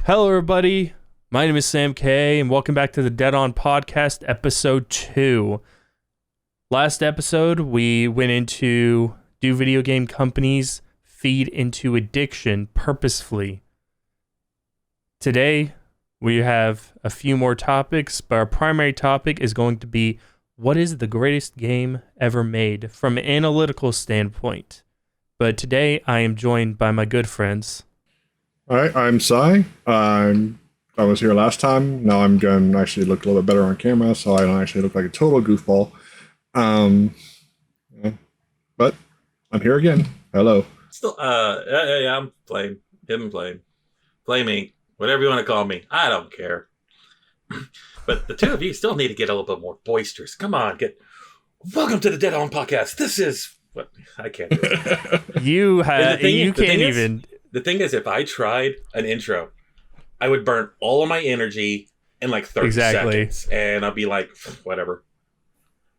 Hello, everybody. My name is Sam K, and welcome back to the Dead On Podcast, Episode 2. Last episode, we went into do video game companies feed into addiction purposefully. Today, we have a few more topics, but our primary topic is going to be what is the greatest game ever made from an analytical standpoint. But today, I am joined by my good friends. Hi, I'm Cy. I was here last time. Now I'm going to actually look a little bit better on camera, so I don't actually look like a total goofball. But I'm here again. Hello. Still, yeah, I'm playing. Flaming, whatever you want to call me. I don't care. But the two of you still need to get a little bit more boisterous. Come on, welcome to the Dead On Podcast. This is what I can't do it. You can't even. The thing is, if I tried an intro, I would burn all of my energy in like 30 seconds, and I'll be like, whatever.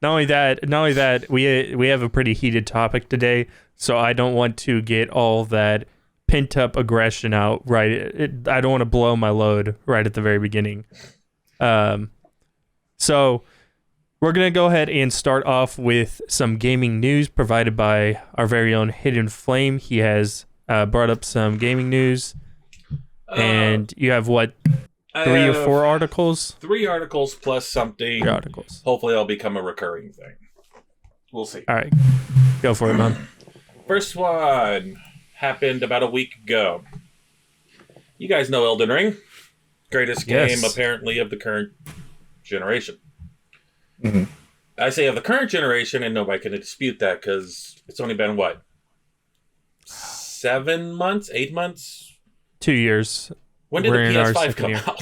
Not only that, we have a pretty heated topic today, so I don't want to get all that pent up aggression out right. I don't want to blow my load right at the very beginning. So we're gonna go ahead and start off with some gaming news provided by our very own Hidden Flame. He has brought up some gaming news, and you have what, 3 or 4 articles? 3 articles plus something. 3 articles. Hopefully, it'll become a recurring thing. We'll see. All right, go for it, man. First one happened about a week ago. You guys know Elden Ring, greatest game apparently of the current generation. Mm-hmm. I say of the current generation, and nobody can dispute that because it's only been what, 7 months, 8 months? 2 years. When did the PS5 come out?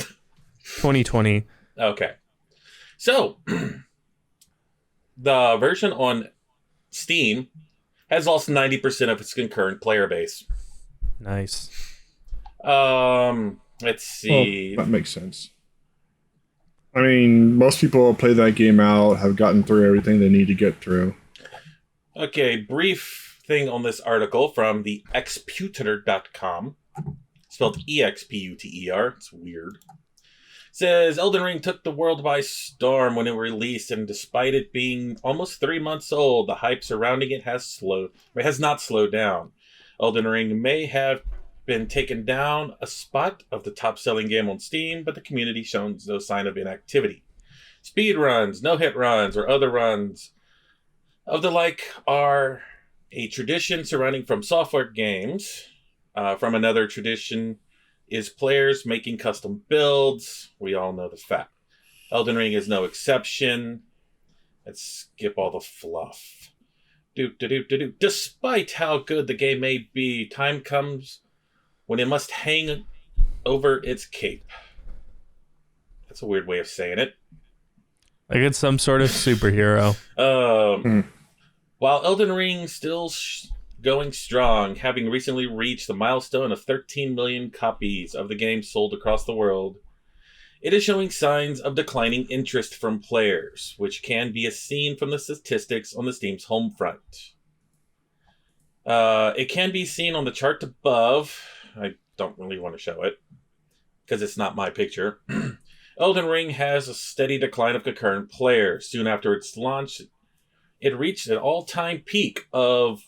2020. Okay. So, the version on Steam has lost 90% of its concurrent player base. Nice. Let's see. Well, that makes sense. I mean, most people play that game out, have gotten through everything they need to get through. Okay, brief thing on this article from the exputer.com, spelled E-X-P-U-T-E-R. It's weird. Says Elden Ring took the world by storm when it released, and despite it being almost 3 months old, the hype surrounding it has not slowed down. Elden Ring may have been taken down a spot of the top-selling game on Steam, but the community shows no sign of inactivity. Speed runs, no-hit runs, or other runs of the like are a tradition surrounding from software games. From another tradition is players making custom builds. We all know the fact. Elden Ring is no exception. Let's skip all the fluff. Despite how good the game may be, time comes when it must hang over its cape. That's a weird way of saying it. Like it's some sort of superhero. While Elden Ring still going strong, having recently reached the milestone of 13 million copies of the game sold across the world, it is showing signs of declining interest from players, which can be seen from the statistics on the Steam's home front. It can be seen on the chart above. I don't really want to show it, because it's not my picture. Elden Ring has a steady decline of concurrent players. Soon after its launch, it reached an all-time peak of,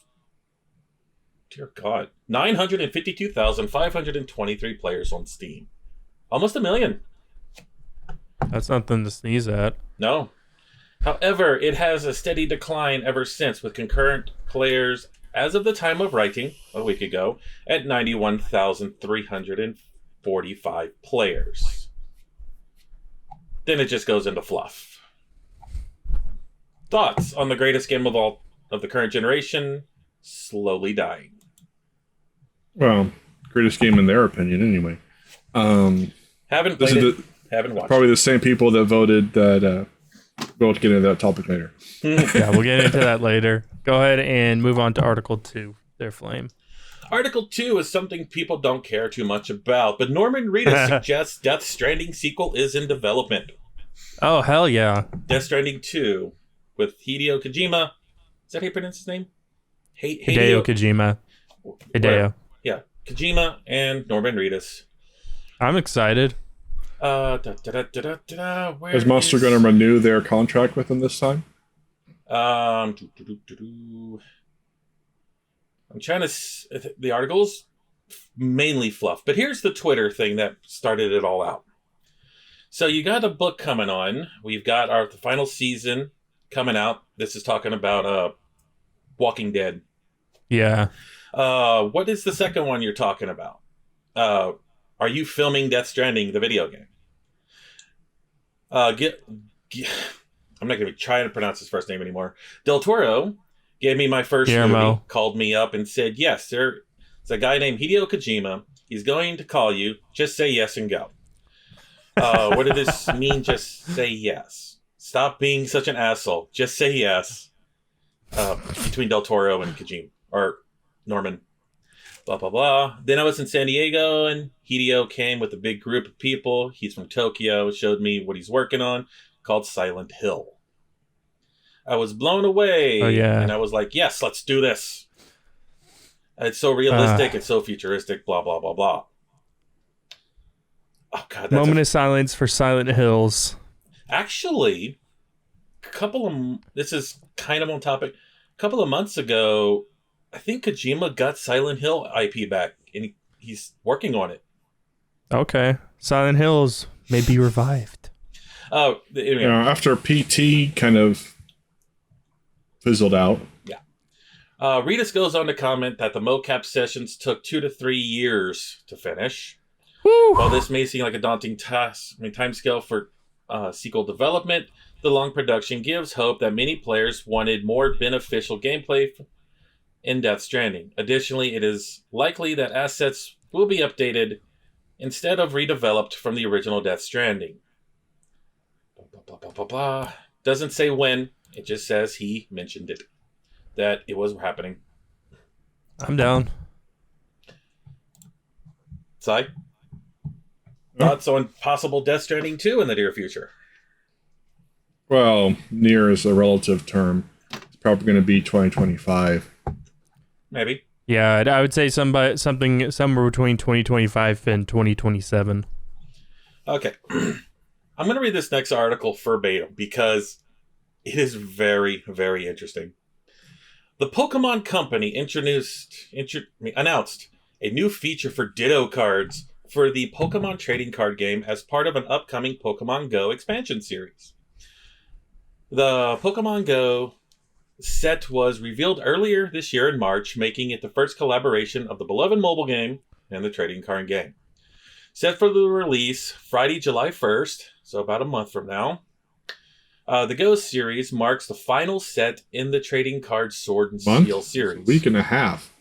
dear God, 952,523 players on Steam. Almost 1 million. That's nothing to sneeze at. No. However, it has a steady decline ever since, with concurrent players, as of the time of writing, a week ago, at 91,345 players. Then it just goes into fluff. Thoughts on the greatest game of all of the current generation slowly dying? Well, greatest game in their opinion, anyway. Haven't played it. Haven't watched. Probably the same people that voted that. We'll get into that topic later. Yeah, we'll get into that later. Go ahead and move on to Article 2, their Flame. Article 2 is something people don't care too much about, but Norman Reedus suggests Death Stranding sequel is in development. Oh, hell yeah. Death Stranding 2 with Hideo Kojima. Is that how you pronounce his name? Hideo Kojima. Hideo. Yeah, Kojima and Norman Reedus I'm excited. Where Is Monster going to renew their contract with them this time? I'm trying to. The article's mainly fluff, but here's the Twitter thing that started it all out. So you got a book coming on. We've got the final season coming out. This is talking about Walking Dead. Yeah. What is the second one you're talking about? Are you filming Death Stranding, the video game? I'm not going to try to pronounce his first name anymore. Del Toro gave me my first movie, called me up and said, yes, there's a guy named Hideo Kojima. He's going to call you. Just say yes and go. What did this mean? Just say yes. Stop being such an asshole. Just say yes. Between Del Toro and Kojima. Or Norman. Blah, blah, blah. Then I was in San Diego, and Hideo came with a big group of people. He's from Tokyo. Showed me what he's working on, called Silent Hill. I was blown away. Oh, yeah. And I was like, yes, let's do this. It's so realistic. It's so futuristic. Blah, blah, blah, blah. Oh, God. Moment of silence for Silent Hills. Actually, this is kind of on topic. A couple of months ago, I think Kojima got Silent Hill IP back, and he's working on it. Okay. Silent Hills may be revived. Oh, anyway. After PT kind of fizzled out. Yeah. Redis goes on to comment that the mocap sessions took 2 to 3 years to finish. Woo! While this may seem like a daunting timescale for sequel development, the long production gives hope that many players wanted more beneficial gameplay in Death Stranding. Additionally, it is likely that assets will be updated instead of redeveloped from the original Death Stranding. Blah, blah, blah, blah, blah. Doesn't say when. It just says he mentioned it. That it was happening. I'm down. Sai? Thoughts on possible Death Stranding 2 in the near future? Well, near is a relative term. It's probably going to be 2025. Maybe. Yeah, I would say somewhere between 2025 and 2027. Okay. I'm going to read this next article verbatim because it is very, very interesting. The Pokemon Company announced a new feature for Ditto cards for the Pokemon trading card game as part of an upcoming Pokemon Go expansion series. The Pokemon Go set was revealed earlier this year in March, making it the first collaboration of the beloved mobile game and the trading card game. Set for the release Friday, July 1st, so about a month from now. The Go series marks the final set in the trading card Sword and Steel series. A week and a half.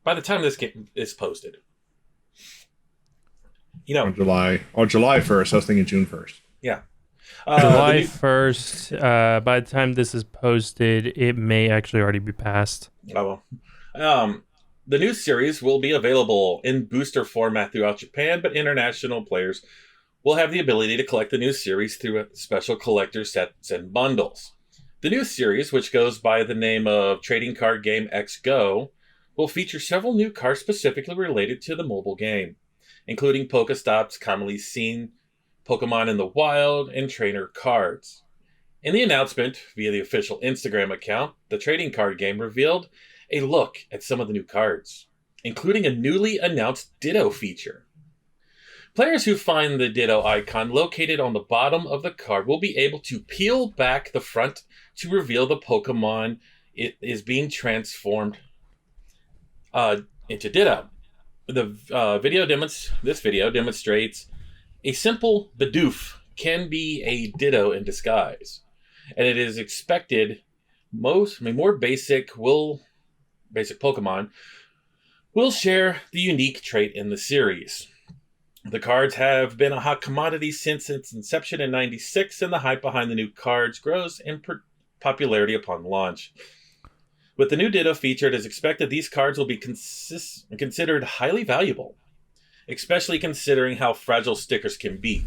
By the time this game is posted. On July 1st. I was thinking June 1st. Yeah. July 1st, by the time this is posted, it may actually already be passed. Oh, well. The new series will be available in booster format throughout Japan, but international players will have the ability to collect the new series through special collector sets and bundles. The new series, which goes by the name of Trading Card Game X Go, will feature several new cards specifically related to the mobile game, including Pokestops, commonly seen Pokemon in the wild, and trainer cards. In the announcement, via the official Instagram account, the trading card game revealed a look at some of the new cards, including a newly announced Ditto feature. Players who find the Ditto icon located on the bottom of the card will be able to peel back the front to reveal the Pokemon it is being transformed into Ditto. This video demonstrates a simple Bidoof can be a Ditto in disguise, and it is expected more basic Pokemon will share the unique trait in the series. The cards have been a hot commodity since its inception in '96, and the hype behind the new cards grows in popularity upon launch. With the new Ditto feature, it is expected these cards will be considered highly valuable, especially considering how fragile stickers can be.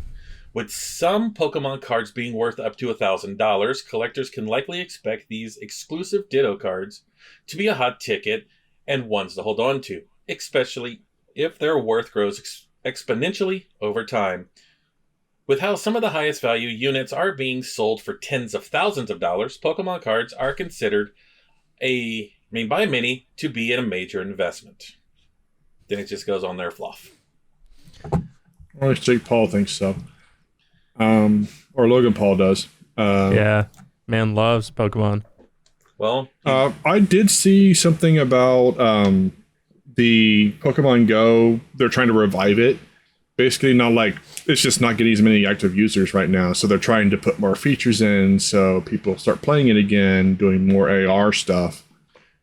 With some Pokemon cards being worth up to $1,000, collectors can likely expect these exclusive Ditto cards to be a hot ticket and ones to hold on to, especially if their worth grows exponentially over time. With how some of the highest value units are being sold for tens of thousands of dollars, Pokemon cards are considered by many to be a major investment. Then it just goes on their fluff. Well, Jake Paul thinks so. Or Logan Paul does. Yeah, man loves Pokemon. Well, I did see something about the Pokemon Go. They're trying to revive it. Basically, not like it's just not getting as many active users right now. So they're trying to put more features in so people start playing it again, doing more AR stuff.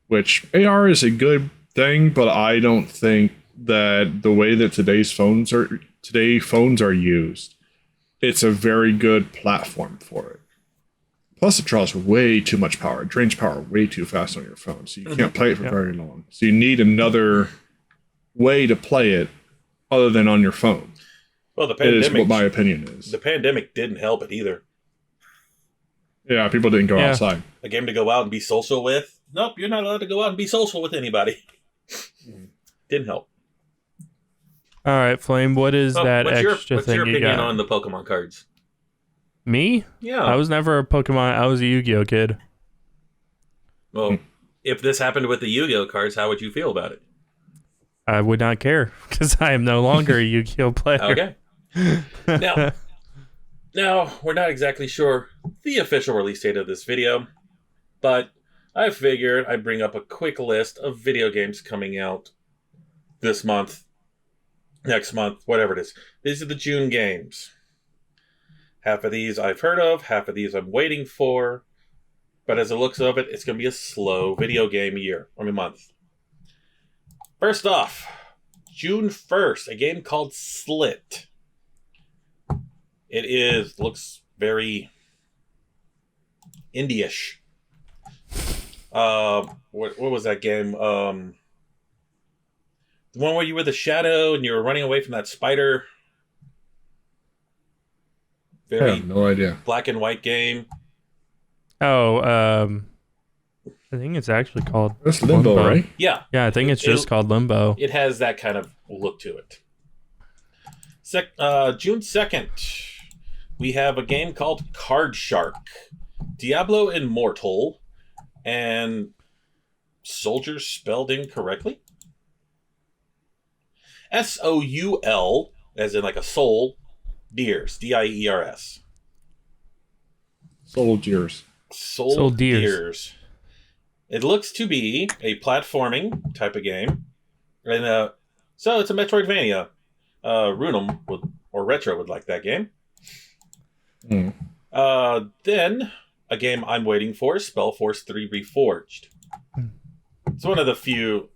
Which AR is a good thing, but I don't think that the way that today's phones are used, it's a very good platform for it. Plus, it draws way too much power. It drains power way too fast on your phone, so you can't play it for very long. So you need another way to play it other than on your phone. Well, the pandemic is what my opinion is. The pandemic didn't help it either. Yeah, people didn't go outside. A game to go out and be social with? Nope, you're not allowed to go out and be social with anybody. Didn't help. All right, Flame, what is that extra thing you got? What's your opinion on the Pokemon cards? Me? Yeah. I was never a Pokemon. I was a Yu-Gi-Oh kid. Well, if this happened with the Yu-Gi-Oh cards, how would you feel about it? I would not care because I am no longer a Yu-Gi-Oh player. Okay. Now, we're not exactly sure the official release date of this video, but I figured I'd bring up a quick list of video games coming out this month, next month, whatever it is. These are the June games. Half of these I've heard of, half of these I'm waiting for, but as it looks of it, it's going to be a slow video game month. First off, June 1st, a game called Slit. It looks very indie-ish. What was that game? The one where you were the shadow and you were running away from that spider. I have no idea. Black and white game. Oh, I think it's actually called That's Limbo, right? Yeah. Yeah, I think it's just called Limbo. It has that kind of look to it. June 2nd, we have a game called Card Shark, Diablo Immortal, and Soldiers spelled incorrectly. SOUL, as in like a soul, Deers, DIERS. Soldiers. Soul Deers. It looks to be a platforming type of game. And so it's a Metroidvania. Runum or Retro would like that game. Then a game I'm waiting for, Spellforce 3 Reforged. It's one of the few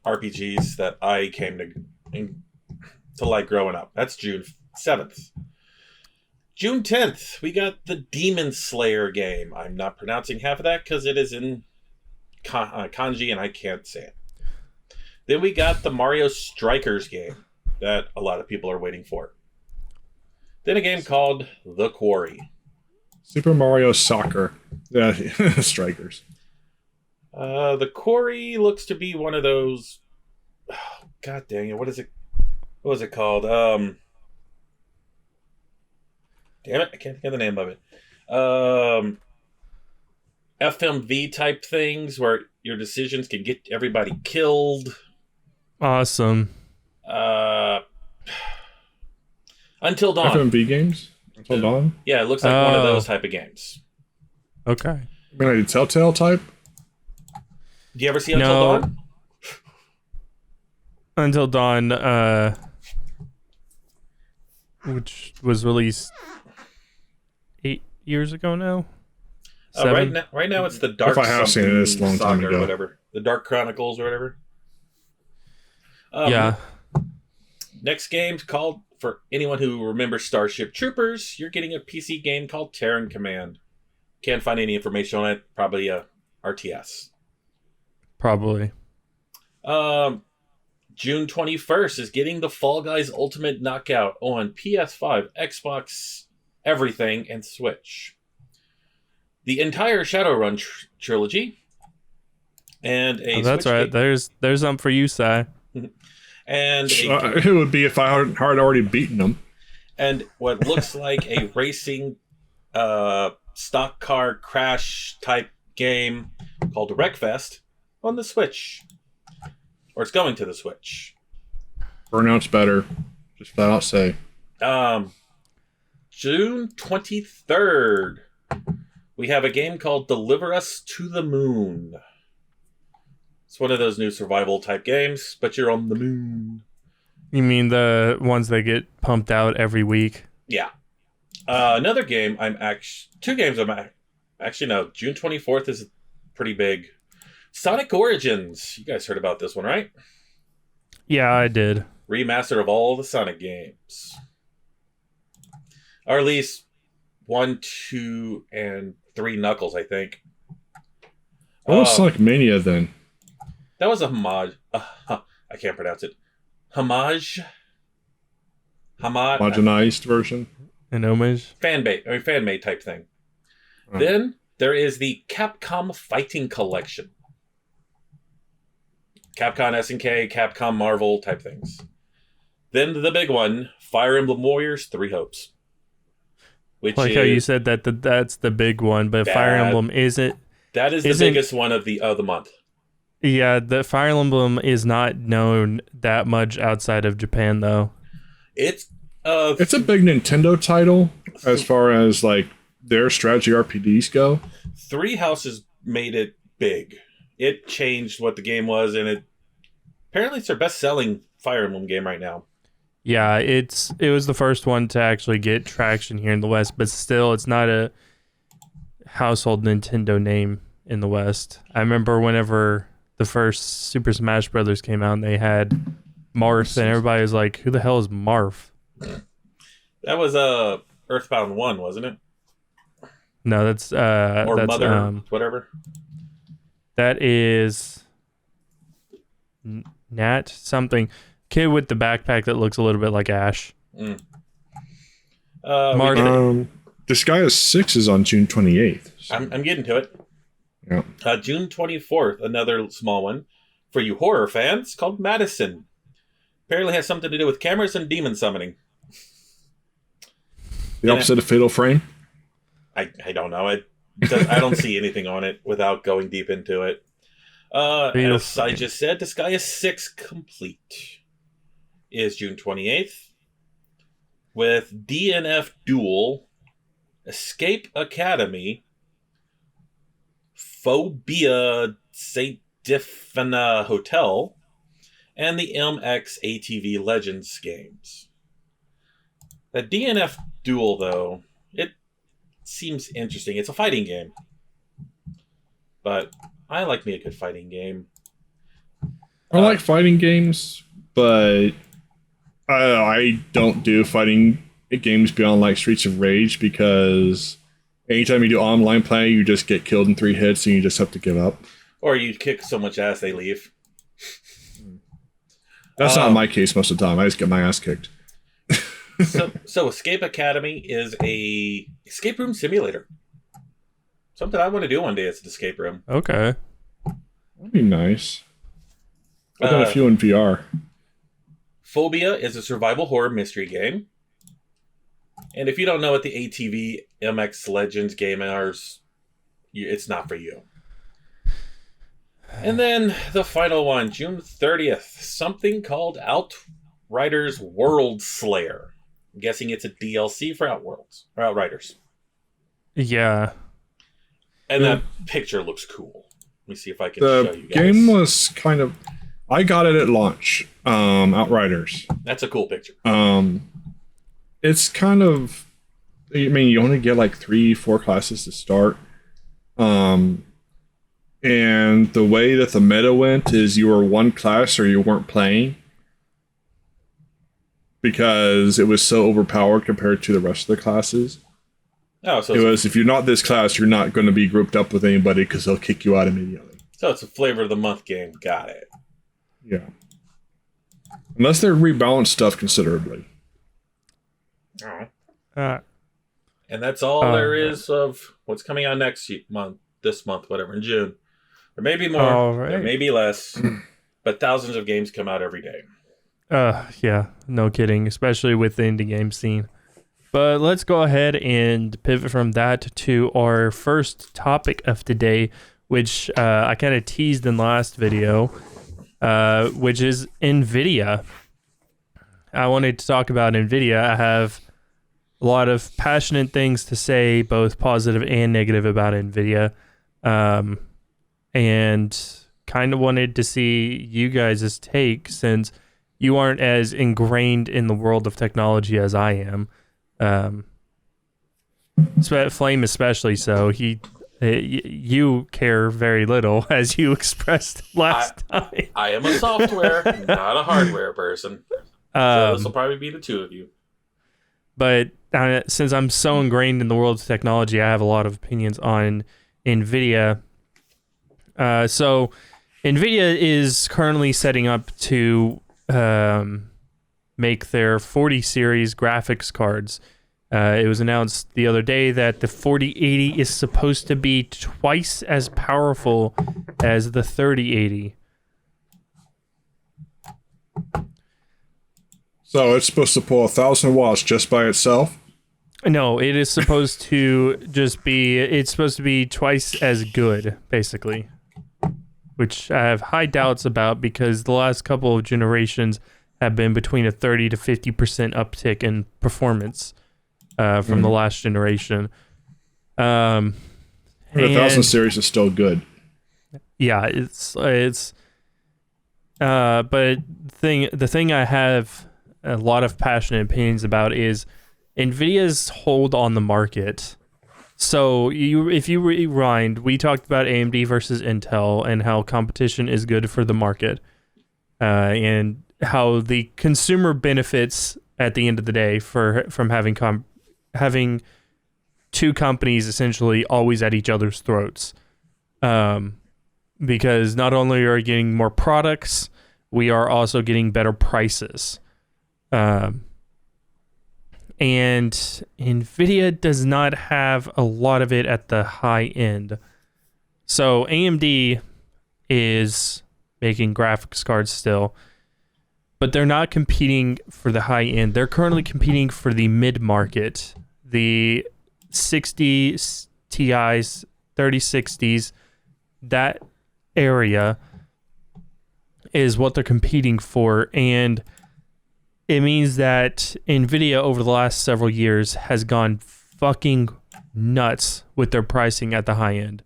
RPGs that I came to like growing up. That's June 7th. June 10th, we got the Demon Slayer game. I'm not pronouncing half of that because it is in kanji and I can't say it. Then we got the Mario Strikers game that a lot of people are waiting for. Then a game called The Quarry. Super Mario Soccer. Yeah, Strikers. The Quarry looks to be one of those... Oh, God dang it, what is it? What was it called? Damn it, I can't think of the name of it. FMV type things where your decisions can get everybody killed. Awesome. Until Dawn. FMV games? Until Dawn? Yeah, it looks like one of those type of games. Okay. I mean, like a Telltale type? Do you ever see Until Dawn? Until Dawn, which was released 8 years ago now. Right now it's the Dark. If I have seen it, it's a long time ago. Or whatever, the Dark Chronicles or whatever. Yeah. Next game's called, for anyone who remembers Starship Troopers, you're getting a PC game called Terran Command. Can't find any information on it. Probably a RTS. Probably. June 21st is getting the Fall Guys Ultimate Knockout on PS5, Xbox, everything, and Switch. The entire Shadowrun trilogy. And a that's Switch right. game. There's something for you, Si. And it would be if I hadn't already beaten them. And what looks like a racing stock car crash type game called Wreckfest on the Switch. Or it's going to the Switch. Burnout's better. Just flat out say. June 23rd, we have a game called Deliver Us to the Moon. It's one of those new survival type games, but you're on the moon. You mean the ones that get pumped out every week? Yeah. Another game two games actually no, June 24th is pretty big. Sonic Origins. You guys heard about this one, right? Yeah, I did. Remaster of all the Sonic games. Or at least 1, 2, and 3 Knuckles, I think. What was Sonic Mania then? That was a homage. I can't pronounce it. Homogenized version? An homage? Fan-made type thing. Oh. Then there is the Capcom Fighting Collection. Capcom SNK, Capcom Marvel type things. Then the big one, Fire Emblem Warriors 3 Hopes. Which like how you said that's the big one, but Fire Emblem isn't. That is the biggest one of the month. Yeah, the Fire Emblem is not known that much outside of Japan, though. It's a big Nintendo title as far as like their strategy RPGs go. 3 Houses made it big. It changed what the game was, and apparently it's their best-selling Fire Emblem game right now. Yeah, it was the first one to actually get traction here in the West, but still, it's not a household Nintendo name in the West. I remember whenever the first Super Smash Brothers came out, and they had Marth, and everybody was like, "Who the hell is Marth?" That was Earthbound 1, wasn't it? No, that's or that's, Mother, whatever. That is Nat something. Kid with the backpack that looks a little bit like Ash. Disgaea 6 is on June 28th. So. I'm getting to it. Yeah. June 24th, another small one for you horror fans called Madison. Apparently has something to do with cameras and demon summoning. The opposite of Fatal Frame? I don't know. I don't see anything on it without going deep into it. As I just said, Disgaea 6 Complete is June 28th. With DNF Duel, Escape Academy, Phobia St. Diffina Hotel, and the MX ATV Legends games. The DNF Duel, though, it seems interesting. It's a fighting game. But I like me a good fighting game. I like fighting games, but I don't do fighting games beyond like Streets of Rage because anytime you do online play, you just get killed in 3 hits and you just have to give up. Or you kick so much ass they leave. That's not my case most of the time. I just get my ass kicked. So Escape Academy is a escape room simulator. Something I want to do one day as an escape room. Okay. That'd be nice. I've done a few in VR. Phobia is a survival horror mystery game. And if you don't know what the ATV MX Legends game is, it's not for you. And then the final one, June 30th, something called Outriders World Slayer. I'm guessing it's a DLC for Outriders. Yeah. And that picture looks cool. Let me see if I can show you guys. The game was kind of... I got it at launch. Outriders. That's a cool picture. It's kind of... I mean, you only get like 3-4 classes to start. And the way that the meta went is you were one class or you weren't playing. Because it was so overpowered compared to the rest of the classes. Oh, so it was, if you're not this class, you're not going to be grouped up with anybody because they'll kick you out immediately. So it's a flavor of the month game. Got it. Yeah. Unless they rebalance stuff considerably. And that's all there is of what's coming out this month, whatever, in June. There may be more, there may be less, but thousands of games come out every day. Yeah, no kidding, especially with the indie game scene. But let's go ahead and pivot from that to our first topic of today, which I kind of teased in the last video, which is Nvidia. I wanted to talk about Nvidia. I have a lot of passionate things to say, both positive and negative about Nvidia, and kind of wanted to see you guys' take since you aren't as ingrained in the world of technology as I am. Flame especially so. You care very little, as you expressed last time. I am a software, not a hardware person. So this will probably be the two of you. But since I'm so ingrained in the world of technology, I have a lot of opinions on Nvidia. So Nvidia is currently setting up to make their 40 series graphics cards. It was announced the other day that the 4080 is supposed to be twice as powerful as the 3080. So it's supposed to pull 1,000 watts just by itself? No, it is supposed to it's supposed to be twice as good, basically. Which I have high doubts about because the last couple of generations have been between a 30 to 50% uptick in performance from the last generation. The 1,000 series is still good. Yeah, but the thing I have a lot of passionate opinions about is Nvidia's hold on the market. So if you rewind, we talked about AMD versus Intel and how competition is good for the market, and how the consumer benefits at the end of the day from having two companies essentially always at each other's throats. Because not only are we getting more products, we are also getting better prices. And Nvidia does not have a lot of it at the high end. So AMD is making graphics cards still, but they're not competing for the high end. They're currently competing for the mid-market, the 60 Ti's, 3060s, that area is what they're competing for. And it means that Nvidia over the last several years has gone fucking nuts with their pricing at the high end.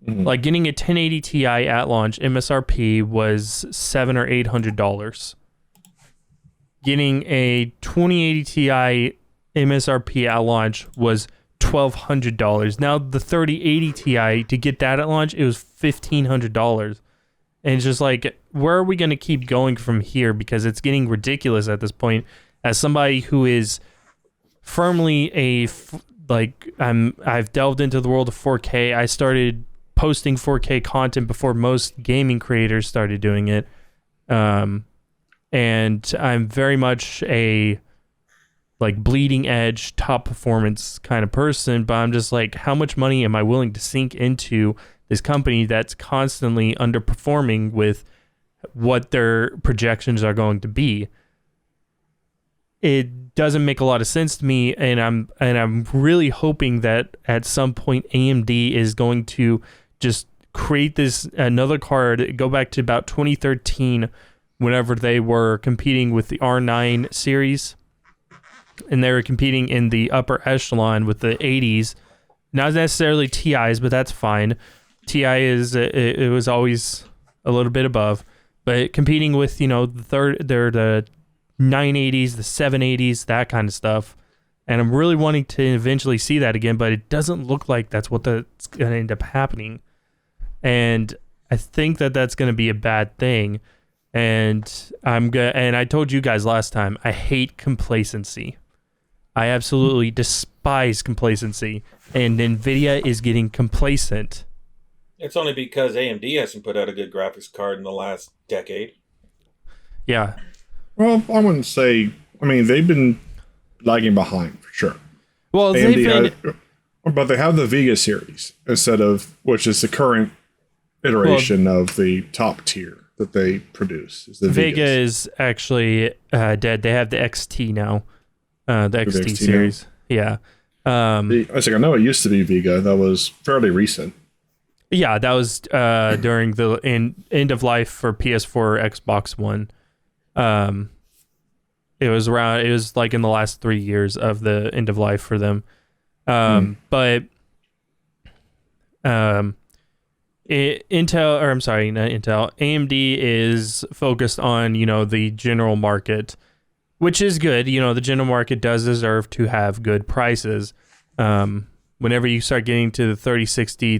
Mm-hmm. Like getting a 1080 Ti at launch, MSRP was $700 or $800. Getting a 2080 Ti MSRP at launch was $1,200. Now the 3080 Ti, to get that at launch, it was $1,500. And it's just like, where are we going to keep going from here? Because it's getting ridiculous at this point. As somebody who is firmly I've delved into the world of 4K. I started posting 4K content before most gaming creators started doing it. And I'm very much a bleeding edge, top performance kind of person. But I'm just like, how much money am I willing to sink into this company that's constantly underperforming with what their projections are going to be? It doesn't make a lot of sense to me, and I'm really hoping that at some point AMD is going to just create another card, go back to about 2013, whenever they were competing with the R9 series, and they were competing in the upper echelon with the 80s, not necessarily TIs, but that's fine. TI it was always a little bit above, but competing with the 980s, the 780s, that kind of stuff. And I'm really wanting to eventually see that again, but it doesn't look like that's what's going to end up happening. And I think that that's going to be a bad thing. And I told you guys last time, I hate complacency. I absolutely despise complacency, and Nvidia is getting complacent. It's only because AMD hasn't put out a good graphics card in the last decade. Yeah. Well, I wouldn't say. I mean, they've been lagging behind for sure. Well, but they have the Vega series which is the current iteration of the top tier, that they produce. Is the Vega Vegas. is actually dead. They have the XT now, the XT XT series. Yeah. I was like, I know it used to be Vega. That was fairly recent. Yeah, that was during the end of life for PS4, Xbox One. It was like in the last 3 years of the end of life for them. But AMD is focused on, the general market, which is good. The general market does deserve to have good prices. Whenever you start getting to the 3060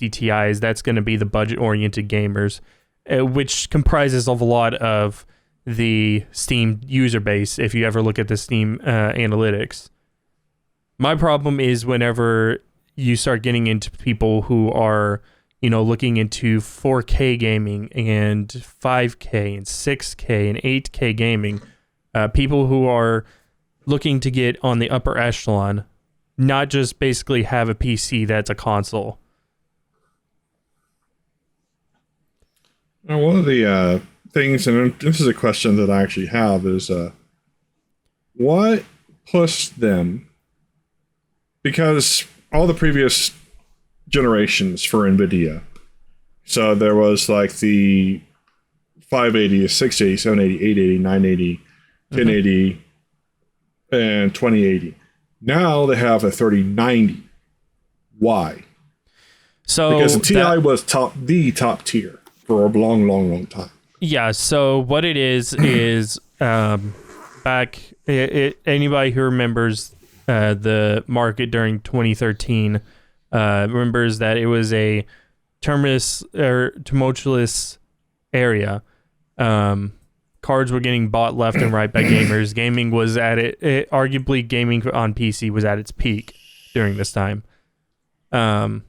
Ti's, that's going to be the budget-oriented gamers, which comprises of a lot of the Steam user base, if you ever look at the Steam analytics. My problem is whenever you start getting into people who are, looking into 4K gaming and 5K and 6K and 8K gaming, people who are looking to get on the upper echelon, not just basically have a PC that's a console. Now, one of the things, and this is a question that I actually have, is what pushed them? Because all the previous generations for Nvidia, so there was like the 580, 680, 780, 880, 980, 1080, and 2080. Now they have a 3090. Why? So because the TI was the top tier for a long time. Yeah. So what it is back. Anybody who remembers the market during 2013 remembers that it was a tumultuous area. Cards were getting bought left and right by gamers. Gaming was arguably gaming on PC was at its peak during this time. And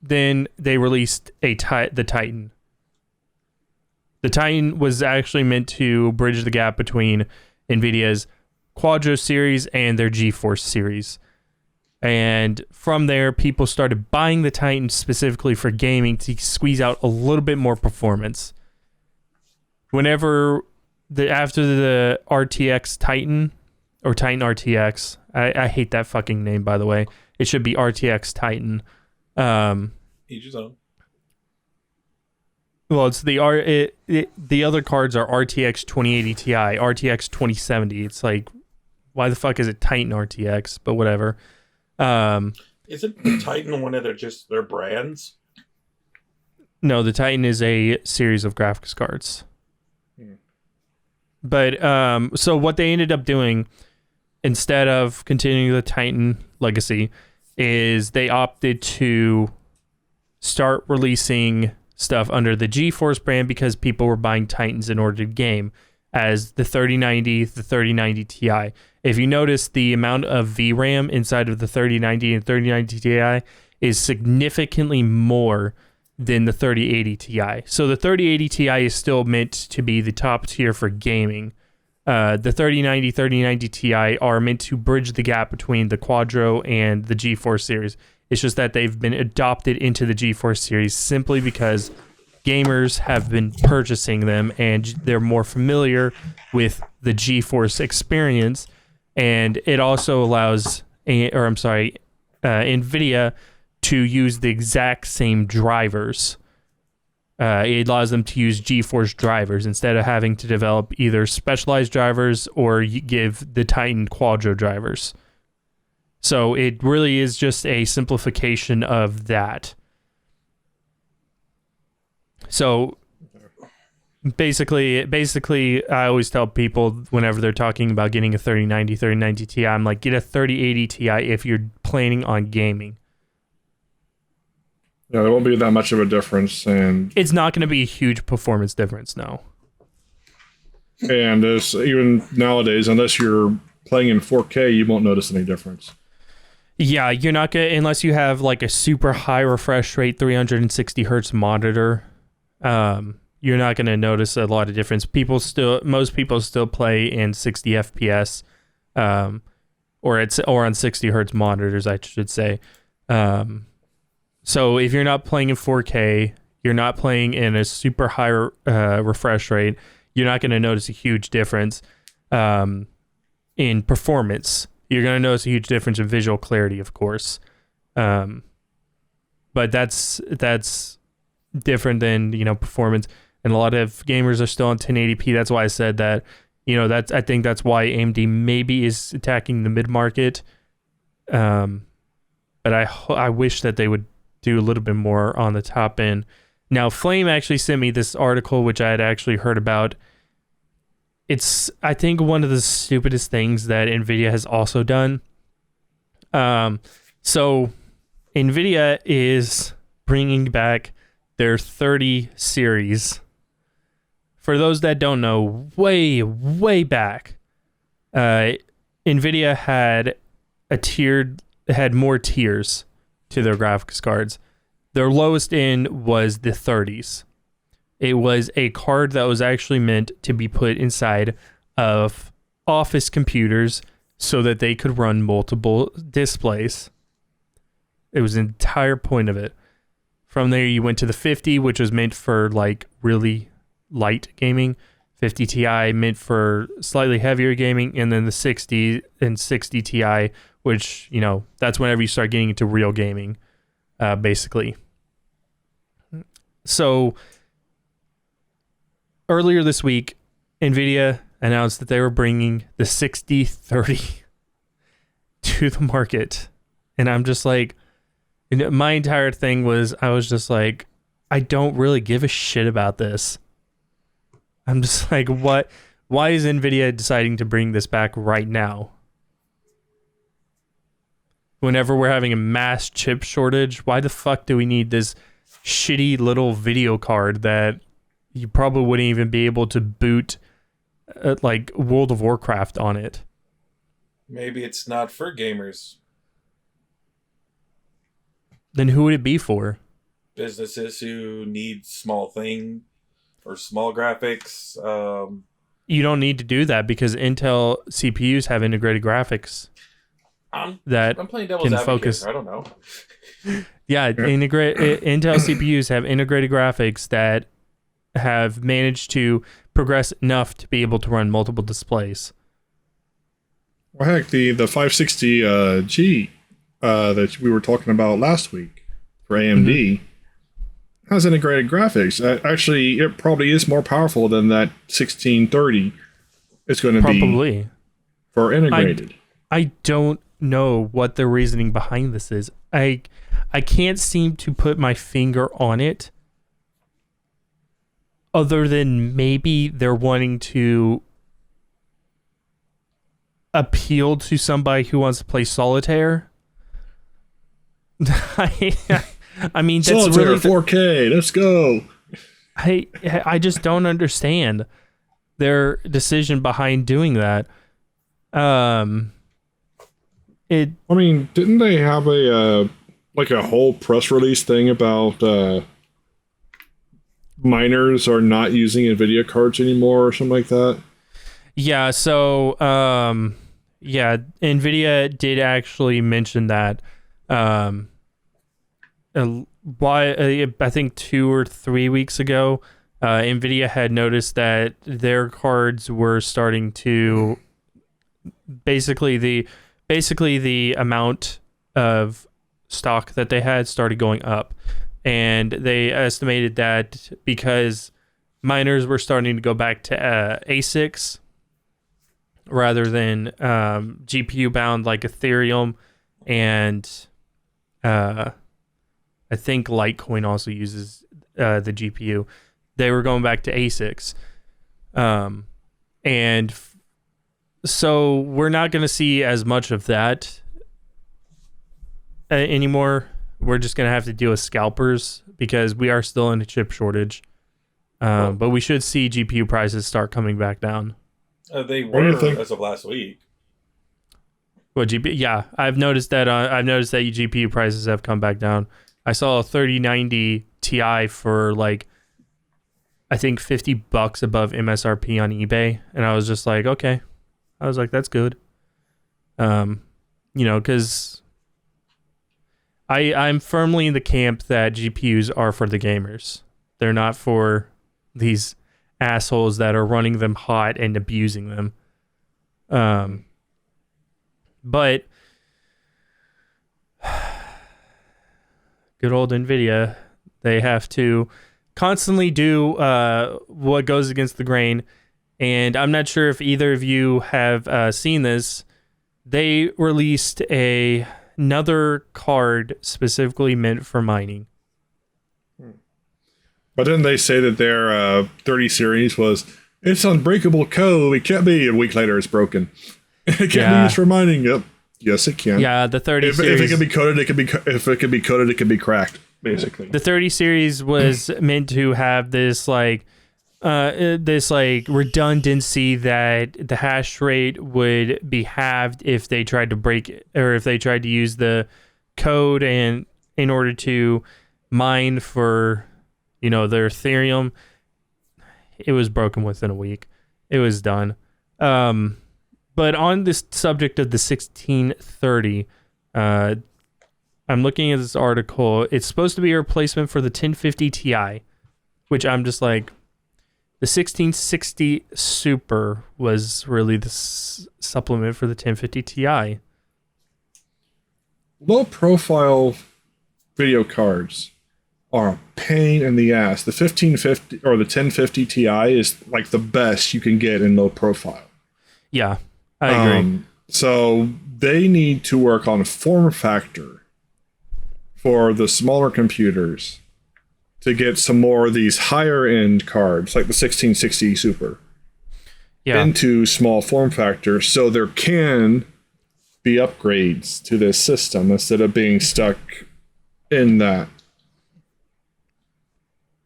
then they released the Titan. The Titan was actually meant to bridge the gap between Nvidia's Quadro series and their GeForce series. And from there, people started buying the Titan specifically for gaming to squeeze out a little bit more performance. After the RTX Titan, or Titan RTX, I hate that fucking name, by the way. It should be RTX Titan. Each his own. Well, it's the other cards are RTX 2080 Ti, RTX 2070. It's like, why the fuck is it Titan RTX? But whatever. Isn't the Titan one of their brands? No, the Titan is a series of graphics cards. But so what they ended up doing, instead of continuing the Titan legacy, is they opted to start releasing stuff under the GeForce brand because people were buying Titans in order to game, as the 3090, the 3090 Ti. If you notice, the amount of VRAM inside of the 3090 and 3090 Ti is significantly more than the 3080 Ti. So the 3080 Ti is still meant to be the top tier for gaming. The 3090, 3090 Ti are meant to bridge the gap between the Quadro and the GeForce series. It's just that they've been adopted into the GeForce series simply because gamers have been purchasing them and they're more familiar with the GeForce experience. And it also allows, Nvidia to use the exact same drivers. It allows them to use GeForce drivers instead of having to develop either specialized drivers or give the Titan Quadro drivers. So it really is just a simplification of that. So basically, I always tell people whenever they're talking about getting a 3090 Ti, I'm like, get a 3080 Ti if you're planning on gaming. Yeah, there won't be that much of a difference, and it's not going to be a huge performance difference, no. And even nowadays, unless you're playing in 4K, you won't notice any difference. Yeah, you're not gonna, unless you have like a super high refresh rate 360 hertz monitor. You're not gonna notice a lot of difference. Most people still play in 60 FPS, or on 60 hertz monitors, I should say. So if you're not playing in 4K, you're not playing in a super high refresh rate, you're not going to notice a huge difference in performance. You're going to notice a huge difference in visual clarity, of course. But that's different than, performance. And a lot of gamers are still on 1080p. That's why I said that, I think that's why AMD maybe is attacking the mid-market. But I wish that they would do a little bit more on the top end. Now, Flame actually sent me this article, which I had actually heard about. It's, I think, one of the stupidest things that Nvidia has also done. So Nvidia is bringing back their 30 series. For those that don't know, way back, Nvidia had more tiers to their graphics cards. Their lowest end was the 30s. It was a card that was actually meant to be put inside of office computers so that they could run multiple displays. It was the entire point of it. From there, you went to the 50, which was meant for like really light gaming. 50 Ti meant for slightly heavier gaming, and then the 60 and 60 Ti, which, that's whenever you start getting into real gaming, basically. So earlier this week, Nvidia announced that they were bringing the 6030 to the market. And I'm just like, my entire thing was, I was just like, I don't really give a shit about this. I'm just like, what? Why is Nvidia deciding to bring this back right now? Whenever we're having a mass chip shortage, why the fuck do we need this shitty little video card that you probably wouldn't even be able to boot like World of Warcraft on it? Maybe it's not for gamers. Then who would it be for? Businesses who need small thing or small graphics. You don't need to do that because Intel CPUs have integrated graphics. I'm playing devil's advocate. Focus. I don't know. Yeah, Intel CPUs have integrated graphics that have managed to progress enough to be able to run multiple displays. Well, heck, the 560G that we were talking about last week for AMD has integrated graphics. Actually, it probably is more powerful than that 1630 it's going to be for integrated. I don't know what the reasoning behind this is. I can't seem to put my finger on it, other than maybe they're wanting to appeal to somebody who wants to play solitaire. I mean, that's solitaire really 4K. Let's go. I just don't understand their decision behind doing that. I mean, didn't they have a whole press release thing about miners are not using Nvidia cards anymore or something like that? Yeah, so Nvidia did actually mention that I think 2 or 3 weeks ago, Nvidia had noticed that their cards were starting to basically the amount of stock that they had started going up, and they estimated that because miners were starting to go back to ASICs rather than GPU bound like Ethereum, and I think Litecoin also uses the GPU. They were going back to ASICs, and so we're not going to see as much of that anymore. We're just going to have to deal with scalpers because we are still in a chip shortage. But we should see GPU prices start coming back down. They were as of last week. Well, yeah, I've noticed that. I've noticed that GPU prices have come back down. I saw a 3090 Ti for like, I think $50 above MSRP on eBay, and I was just like, okay. I was like, that's good. Because I'm firmly in the camp that GPUs are for the gamers. They're not for these assholes that are running them hot and abusing them. But good old Nvidia, they have to constantly do what goes against the grain. And I'm not sure if either of you have seen this. They released another card specifically meant for mining. But then they say that their 30 series it's unbreakable code. It can't be. A week later, it's broken. It can't be used for mining. Yep. Yes, it can. Yeah, the 30 series. If it can be coded, if it can be coded, it can be cracked. Basically, the 30 series was meant to have this redundancy that the hash rate would be halved if they tried to break it, or if they tried to use the code and in order to mine for their Ethereum. It was broken within a week. It was done. But on this subject of the 1630, I'm looking at this article. It's supposed to be a replacement for the 1050 Ti, which I'm just like, the 1660 Super was really the supplement for the 1050 Ti. Low profile video cards are a pain in the ass. The 1550 or the 1050 Ti is like the best you can get in low profile. Yeah, I agree. So they need to work on form factor for the smaller computers to get some more of these higher end cards, like the 1660 Super, into small form factor, so there can be upgrades to this system instead of being stuck in that.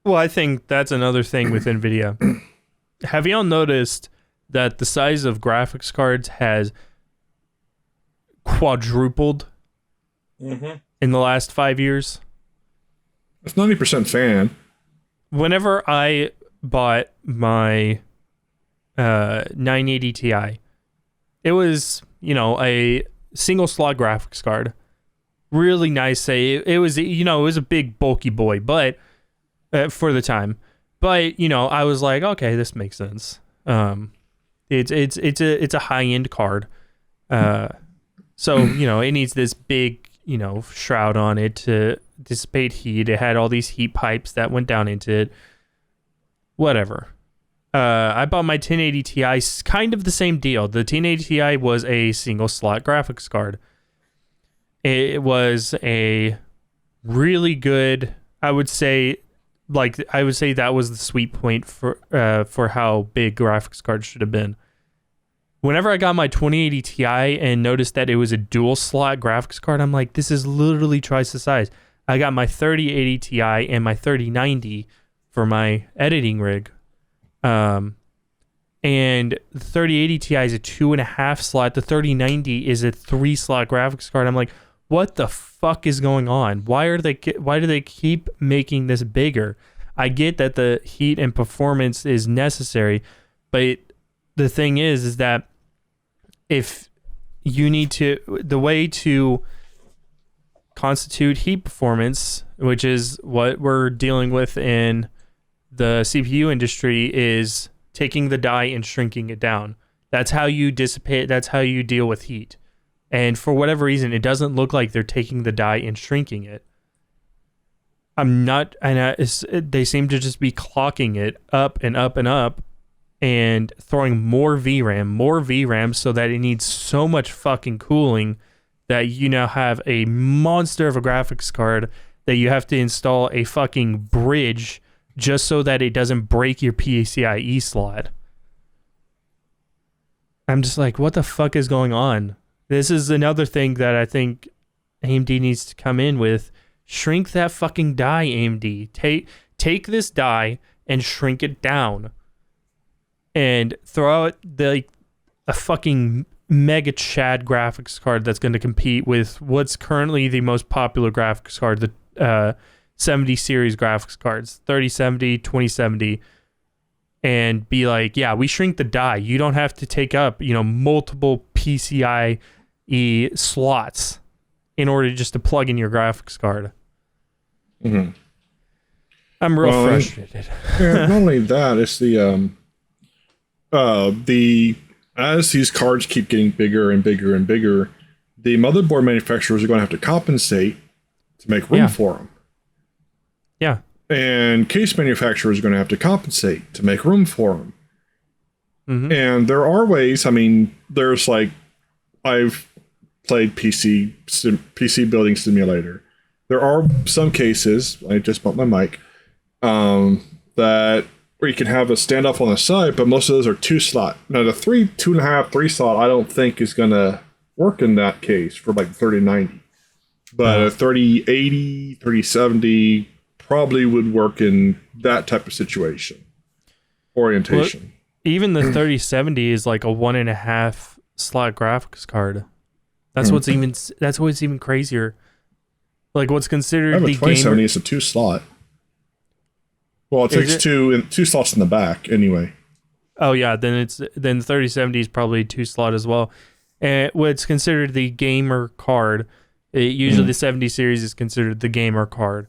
Well, I think that's another thing with Nvidia. Have y'all noticed that the size of graphics cards has quadrupled in the last 5 years? It's 90% fan. Whenever I bought my 980 Ti, it was, a single slot graphics card. Really nice. It was, it was a big bulky boy, but for the time. But, I was like, okay, this makes sense. It's a high-end card. So, it needs this big, shroud on it to dissipate heat. It had all these heat pipes that went down into it. Whatever. I bought my 1080 Ti, kind of the same deal. The 1080 Ti was a single slot graphics card. It was a really good, I would say that was the sweet point for how big graphics cards should have been. Whenever I got my 2080 Ti and noticed that it was a dual slot graphics card, I'm like, this is literally twice the size. I got my 3080 Ti and my 3090 for my editing rig. And the 3080 Ti is a 2.5 slot. The 3090 is a 3 slot graphics card. I'm like, what the fuck is going on? Why do they keep making this bigger? I get that the heat and performance is necessary, but the thing is that if you need to, the way to constitute heat performance, which is what we're dealing with in the CPU industry, is taking the die and shrinking it down. That's how you dissipate. That's how you deal with heat. And for whatever reason, it doesn't look like they're taking the die and shrinking it. They seem to just be clocking it up and up and up and throwing more VRAM so that it needs so much fucking cooling that you now have a monster of a graphics card that you have to install a fucking bridge just so that it doesn't break your PCIe slot. I'm just like, what the fuck is going on? This is another thing that I think AMD needs to come in with. Shrink that fucking die, AMD. Take this die and shrink it down. And throw out a fucking mega Chad graphics card that's going to compete with what's currently the most popular graphics card, the 70 series graphics cards, 3070, 2070, and be like, yeah, we shrink the die. You don't have to take up, multiple PCIe slots in order just to plug in your graphics card. Mm-hmm. I'm real frustrated. Yeah, not only that, it's the as these cards keep getting bigger and bigger and bigger, the motherboard manufacturers are going to have to compensate to make room for them. Yeah. And case manufacturers are going to have to compensate to make room for them. Mm-hmm. And there are ways. I mean, there's like, I've played PC building simulator. There are some cases, I just bumped my mic, that where you can have a standoff on the side, but most of those are 2-slot. Now the 2.5, 3-slot, I don't think is going to work in that case for like 3090. But a 3080, 3070 probably would work in that type of situation. Orientation. Well, even the 3070 is like a 1.5 slot graphics card. That's what's even crazier. Like what's considered the 2070 gamer is a 2-slot. Well, it takes two slots in the back anyway. Oh yeah, then the 3070 is probably 2-slot as well. And what's considered the gamer card, usually the 70 series is considered the gamer card.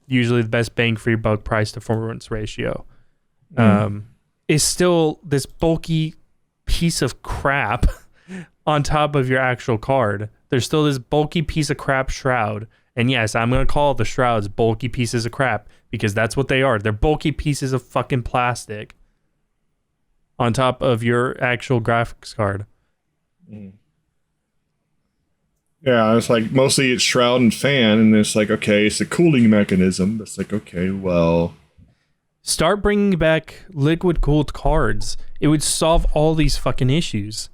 Usually the best bang for your buck price to performance ratio. Is still this bulky piece of crap on top of your actual card. There's still this bulky piece of crap shroud. And yes, I'm going to call the shrouds bulky pieces of crap because that's what they are. They're bulky pieces of fucking plastic on top of your actual graphics card. Yeah, it's like mostly it's shroud and fan, and it's like, okay, it's a cooling mechanism. It's like, okay, well, start bringing back liquid cooled cards. It would solve all these fucking issues.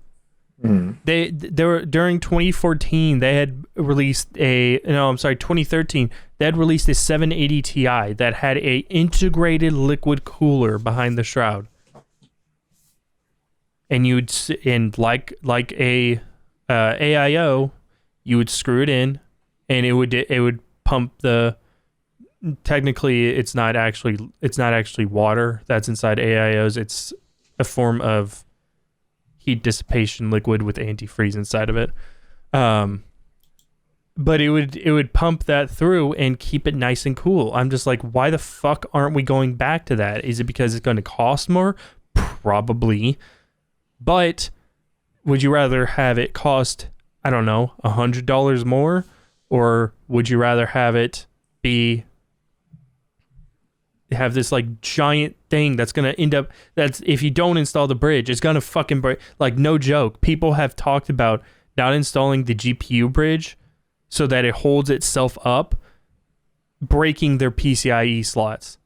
They were during 2014. They had released 2013. They had released a 780 Ti that had a integrated liquid cooler behind the shroud, and like a AIO, you would screw it in, and it would pump the. Technically, it's not actually water that's inside AIOs. It's a form of heat dissipation liquid with antifreeze inside of it. But it would pump that through and keep it nice and cool. I'm just like, why the fuck aren't we going back to that? Is it because it's going to cost more? Probably. But would you rather have it cost, I don't know, $100 more? Or would you rather have it have this like giant thing that's going to end up, that's if you don't install the bridge, it's going to fucking break. Like, no joke. People have talked about not installing the GPU bridge so that it holds itself up, breaking their PCIe slots.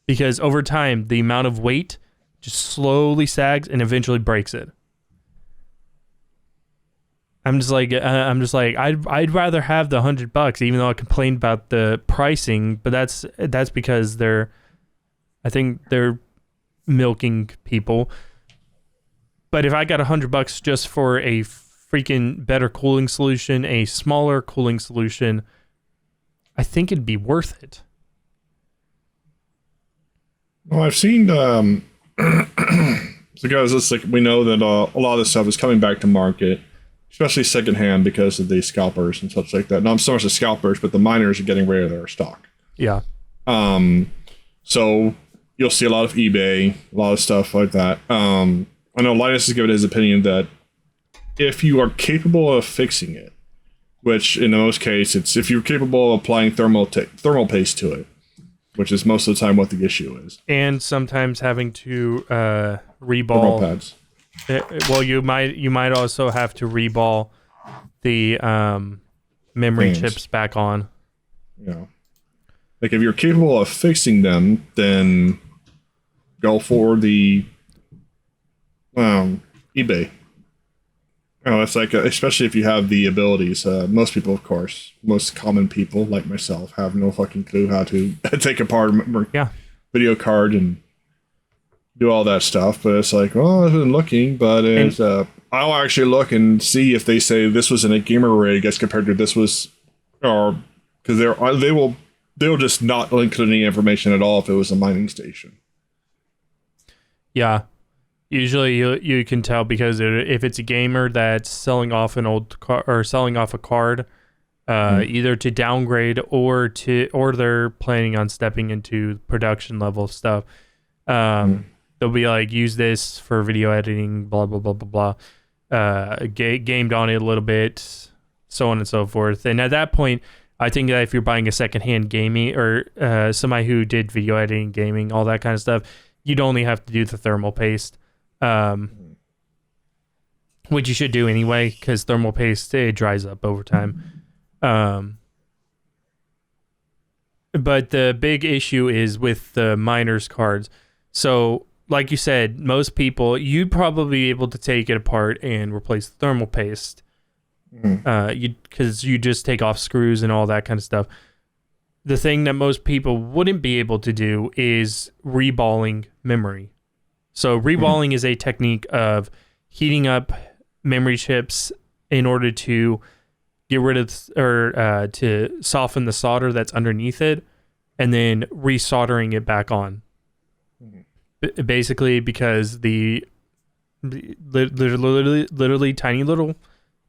Because over time, the amount of weight just slowly sags and eventually breaks it. I'm just like, I'd rather have the $100, even though I complained about the pricing, but that's because I think they're milking people. But if I got $100 just for a freaking better cooling solution, a smaller cooling solution, I think it'd be worth it. Well, I've seen so guys, it's like we know that a lot of this stuff is coming back to market, especially secondhand because of the scalpers and such like that. Not so much the scalpers, but the miners are getting rid of their stock. Yeah. So you'll see a lot of eBay, a lot of stuff like that. I know Linus has given his opinion that if you are capable of fixing it, which in most cases, it's if you're capable of applying thermal paste to it, which is most of the time what the issue is. And sometimes having to reball thermal pads. Well, you might also have to reball the memory chips back on. Yeah. Like if you're capable of fixing them, then go for the eBay. It's like, especially if you have the abilities. Most people, of course, most common people like myself, have no fucking clue how to take apart a video card and do all that stuff. But it's like, well, I've been looking, but it's, I'll actually look and see if they say this was in a gamer rig as compared to this was, or because they'll just not include any information at all if it was a mining station. Yeah. Usually you can tell because if it's a gamer that's selling off an old car or selling off a card either to downgrade or they're planning on stepping into production level stuff. They'll be like, use this for video editing, blah blah blah blah blah. Gamed on it a little bit, so on and so forth. And at that point, I think that if you're buying a secondhand gaming or somebody who did video editing, gaming, all that kind of stuff, you'd only have to do the thermal paste, which you should do anyway, because thermal paste, it dries up over time. But the big issue is with the miners cards. So, like you said, most people, you'd probably be able to take it apart and replace the thermal paste. Because you just take off screws and all that kind of stuff. The thing that most people wouldn't be able to do is reballing memory. So reballing is a technique of heating up memory chips in order to get rid of to soften the solder that's underneath it, and then resoldering it back on. Basically, because the literally tiny little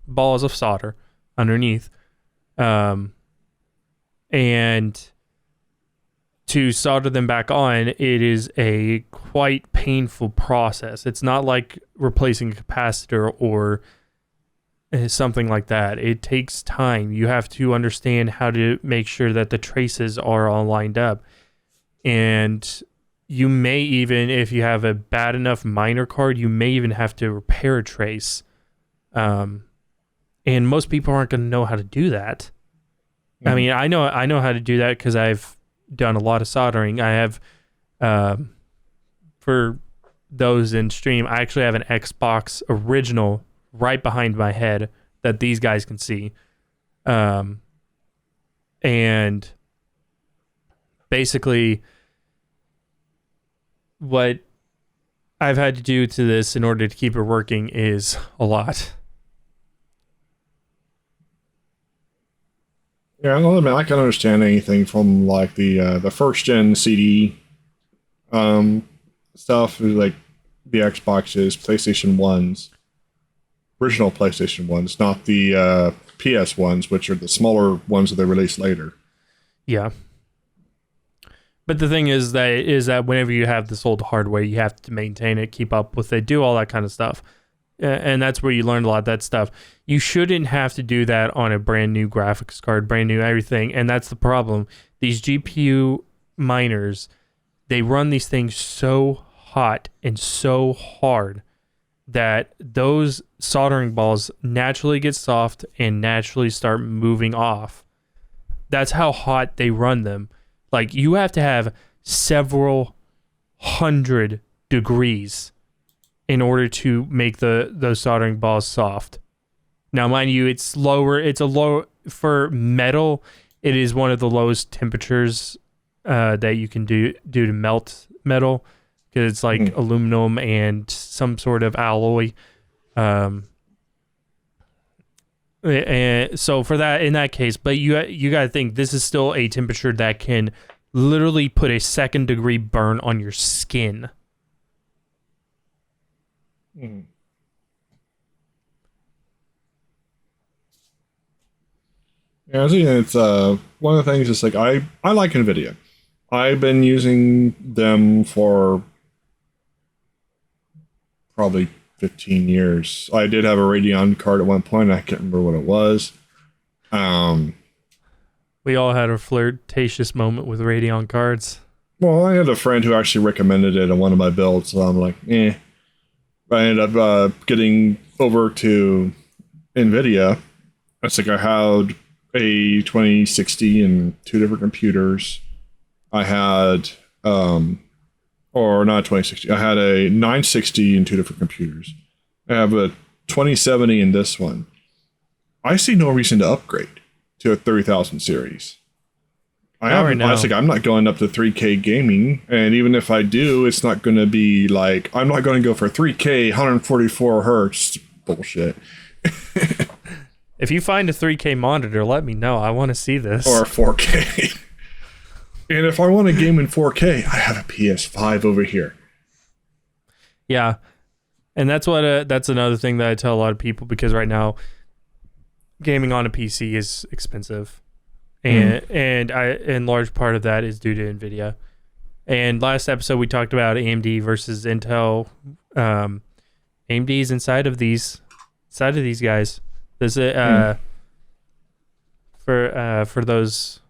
balls of solder underneath, and to solder them back on, it is a quite painful process. It's not like replacing a capacitor or something like that. It takes time. You have to understand how to make sure that the traces are all lined up. And you may even, if you have a bad enough miner card, you may even have to repair a trace. And most people aren't going to know how to do that. I mean, I know how to do that because I've done a lot of soldering. I have, for those in stream, I actually have an Xbox original right behind my head that these guys can see. And basically what I've had to do to this in order to keep it working is a lot. Yeah, well, I mean, I can understand anything from like the first gen CD stuff, like the Xboxes, PlayStation 1s, original PlayStation 1s, not the PS ones, which are the smaller ones that they released later. Yeah. But the thing is that whenever you have this old hardware, you have to maintain it, keep up with it, do all that kind of stuff. And that's where you learn a lot of that stuff. You shouldn't have to do that on a brand new graphics card, brand new everything. And that's the problem. These GPU miners, they run these things so hot and so hard that those soldering balls naturally get soft and naturally start moving off. That's how hot they run them. Like, you have to have several hundred degrees in order to make those soldering balls soft. Now, mind you, it's lower. It's a low for metal. It is one of the lowest temperatures that you can do to melt metal, because it's like aluminum and some sort of alloy. And so for that, in that case, but you got to think this is still a temperature that can literally put a 2nd degree burn on your skin. Yeah, I think it's one of the things. Is like I like Nvidia. I've been using them for probably 15 years. I did have a Radeon card at one point. I can't remember what it was. We all had a flirtatious moment with Radeon cards. Well, I had a friend who actually recommended it on one of my builds, so I'm like, eh. I ended up getting over to Nvidia. It's like I had a 2060 and 2 different computers. I had, or not 2060, I had a 960 and 2 different computers. I have a 2070 in this one. I see no reason to upgrade to a 30,000 series. I'm not going up to 3K gaming, and even if I do, it's not going to be like, I'm not going to go for 3K 144 hertz bullshit. If you find a 3K monitor, let me know. I want to see this. Or 4K. And if I want to game in 4K, I have a PS5 over here. Yeah. And that's another thing that I tell a lot of people, because right now gaming on a PC is expensive, and large part of that is due to Nvidia. And last episode we talked about AMD versus Intel. AMD is inside of these guys. This for those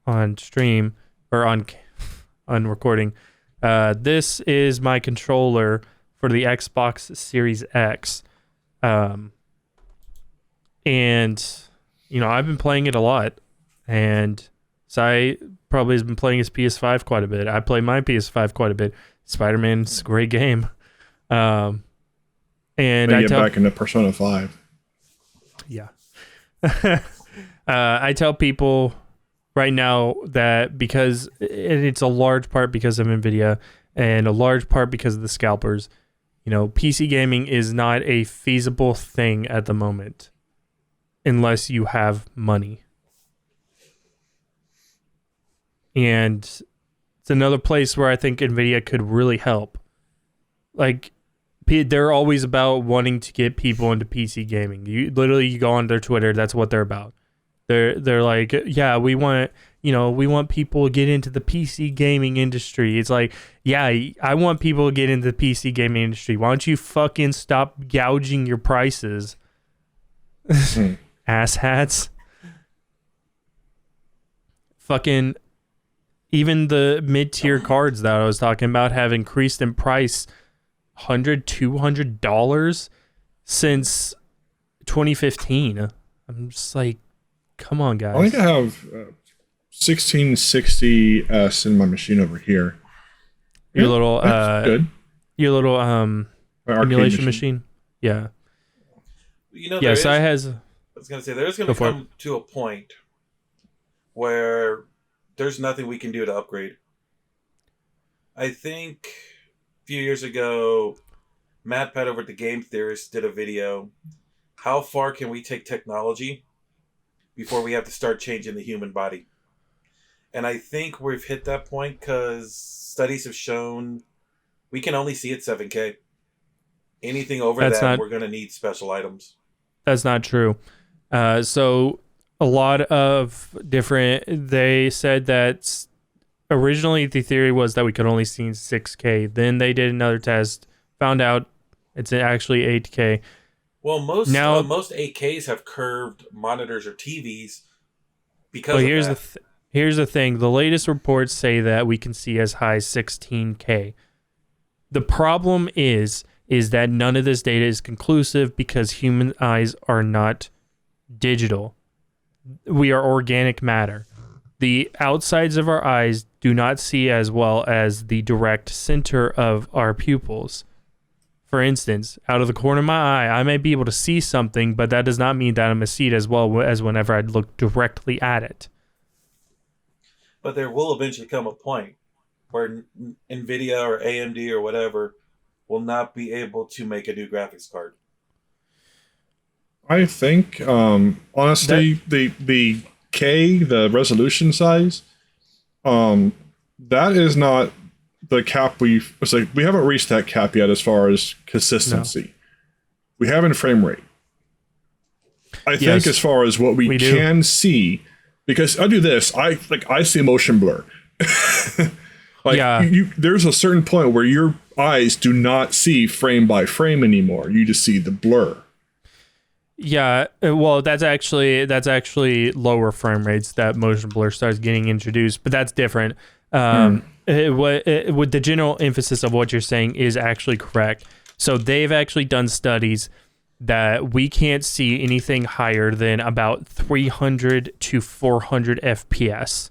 on stream or on recording. This is my controller for the Xbox Series X. And I've been playing it a lot, and Sai probably has been playing his PS5 quite a bit. I play my PS5 quite a bit. Spider-Man's a great game. And I get back into Persona 5. Yeah. I tell people right now that because it's a large part because of Nvidia and a large part because of the scalpers, PC gaming is not a feasible thing at the moment unless you have money. And it's another place where I think Nvidia could really help. Like, they're always about wanting to get people into PC gaming. You go on their Twitter, that's what they're about. They're like, yeah, we want people to get into the PC gaming industry. It's like, yeah, I want people to get into the PC gaming industry. Why don't you fucking stop gouging your prices? Asshats. Fucking even the mid-tier cards that I was talking about have increased in price $100, $200 since 2015. I'm just like, come on, guys. I think I have 1660S in my machine over here. Your little good. Your little emulation machine. Yeah. Yes, I was gonna say there's gonna come to a point where there's nothing we can do to upgrade. I think a few years ago, Matt Pat over at the Game Theorist did a video. How far can we take technology before we have to start changing the human body? And I think we've hit that point because studies have shown we can only see at 7K. Anything over we're going to need special items. That's not true. So a lot of they said that originally the theory was that we could only see in 6K. Then they did another test, found out it's actually 8K. Well, most 8Ks have curved monitors or TVs because of that. Here's the thing. The latest reports say that we can see as high as 16K. The problem is that none of this data is conclusive because human eyes are not digital. We are organic matter. The outsides of our eyes do not see as well as the direct center of our pupils. For instance, out of the corner of my eye, I may be able to see something, but that does not mean that I'm going to see it as well as whenever I look directly at it. But there will eventually come a point where Nvidia or AMD or whatever will not be able to make a new graphics card. I think, honestly, the resolution size, that is not the cap we haven't reached that cap yet as far as consistency. No. We haven't frame rate. I think as far as what we can see, because I do this, I see motion blur. There's a certain point where your eyes do not see frame by frame anymore. You just see the blur. Yeah, well, that's actually lower frame rates that motion blur starts getting introduced, but that's different. With the general emphasis of what you're saying is actually correct. So they've actually done studies that we can't see anything higher than about 300 to 400 FPS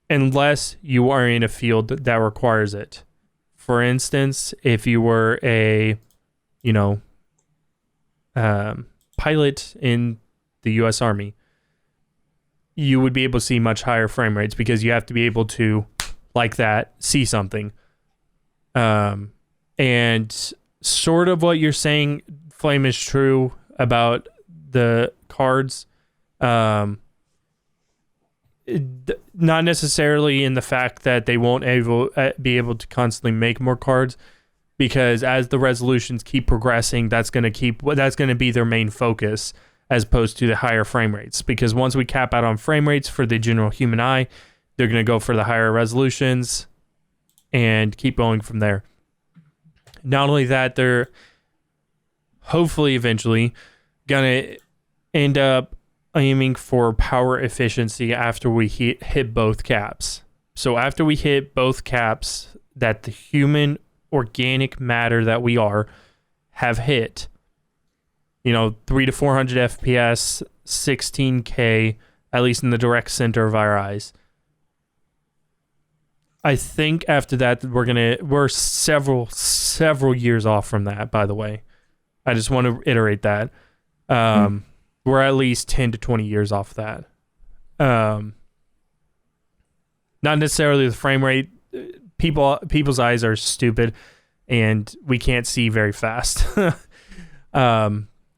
unless you are in a field that requires it. For instance, if you were a, pilot in the U.S. Army, you would be able to see much higher frame rates because you have to be able to, like that, see something. And sort of what you're saying, Flame, is true about the cards. Not necessarily in the fact that they won't be able to constantly make more cards, because as the resolutions keep progressing, that's going to be their main focus. as opposed to the higher frame rates. Because once we cap out on frame rates for the general human eye, they're going to go for the higher resolutions and keep going from there. Not only that, they're hopefully eventually going to end up aiming for power efficiency after we hit both caps. So after we hit both caps that the human organic matter that we are have hit, 300 to 400 FPS, 16K, at least in the direct center of our eyes. I think after that we're several years off from that, by the way. I just want to iterate that. We're at least 10 to 20 years off that. Not necessarily the frame rate. People's eyes are stupid, and we can't see very fast.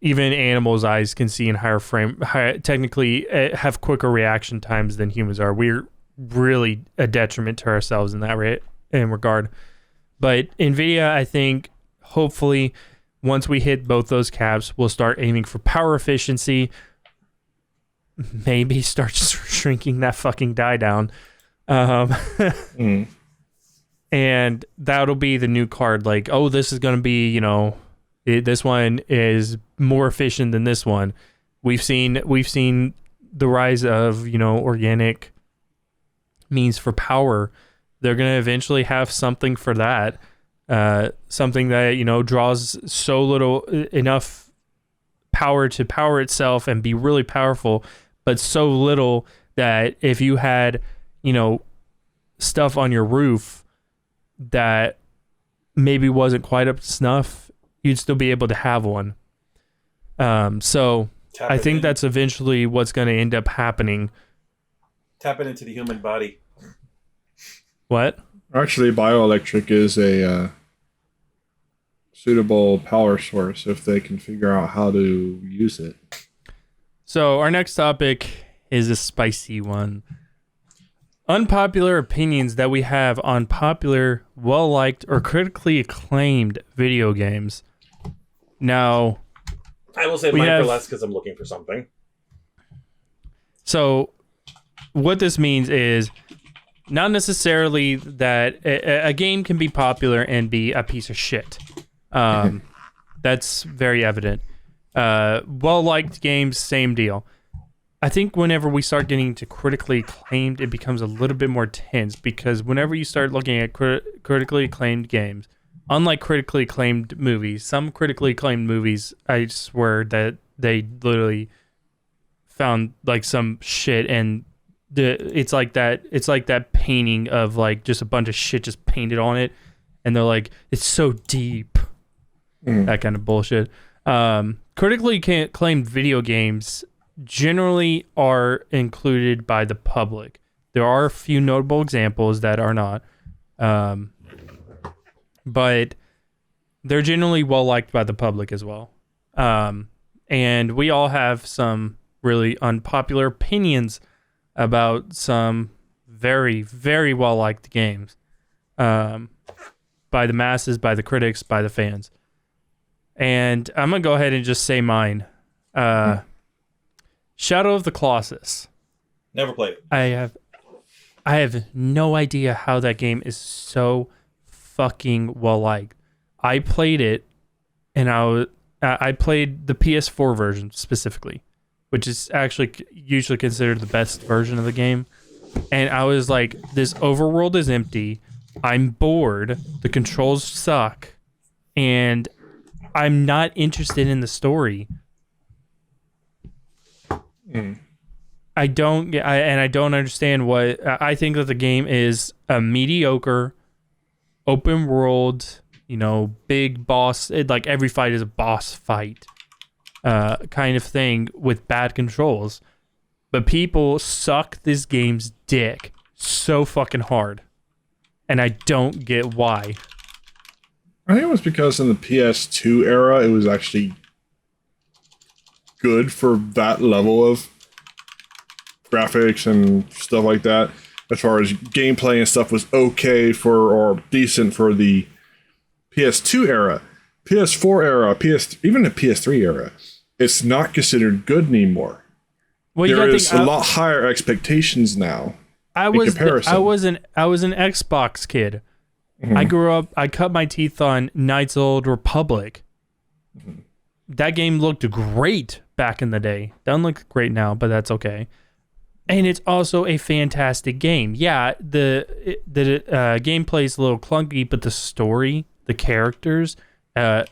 Even animals' eyes can see in technically have quicker reaction times than humans are. We're really a detriment to ourselves in that regard. But Nvidia, I think, hopefully, once we hit both those caps, we'll start aiming for power efficiency. Maybe start shrinking that fucking die down. And that'll be the new card. Like, oh, this is going to be, this one is more efficient than this one. We've seen the rise of, organic means for power. They're going to eventually have something for that. Something that, draws so little enough power to power itself and be really powerful, but so little that if you had, stuff on your roof that maybe wasn't quite up to snuff, you'd still be able to have one. So I think that's eventually what's going to end up happening. Tapping into the human body. What? Actually, bioelectric is a suitable power source if they can figure out how to use it. So our next topic is a spicy one. Unpopular opinions that we have on popular, well-liked, or critically acclaimed video games. Now, I will say mine for less because I'm looking for something. So what this means is not necessarily that a game can be popular and be a piece of shit. That's very evident. Well-liked games, same deal. I think whenever we start getting into critically acclaimed, it becomes a little bit more tense, because whenever you start looking at critically acclaimed games, unlike critically acclaimed movies, some critically acclaimed movies, I swear that they literally found like some shit, and it's like that painting of like just a bunch of shit just painted on it, and they're like, it's so deep. That kind of bullshit. Critically acclaimed video games generally are included by the public. There are a few notable examples that are not, but they're generally well liked by the public as well. And we all have some really unpopular opinions about some very, very well liked games, by the masses, by the critics, by the fans. And I'm going to go ahead and just say mine. Shadow of the Colossus. Never played it. I have no idea how that game is so fucking well liked. I played it, and I played the PS4 version specifically, which is actually usually considered the best version of the game. And I was like, this overworld is empty. I'm bored. The controls suck. And I'm not interested in the story. I don't understand what I think that the game is. A mediocre open world, big boss, like every fight is a boss fight kind of thing with bad controls, but people suck this game's dick so fucking hard, and I don't get why. I think it was because in the PS2 era it was actually good for that level of graphics and stuff like that. As far as gameplay and stuff was okay for, or decent for, the PS2 era. PS4 era, even the PS3 era, it's not considered good anymore. Well, There is a lot higher expectations now. Comparison. I was an Xbox kid. Mhm. I grew up. I cut my teeth on Knights of the Old Republic. That game looked great back in the day. Doesn't look great now, but that's okay. And it's also a fantastic game. Yeah, the gameplay is a little clunky, but the story, the characters, and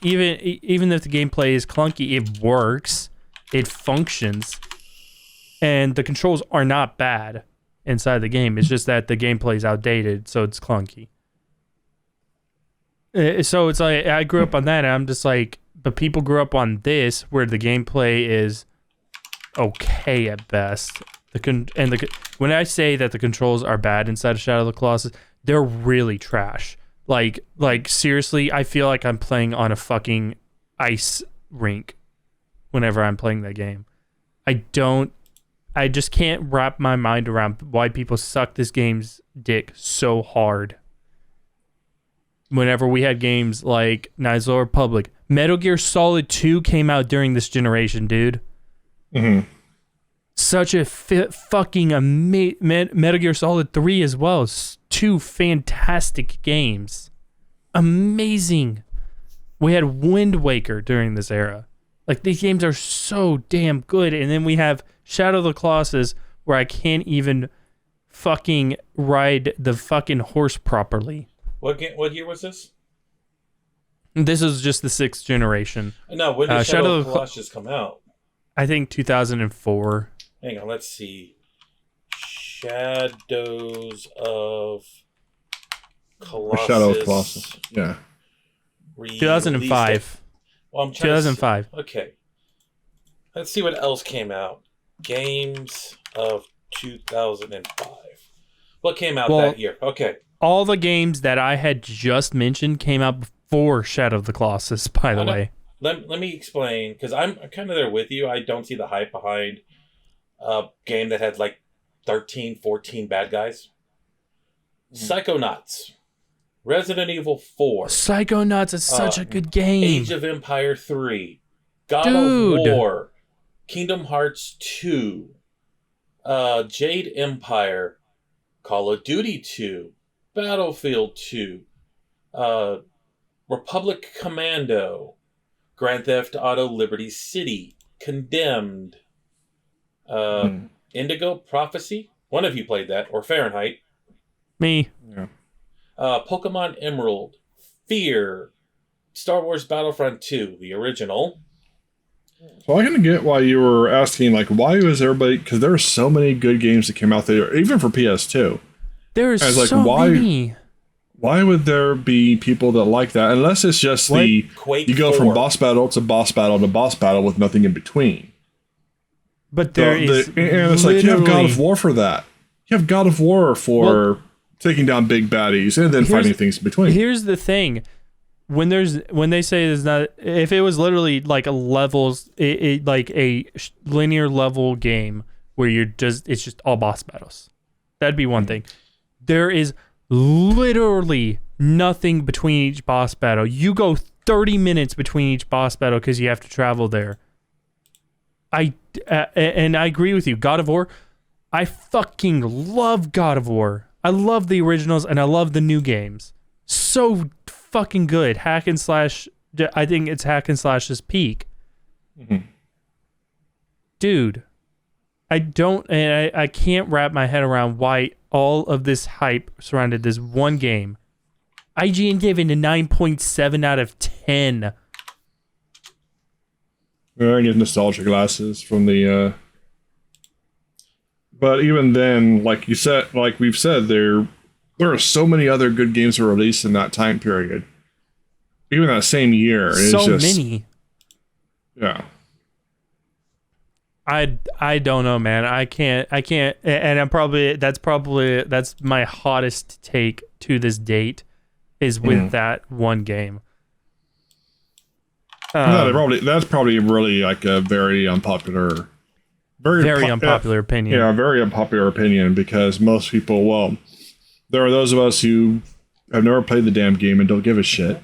even if the gameplay is clunky, it works. It functions, and the controls are not bad inside the game. It's just that the gameplay is outdated, so it's clunky. So it's like I grew up on that, and I'm just like, but people grew up on this, where the gameplay is okay at best. When I say that the controls are bad inside of Shadow of the Colossus, they're really trash. Like seriously, I feel like I'm playing on a fucking ice rink whenever I'm playing that game. I just can't wrap my mind around why people suck this game's dick so hard. Whenever we had games like Knights of the Republic, Metal Gear Solid 2 came out during this generation, dude. Mm-hmm. Such a fucking amazing Metal Gear Solid 3 as well. Two fantastic games. Amazing. We had Wind Waker during this era. Like, these games are so damn good. And then we have Shadow of the Colossus, where I can't even fucking ride the fucking horse properly. What year was this? This is just the 6th generation. No, when did Shadow of the Colossus come out? I think 2004. Hang on, let's see. Shadows of Colossus. Shadow of Colossus. Yeah. 2005. Well, 2005. Okay. Let's see what else came out. Games of 2005. What came out that year? Okay. All the games that I had just mentioned came out before Shadow of the Colossus, by the way. Let me explain, because I'm kind of there with you. I don't see the hype behind a game that had like 13, 14 bad guys. Psychonauts. Resident Evil 4. Psychonauts is such a good game. Age of Empire 3. God of War. Kingdom Hearts 2. Jade Empire. Call of Duty 2. Battlefield 2. Republic Commando. Grand Theft Auto Liberty City. Condemned. Indigo Prophecy. One of you played that. Or Fahrenheit. Me. Yeah. Pokemon Emerald. Fear. Star Wars Battlefront 2. The original. So I can get why you were asking, like, why was everybody... Because there are so many good games that came out there, even for PS2. There's so many. Why would there be people that like that? Unless it's just Quake you go 4. from boss battle to boss battle to boss battle with nothing in between. But and it's like, you have God of War for that. You have God of War for taking down big baddies and then fighting things in between. Here's the thing. When they say there's not, if it was literally like a levels, like a linear level game where it's just all boss battles, that'd be one thing. There is literally nothing between each boss battle. You go 30 minutes between each boss battle because you have to travel there. And I agree with you. God of War, I fucking love God of War. I love the originals and I love the new games. So fucking good. Hack and slash. I think it's hack and slash's peak. Mm-hmm. Dude, I can't wrap my head around why all of this hype surrounded this one game. IGN gave it a 9.7 out of 10. I get nostalgia glasses from the... But even then, like you said, like we've said, there are so many other good games that were released in that time period. Even that same year. So many. Yeah. I don't know, man. I can't, and that's my hottest take to this date is with that one game. That's probably really like a very unpopular, unpopular opinion. Yeah, very unpopular opinion because most people, there are those of us who have never played the damn game and don't give a shit.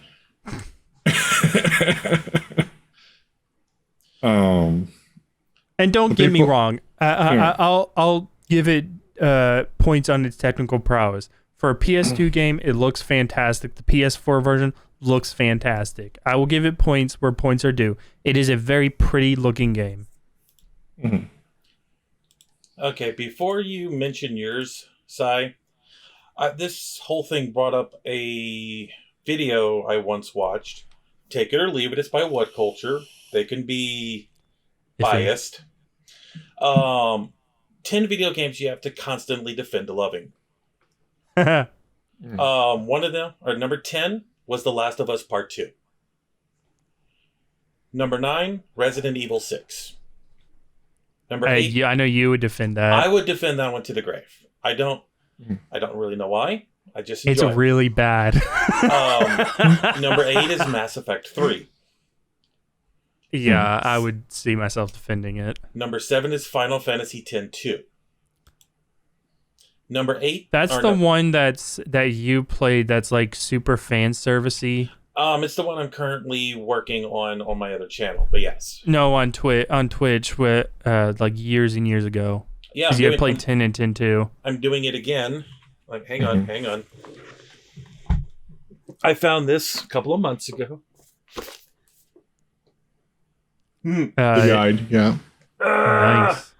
Um, And don't get me people- wrong, I'll give it points on its technical prowess. For a PS2 game, it looks fantastic. The PS4 version looks fantastic. I will give it points where points are due. It is a very pretty looking game. mhm. Okay, before you mention yours, Sai, this whole thing brought up a video I once watched. Take it or leave it. It's by What Culture. They can be biased. 10 video games you have to constantly defend loving. One of them, or number 10, was The Last of Us Part 2. Number 9, Resident Evil 6. Number 8, Yeah, I know you would defend that. I would defend that one to the grave. I don't really know why. I just enjoy It's it. really bad. Number 8 is Mass Effect 3. Yeah, I would see myself defending it. Number 7 is Final Fantasy X-2. Number 8. That's the one that you played. That's like super fan servicey. It's the one I'm currently working on my other channel. But yes. No, on Twitch, with like years and years ago. Yeah. Because you had played 10 and 10 too. I'm doing it again. Like, hang on. I found this a couple of months ago. The guide, yeah. Nice.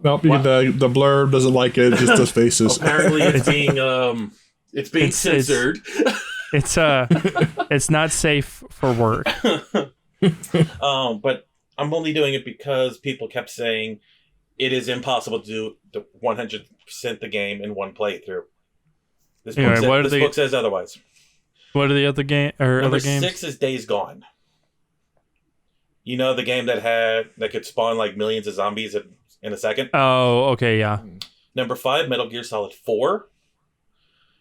Nope, the blurb doesn't like it. It just does faces. Apparently, it's being censored. It's not safe for work. But I'm only doing it because people kept saying it is impossible to do the 100% the game in one playthrough. This book says otherwise. What are the other games? Number 6 is Days Gone. You know, the game that could spawn like millions of zombies in a second? Oh, okay, yeah. Number 5, Metal Gear Solid 4.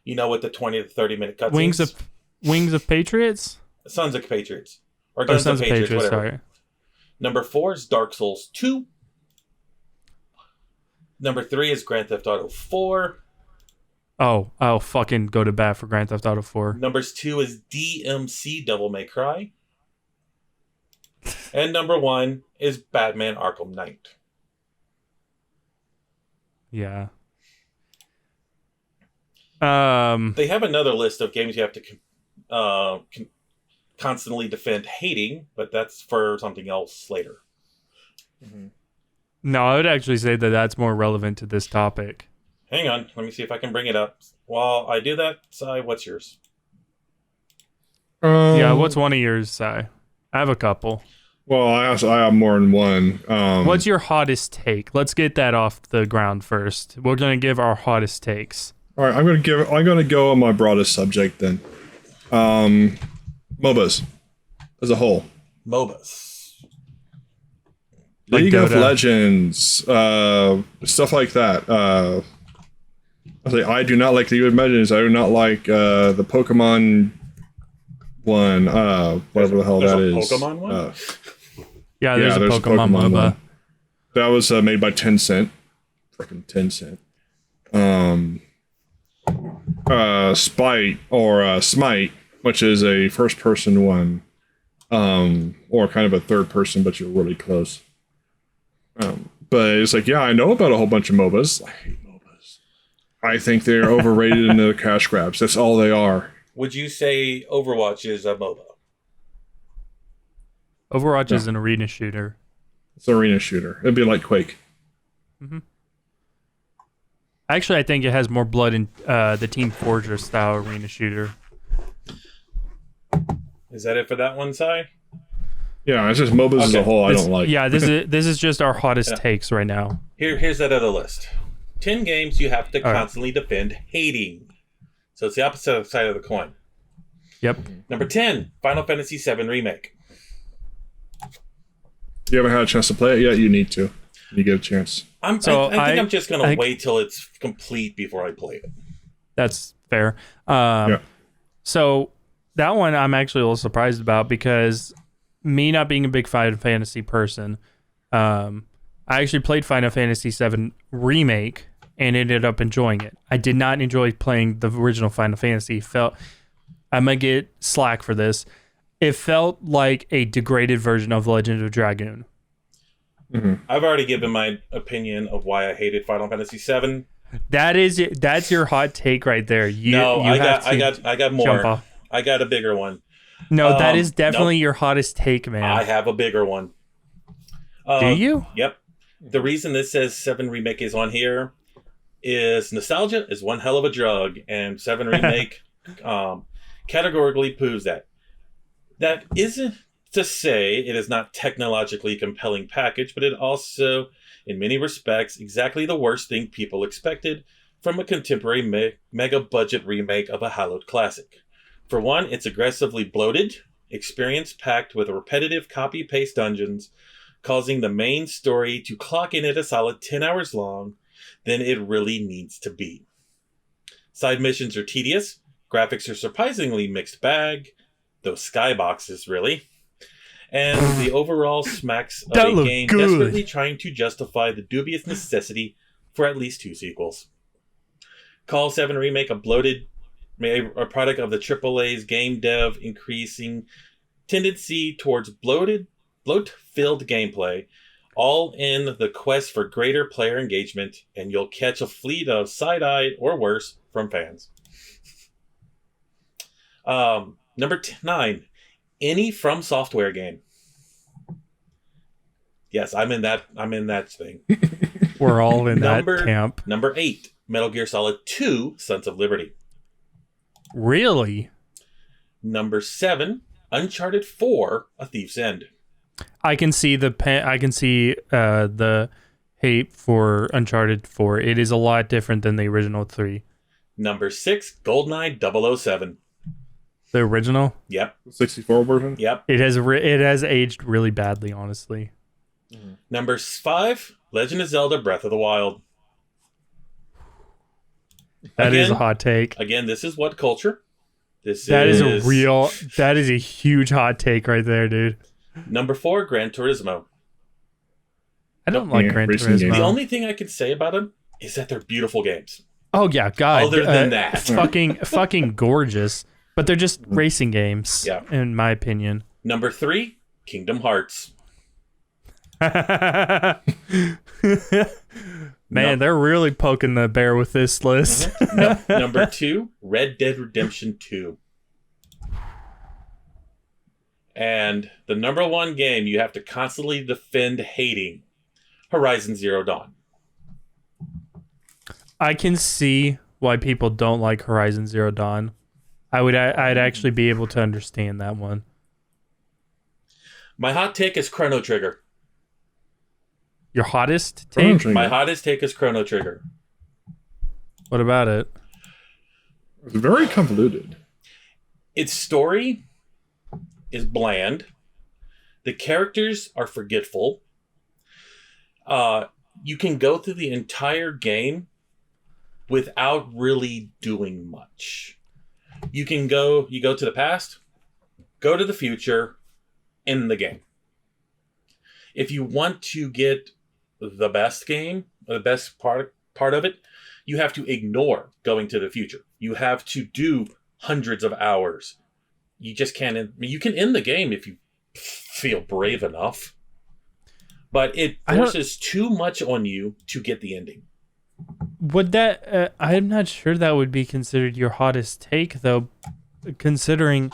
You know, with the 20 to 30 minute cutscenes. Wings of Patriots? Sons of Patriots. Or Guns of Patriots, whatever. Sorry. Number 4 is Dark Souls 2. Number 3 is Grand Theft Auto 4. Oh, I'll fucking go to bat for Grand Theft Auto 4. Numbers 2 is DMC Devil May Cry. And number 1 is Batman Arkham Knight. Yeah. They have another list of games you have to constantly defend hating, but that's for something else later. No, I would actually say that that's more relevant to this topic. Hang on, let me see if I can bring it up. While I do that, Sai, what's yours? Yeah, what's one of yours, Si? I have a couple. Well, I have more than one. What's your hottest take? Let's get that off the ground first. We're gonna give our hottest takes. All right, I'm gonna go on my broadest subject then. MOBAs as a whole. MOBAs. Like League of Dota. Legends, stuff like that. I do not like League of Legends. I do not like the Pokemon one. Whatever the hell There's that a is. Pokemon one? Yeah, there's a Pokemon MOBA. one. That was made by Tencent. Freaking Tencent. Smite, which is a first-person one, or kind of a third-person, but you're really close. But it's like, yeah, I know about a whole bunch of MOBAs. I hate MOBAs. I think they're overrated and they're cash grabs. That's all they are. Would you say Overwatch is a MOBA? Overwatch is an arena shooter. It's an arena shooter. It'd be like Quake. Actually, I think it has more blood in the Team Fortress style arena shooter. Is that it for that one, Sai? Yeah, it's just MOBAs as a whole. I don't like. Yeah, this is just our hottest takes right now. Here's that other list. 10 games you have to constantly defend hating. So it's the opposite side of the coin. Yep. Number 10, Final Fantasy VII Remake. You haven't had a chance to play it yet. You need to. You get a chance. I think I'm just going to wait till it's complete before I play it. That's fair. So that one I'm actually a little surprised about because me not being a big Final Fantasy person, I actually played Final Fantasy VII Remake and ended up enjoying it. I did not enjoy playing the original Final Fantasy. I might get slack for this. It felt like a degraded version of Legend of Dragoon. I've already given my opinion of why I hated Final Fantasy VII. That's your hot take right there. I got more. Off. I got a bigger one. No, that is definitely your hottest take, man. I have a bigger one. Do you? Yep. The reason this says 7 Remake is on here is nostalgia is one hell of a drug, and 7 Remake categorically proves that. That isn't to say it is not technologically compelling package, but it also, in many respects, exactly the worst thing people expected from a contemporary mega budget remake of a hallowed classic. For one, it's aggressively bloated, experience packed with repetitive copy-paste dungeons, causing the main story to clock in at a solid 10 hours long than it really needs to be. Side missions are tedious, graphics are surprisingly mixed bag, those skyboxes really, and the overall smacks of a game desperately trying to justify the dubious necessity for at least 2 sequels. Call 7 Remake a product of the AAA's game dev increasing tendency towards bloat-filled gameplay, all in the quest for greater player engagement, and you'll catch a fleet of side-eyed or worse from fans. Number 9, any From Software game. Yes, I'm in that thing. We're all in that camp. Number 8, Metal Gear Solid 2: Sons of Liberty. Really? Number 7, Uncharted 4: A Thief's End. I can see the hate for Uncharted 4. It is a lot different than the original 3. Number 6, Goldeneye 007. The original? Yep. 64 version? Yep. It has aged really badly, honestly. Number 5, Legend of Zelda Breath of the Wild. That is a hot take. Again, this is what culture? That is a huge hot take right there, dude. Number 4, Gran Turismo. I don't like Gran Turismo. The only thing I can say about them is that they're beautiful games. Oh yeah, God. Other than that. fucking gorgeous. But they're just racing games, in my opinion. Number 3, Kingdom Hearts. Man, they're really poking the bear with this list. Number 2, Red Dead Redemption 2. And the number 1 game you have to constantly defend hating, Horizon Zero Dawn. I can see why people don't like Horizon Zero Dawn. I'd actually be able to understand that one. My hot take is Chrono Trigger. Your hottest take? My hottest take is Chrono Trigger. What about it? It's very convoluted. Its story is bland. The characters are forgetful. You can go through the entire game without really doing much. You go to the past, go to the future, in the game. If you want to get the best game, or the best part of it, you have to ignore going to the future. You have to do hundreds of hours. You just can't. You can end the game if you feel brave enough, but it forces too much on you to get the ending. Would that? I'm not sure that would be considered your hottest take, though, considering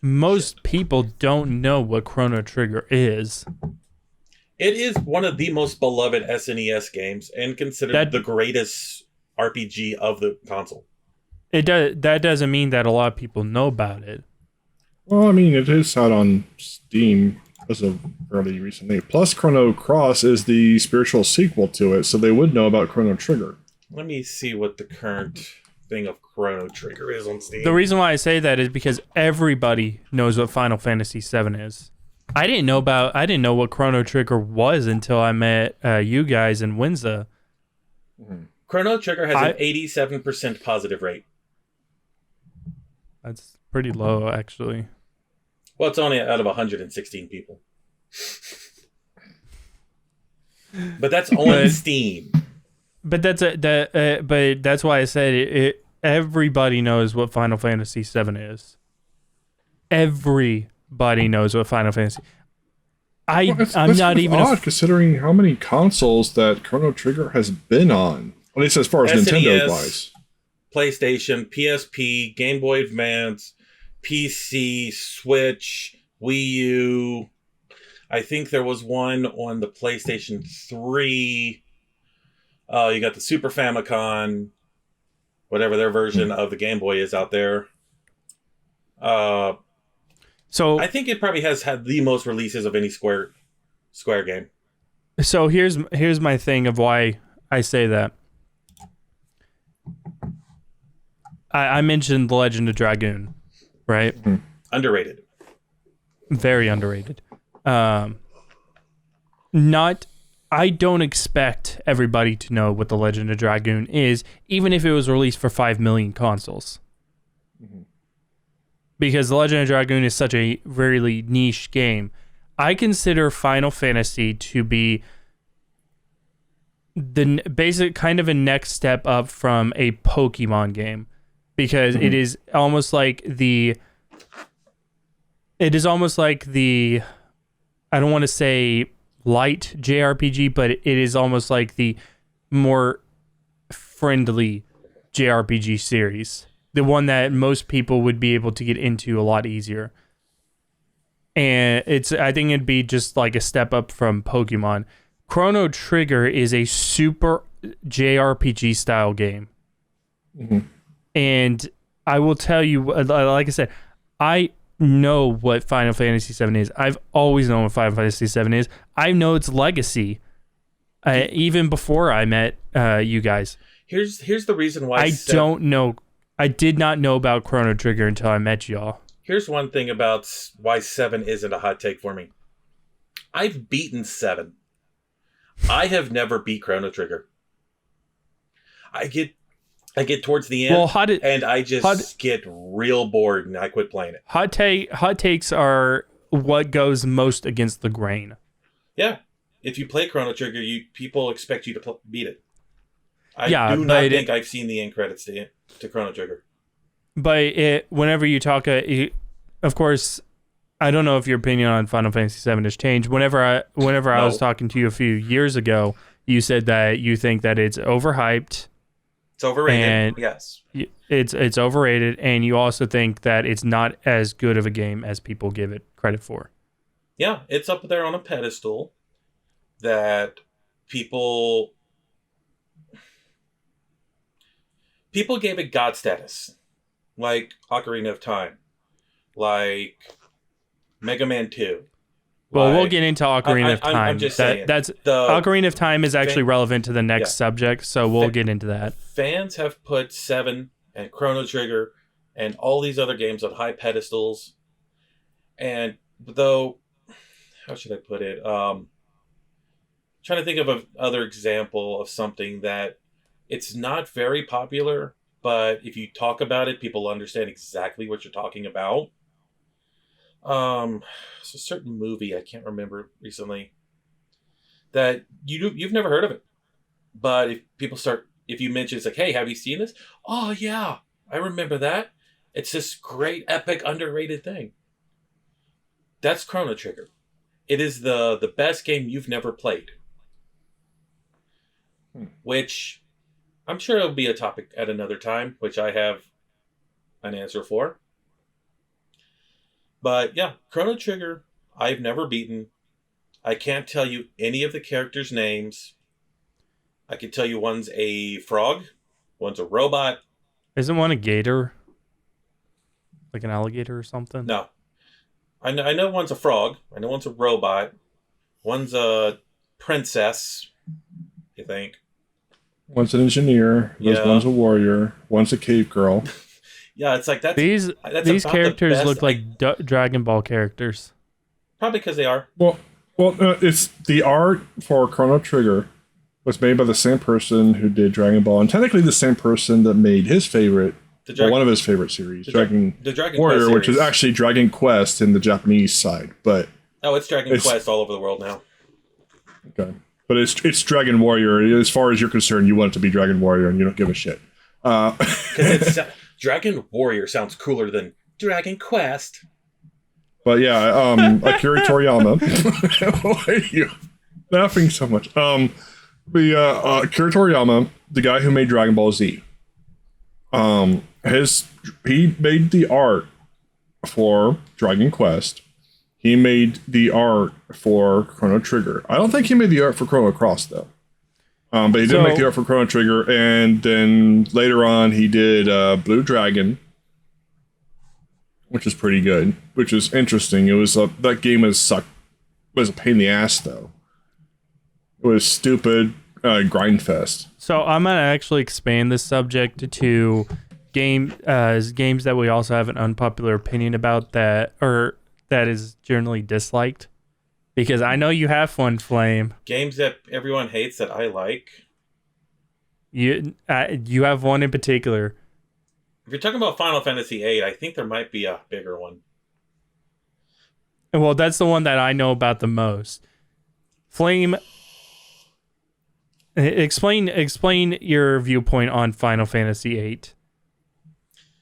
most people don't know what Chrono Trigger is. It is one of the most beloved SNES games and considered the greatest RPG of the console. That doesn't mean that a lot of people know about it. Well, I mean, it is out on Steam as of fairly recently. Plus, Chrono Cross is the spiritual sequel to it, so they would know about Chrono Trigger. Let me see what the current thing of Chrono Trigger is on Steam. The reason why I say that is because everybody knows what Final Fantasy VII is. I didn't know what Chrono Trigger was until I met you guys in Windsor. Chrono Trigger has an 87% positive rate. That's pretty low, actually. Well, it's only out of 116 people. But that's on Steam. But that's why I said it. Everybody knows what Final Fantasy VII is. everybody knows what Final Fantasy. I'm that's not kind of even odd considering how many consoles that Chrono Trigger has been on. At least as far as SNES, Nintendo wise. PlayStation, PSP, Game Boy Advance, PC, Switch, Wii U. I think there was one on the PlayStation 3. You got the Super Famicom, whatever their version of the Game Boy is out there. So I think it probably has had the most releases of any Square game. So here's my thing of why I say that. I mentioned The Legend of Dragoon, right? Underrated. Very underrated. I don't expect everybody to know what The Legend of Dragoon is, even if it was released for 5 million consoles. Because The Legend of Dragoon is such a really niche game. I consider Final Fantasy to be the basic kind of a next step up from a Pokemon game, because it is almost like the I don't want to say light JRPG, but it is almost like the more friendly JRPG series, the one that most people would be able to get into a lot easier. And I think it'd be just like a step up from Pokemon. Chrono Trigger is a super JRPG style game. And I will tell you, like I said, I know what Final Fantasy VII is. I've always known what Final Fantasy VII is. I know its legacy, even before I met you guys. Here's the reason why I did not know about Chrono Trigger until I met y'all. Here's one thing about why 7 isn't a hot take for me. I've beaten 7. I have never beat Chrono Trigger. I get towards the end, and I just get real bored, and I quit playing it. Hot takes are what goes most against the grain. Yeah, if you play Chrono Trigger, people expect you to beat it. I do not think I've seen the end credits to Chrono Trigger. But whenever you talk, of course, I don't know if your opinion on Final Fantasy VII has changed. Whenever I was talking to you a few years ago, you said that you think that it's overhyped. It's overrated. And yes, it's overrated, and you also think that it's not as good of a game as people give it credit for. Yeah, it's up there on a pedestal that people gave it God status, like Ocarina of Time, like Mega Man 2. Well, we'll get into Ocarina of Time. I'm just saying. That's Ocarina of Time is actually relevant to the next subject, so we'll get into that. Fans have put 7 and Chrono Trigger and all these other games on high pedestals. And though, how should I put it? Trying to think of another example of something that it's not very popular, but if you talk about it, people understand exactly what you're talking about. It's a certain movie I can't remember recently that you've never heard of it, but if you mention, it's like, hey, have you seen this? Oh yeah, I remember that. It's this great, epic, underrated thing. That's Chrono Trigger. It is the best game you've never played, which I'm sure it'll be a topic at another time, which I have an answer for. But yeah, Chrono Trigger, I've never beaten. I can't tell you any of the characters' names. I can tell you one's a frog, one's a robot. Isn't one a gator? Like an alligator or something? No. I know one's a frog. I know one's a robot. One's a princess, I think. One's an engineer. One's a warrior. One's a cave girl. Yeah, it's like that's these characters look like Dragon Ball characters. Probably because they are. Well, it's the art for Chrono Trigger was made by the same person who did Dragon Ball, and technically the same person that made his favorite, one of his favorite series, Dragon Warrior, which is actually Dragon Quest in the Japanese side. But it's Dragon Quest all over the world now. Okay, but it's Dragon Warrior. As far as you're concerned, you want it to be Dragon Warrior, and you don't give a shit. Because Dragon Warrior sounds cooler than Dragon Quest. But yeah, Akira Toriyama. Why are you laughing so much? Akira Toriyama, the guy who made Dragon Ball Z, he made the art for Dragon Quest. He made the art for Chrono Trigger. I don't think he made the art for Chrono Cross though. But he did make the art for Chrono Trigger, and then later on he did Blue Dragon, which is pretty good, which is interesting. It was that game was a pain in the ass though. It was stupid grind fest. So I'm gonna actually expand this subject to games that we also have an unpopular opinion about that is generally disliked. Because I know you have one, Flame. Games that everyone hates that I like. You have one in particular. If you're talking about Final Fantasy VIII, I think there might be a bigger one. Well, that's the one that I know about the most. Flame, explain your viewpoint on Final Fantasy VIII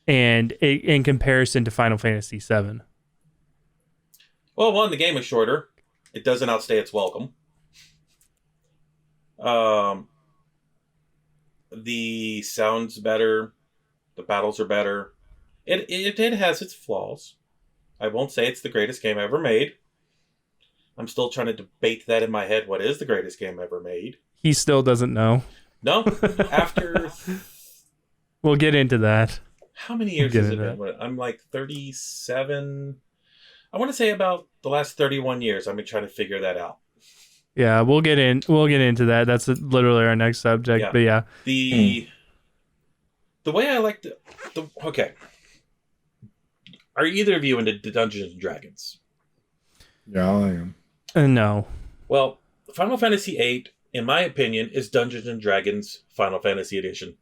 and in comparison to Final Fantasy VII. Well, one, the game is shorter. It doesn't outstay its welcome. The sound's better. The battles are better. It has its flaws. I won't say it's the greatest game ever made. I'm still trying to debate that in my head. What is the greatest game ever made? He still doesn't know. No. After... We'll get into that. How many years has it been? I'm like 37... I want to say about the last 31 years. I've been trying to figure that out. Yeah, we'll get into that. That's literally our next subject. Yeah. But yeah, the way I like the okay. Are either of you into Dungeons and Dragons? Yeah, I am. No. Well, Final Fantasy VIII, in my opinion, is Dungeons and Dragons Final Fantasy Edition.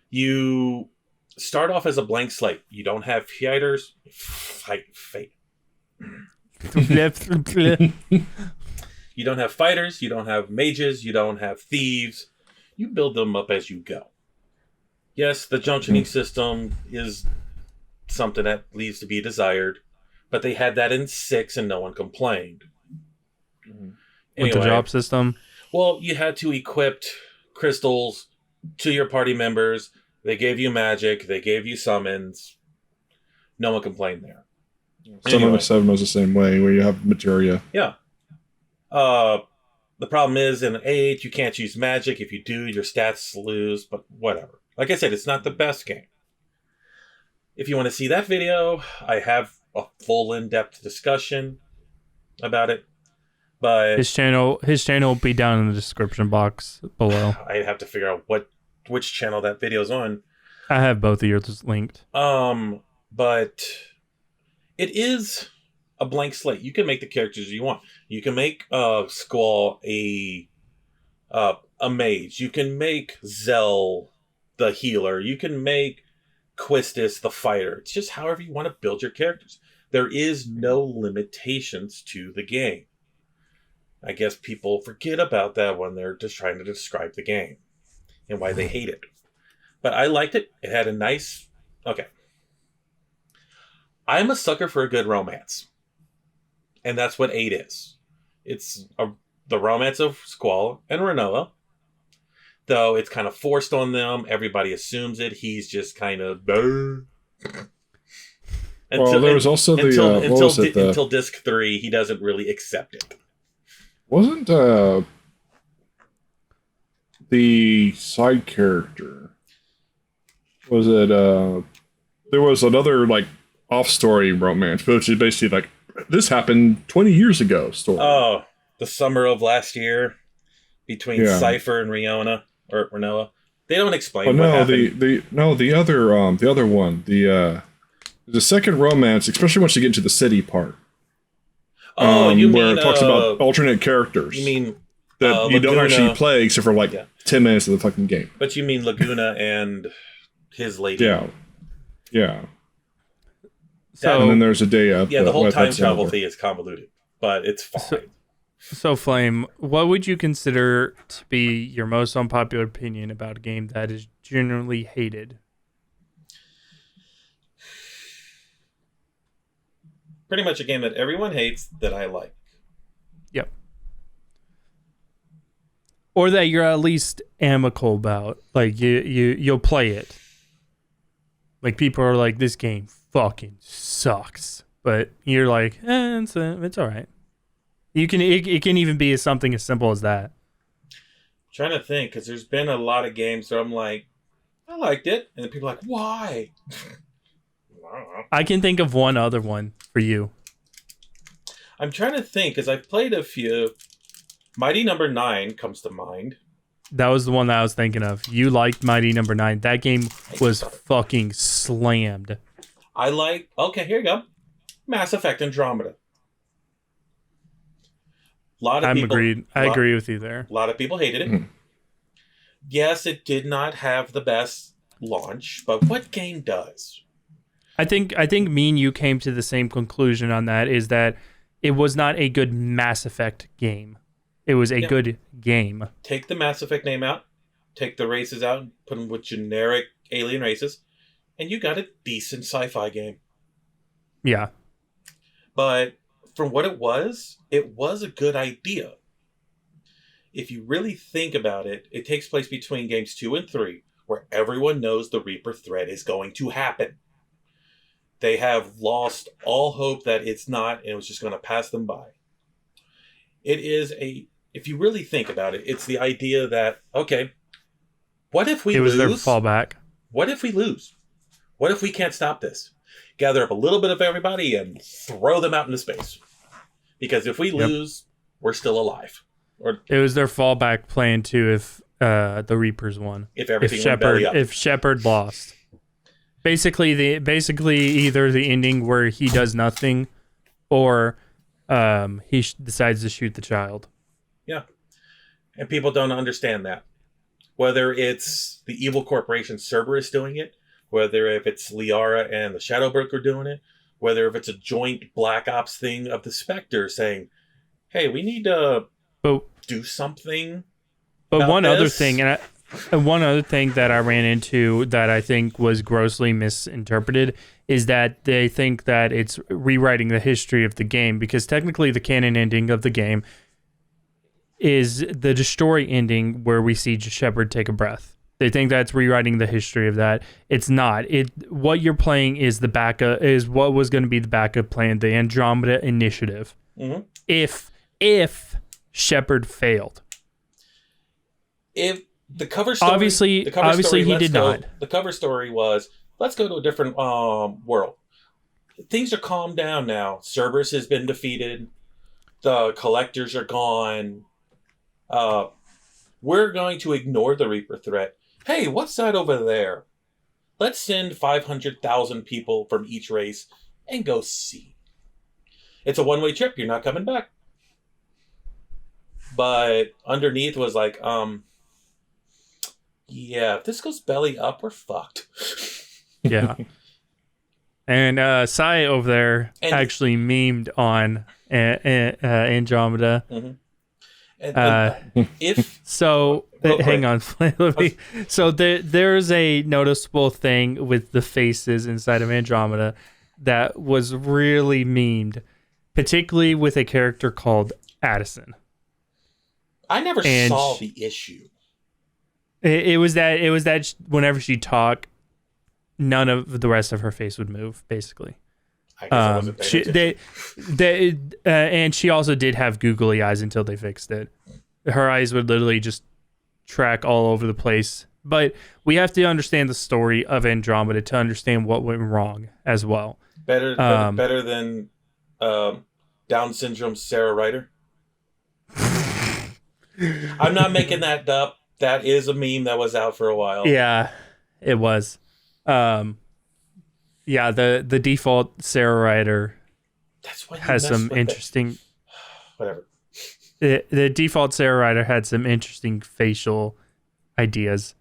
You start off as a blank slate. You don't have fighters. Fate. You don't have fighters. You don't have mages. You don't have thieves. You build them up as you go. Yes, the junctioning system is something that leaves to be desired, but they had that in 6 and no one complained. With the drop system? Well, you had to equip crystals to your party members. They gave you magic. They gave you summons. No one complained there. Summon 7 was the same way, where you have materia. Yeah. The problem is, in 8, you can't use magic. If you do, your stats lose, but whatever. Like I said, it's not the best game. If you want to see that video, I have a full in-depth discussion about it. But his channel will be down in the description box below. I'd have to figure out which channel that video's on. I have both of yours linked. But it is a blank slate. You can make the characters you want. You can make Squall a mage. You can make Zell the healer. You can make Quistis the fighter. It's just however you want to build your characters. There is no limitations to the game. I guess people forget about that when they're just trying to describe the game and why they hate it. But I liked it. It had a nice... Okay. I'm a sucker for a good romance. And that's what 8 is. It's the romance of Squall and Renoa. Though it's kind of forced on them. Everybody assumes it. He's just kind of... Well, there was also until disc 3, he doesn't really accept it. Wasn't the side character? Was it? There was another like off-story romance, which is basically like this happened 20 years ago. Story. Oh, the summer of last year between Cypher and Renoa. They don't explain. What happened. the other one. The second romance, especially once you get into the city part. Oh, you mean where it talks about alternate characters? You mean that you don't actually play except for like 10 minutes of the fucking game. But you mean Laguna and his lady? Yeah. So, and then there's a day up. Yeah, the whole time travel thing is convoluted, but it's fine. So, Flame, what would you consider to be your most unpopular opinion about a game that is generally hated? Pretty much a game that everyone hates that I like. Yep. Or that you're at least amicable about. Like you'll play it. Like people are like, this game fucking sucks, but you're like, it's all right. You can it can even be something as simple as that. I'm trying to think, because there's been a lot of games where I'm like, I liked it, and then people are like, why? I don't know. I can think of one other one for you. I'm trying to think, because I've played a few. Mighty Number 9 comes to mind. That was the one that I was thinking of. You liked Mighty Number 9. That game was fucking slammed. I like... Okay, here you go. Mass Effect Andromeda. Agreed. I agree with you there. A lot of people hated it. Yes, it did not have the best launch, but what game does? I think me and you came to the same conclusion on that, is that it was not a good Mass Effect game. It was a good game. Take the Mass Effect name out, take the races out, and put them with generic alien races, and you got a decent sci-fi game. Yeah. But from what it was a good idea. If you really think about it, it takes place between games 2 and 3, where everyone knows the Reaper threat is going to happen. They have lost all hope that it's not, and it was just going to pass them by. It is if you really think about it, it's the idea that, okay, what if we lose? It was their fallback. What if we lose? What if we can't stop this? Gather up a little bit of everybody and throw them out into space. Because if we lose, we're still alive. Or it was their fallback plan too if the Reapers won. If everything went belly up. If Shepard lost. Basically either the ending where he does nothing or he decides to shoot the child. Yeah. And people don't understand that. Whether it's the evil corporation Cerberus doing it, whether if it's Liara and the Shadowbroker doing it, whether if it's a joint Black Ops thing of the Spectre saying, hey, we need to do something. But one other this. thing, and one other thing that I ran into that I think was grossly misinterpreted is that they think that it's rewriting the history of the game, because technically the canon ending of the game is the Destroy ending where we see Shepard take a breath. They think that's rewriting the history of that. It's not. What you're playing is the backup, is what was going to be the backup plan, the Andromeda Initiative. Mm-hmm. If Shepard failed. If the cover story, obviously he did not. The cover story was, let's go to a different world. Things are calmed down now. Cerberus has been defeated. The collectors are gone. We're going to ignore the Reaper threat. Hey, what's that over there? Let's send 500,000 people from each race and go see. It's a one-way trip. You're not coming back. But underneath was like, yeah, if this goes belly up, we're fucked. Yeah. And Sai over there actually memed on Andromeda. Mm-hmm. And if so, hang on. So there's a noticeable thing with the faces inside of Andromeda that was really memed, particularly with a character called Addison. I never saw the issue. It was that whenever she talked, none of the rest of her face would move, basically. I guess I wasn't paying attention. And she also did have googly eyes until they fixed it. Her eyes would literally just track all over the place. But we have to understand the story of Andromeda to understand what went wrong as well. Better than Down syndrome Sarah Ryder. I'm not making that up. That is a meme that was out for a while. Yeah, it was. Yeah, the default Sarah Ryder has some interesting. Whatever. The default Sarah Ryder had some interesting facial ideas.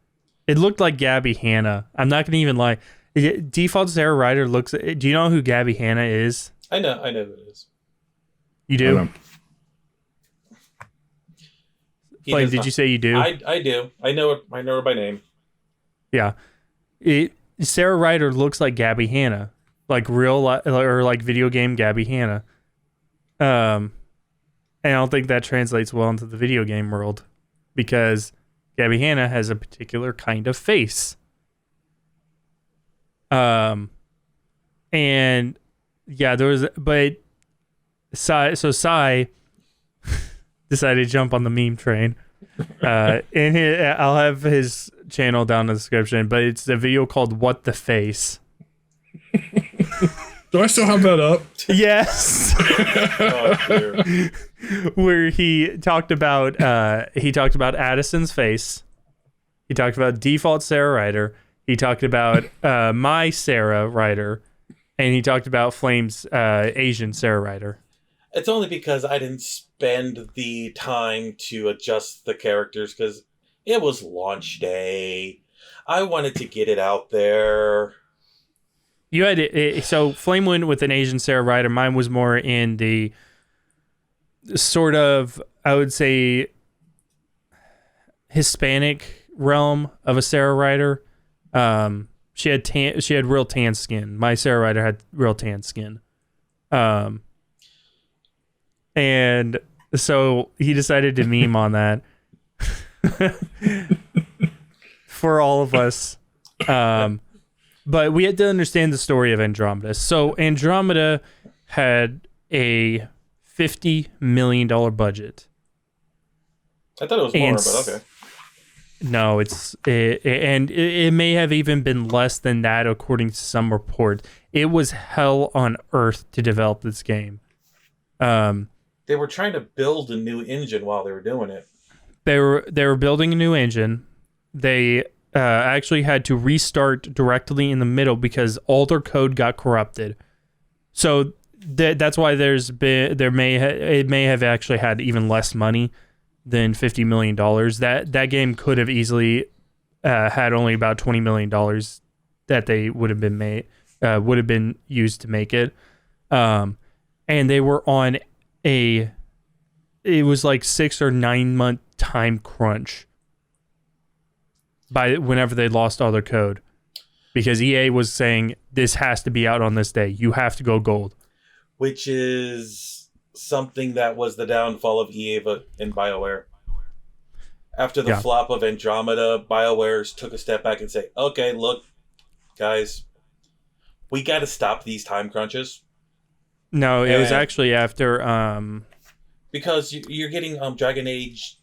It looked like Gabby Hanna. I'm not gonna even lie. Default Sarah Ryder looks. Do you know who Gabby Hanna is? I know who it is. You do? Like, did you say you do? I do. I know her by name. Yeah. Sarah Ryder looks like Gabby Hanna. like or like video game Gabby Hanna. And I don't think that translates well into the video game world because Gabby Hanna has a particular kind of face. And yeah, but Sai decided to jump on the meme train. And I'll have his channel down in the description, but it's a video called "What the Face." Do I still have that up? Yes. Oh, dear. Where he talked about Addison's face. He talked about default Sarah Ryder. He talked about my Sarah Ryder, and he talked about Flame's Asian Sarah Ryder. It's only because I didn't spend the time to adjust the characters because it was launch day. I wanted to get it out there. You had it, so Flame went with an Asian Sarah Ryder. Mine was more in the sort of, I would say, Hispanic realm of a Sarah Ryder. She had real tan skin. My Sarah Ryder had real tan skin. And so he decided to meme on that for all of us. But we had to understand the story of Andromeda. So Andromeda had a $50 million budget. I thought it was more, but okay. No, it may have even been less than that according to some report. It was hell on earth to develop this game. They were trying to build a new engine while they were doing it. They were building a new engine. They actually had to restart directly in the middle because all their code got corrupted. So that's why it may have actually had even less money than $50 million. That game could have easily had only about $20 million that they would have been used to make it. And they were on it was like 6 or 9 month time crunch by whenever they lost all their code, because EA was saying this has to be out on this day. You have to go gold, which is something that was the downfall of EA and BioWare. After the flop of Andromeda, BioWare took a step back and say, "Okay, look, guys, we got to stop these time crunches." No, it was actually after because you're getting Dragon Age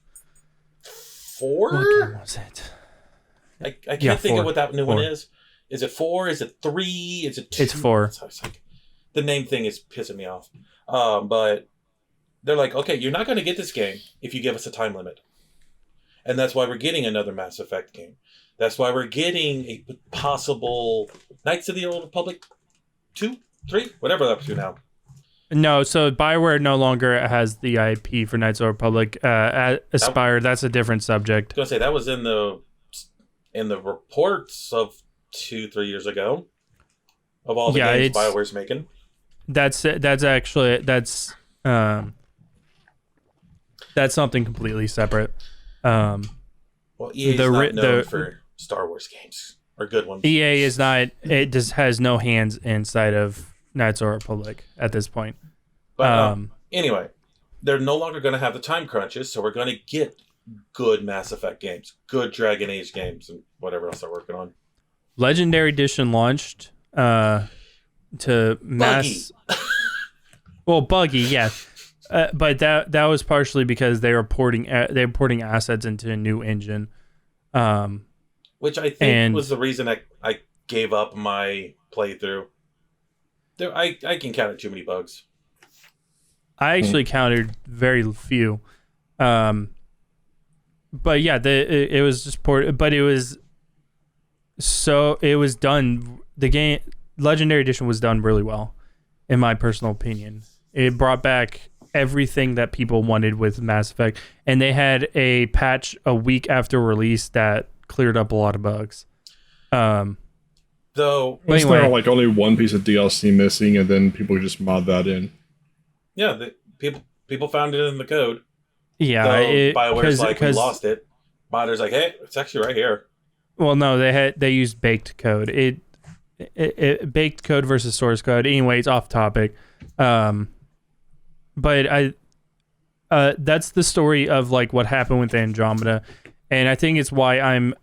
4. What game was it? I can't think of what that new one is. Is it 4? Is it 3? Is it 2? It's 4. The name thing is pissing me off. But they're like, okay, you're not going to get this game if you give us a time limit. And that's why we're getting another Mass Effect game. That's why we're getting a possible Knights of the Old Republic 2, 3, whatever they're up to now. No, so BioWare no longer has the IP for Knights of the Republic. Aspire, that's a different subject. I was going to say, that was in the reports of 2-3 years ago of all the games BioWare's making. That's something completely separate. Well, EA is not known for Star Wars games or good ones. EA is not. It just has no hands inside of Knights of the Republic at this point. But anyway, they're no longer going to have the time crunches, so we're going to get good Mass Effect games, good Dragon Age games, and whatever else they're working on. Legendary Edition launched to mass. Well, buggy, yeah, but that was partially because they were porting assets into a new engine, which I think was the reason I gave up my playthrough. I can count too many bugs. I actually counted very few. But yeah, it was just ported, but it was done. The game Legendary Edition was done really well, in my personal opinion. It brought back everything that people wanted with Mass Effect, and they had a patch a week after release that cleared up a lot of bugs. Though, wasn't there like only one piece of DLC missing, and then people just mod that in? Yeah, people found it in the code. Yeah, BioWare's like, we lost it. Modder's like, hey, it's actually right here. Well, no, they used baked code. baked code versus source code. Anyways, off topic. But that's the story of like what happened with Andromeda, and I think it's why I'm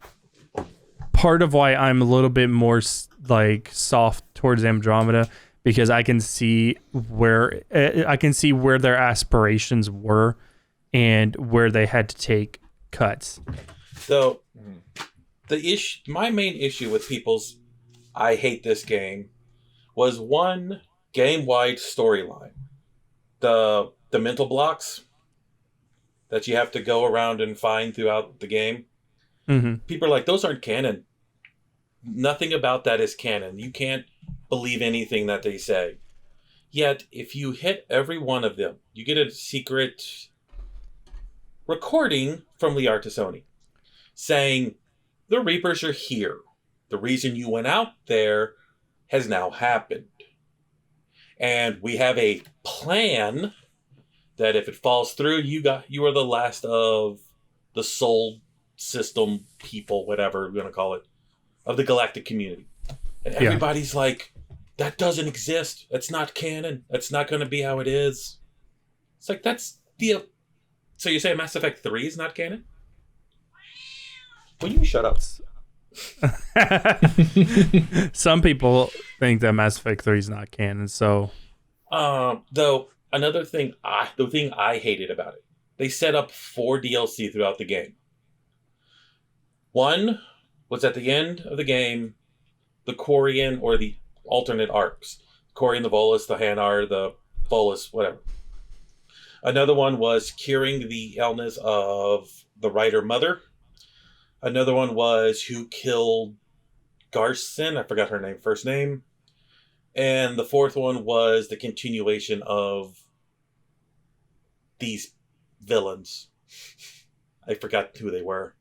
a little bit more like soft towards Andromeda, because I can see where their aspirations were and where they had to take cuts. So my main issue with people's I hate this game was one game-wide storyline. The mental blocks that you have to go around and find throughout the game. Mm-hmm. People are like, those aren't canon. Nothing about that is canon. You can't believe anything that they say. Yet, if you hit every one of them, you get a secret recording from Lee Artisoni saying, the Reapers are here. The reason you went out there has now happened. And we have a plan that if it falls through, you are the last of the soul system people, whatever we're going to call it, of the galactic community. And everybody's like, that doesn't exist. That's not canon. That's not going to be how it is. It's like, that's the... So you say Mass Effect 3 is not canon? Will you shut up? Some people think that Mass Effect 3 is not canon, so... Though, another thing, the thing I hated about it, they set up 4 DLC throughout the game. One was at the end of the game, the Quarian, or the alternate arcs. Quarian, the Volus, the Hanar, the Volus, whatever. Another one was curing the illness of the writer mother. Another one was who killed Garson. I forgot her first name. And the fourth one was the continuation of these villains. I forgot who they were.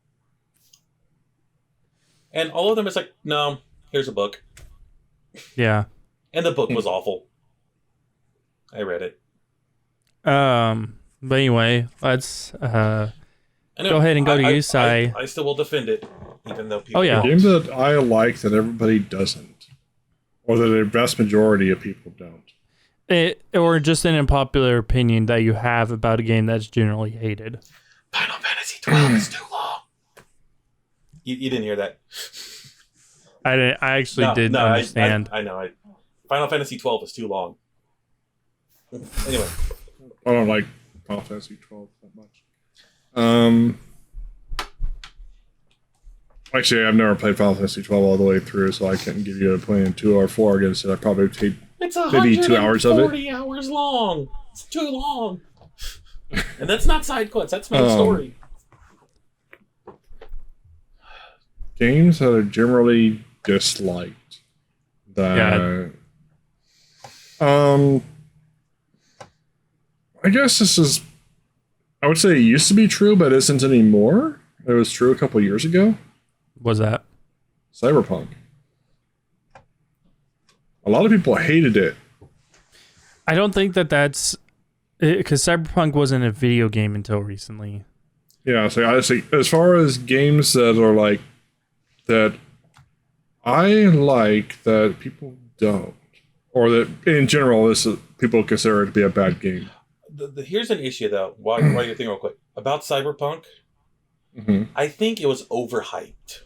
And all of them is like, no, here's a book. Yeah. And the book was awful. I read it. But anyway, let's go ahead and go to you, Sai. I still will defend it, even though people... Oh, yeah. The game that I like that everybody doesn't, or that the vast majority of people don't. Or just an unpopular opinion that you have about a game that's generally hated. Final Fantasy 12 is too long. You didn't hear that. I actually didn't understand. I know. Final Fantasy 12 is too long. Anyway. I don't like Final Fantasy 12 that much. Actually, I've never played Final Fantasy 12 all the way through, so I can't give you a plan 2 or 4 against it. I probably take maybe 2 hours of it. It's 140 hours long. It's too long. And that's not side quests. That's main story. Games that are generally disliked. I guess this is... I would say it used to be true, but isn't anymore. It was true a couple years ago. What's that? Cyberpunk. A lot of people hated it. I don't think that's... Because Cyberpunk wasn't a video game until recently. Yeah, so honestly, as far as games that are like... that I like that people don't. Or that, in general, people consider it to be a bad game. Here's an issue, though, while you're thinking real quick. About Cyberpunk, I think it was overhyped.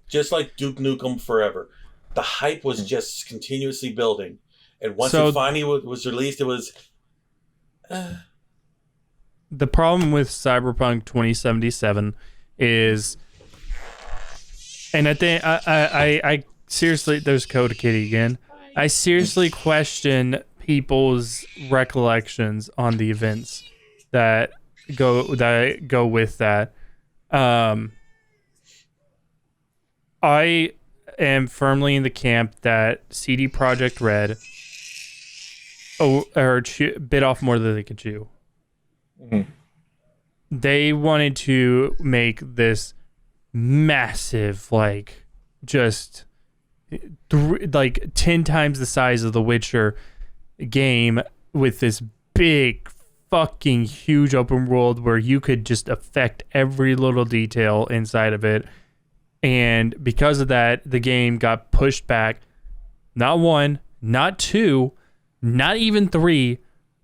Just like Duke Nukem Forever. The hype was just continuously building. And once it finally was released, it was... The problem with Cyberpunk 2077 is... And I think I seriously... There's Coda Kitty again. I seriously question people's recollections on the events that go with that. I am firmly in the camp that CD Projekt Red bit off more than they could chew. Mm-hmm. They wanted to make this massive, like, just 10 times the size of The Witcher game with this big fucking huge open world where you could just affect every little detail inside of it. And because of that, the game got pushed back not 1, not 2, not even 3,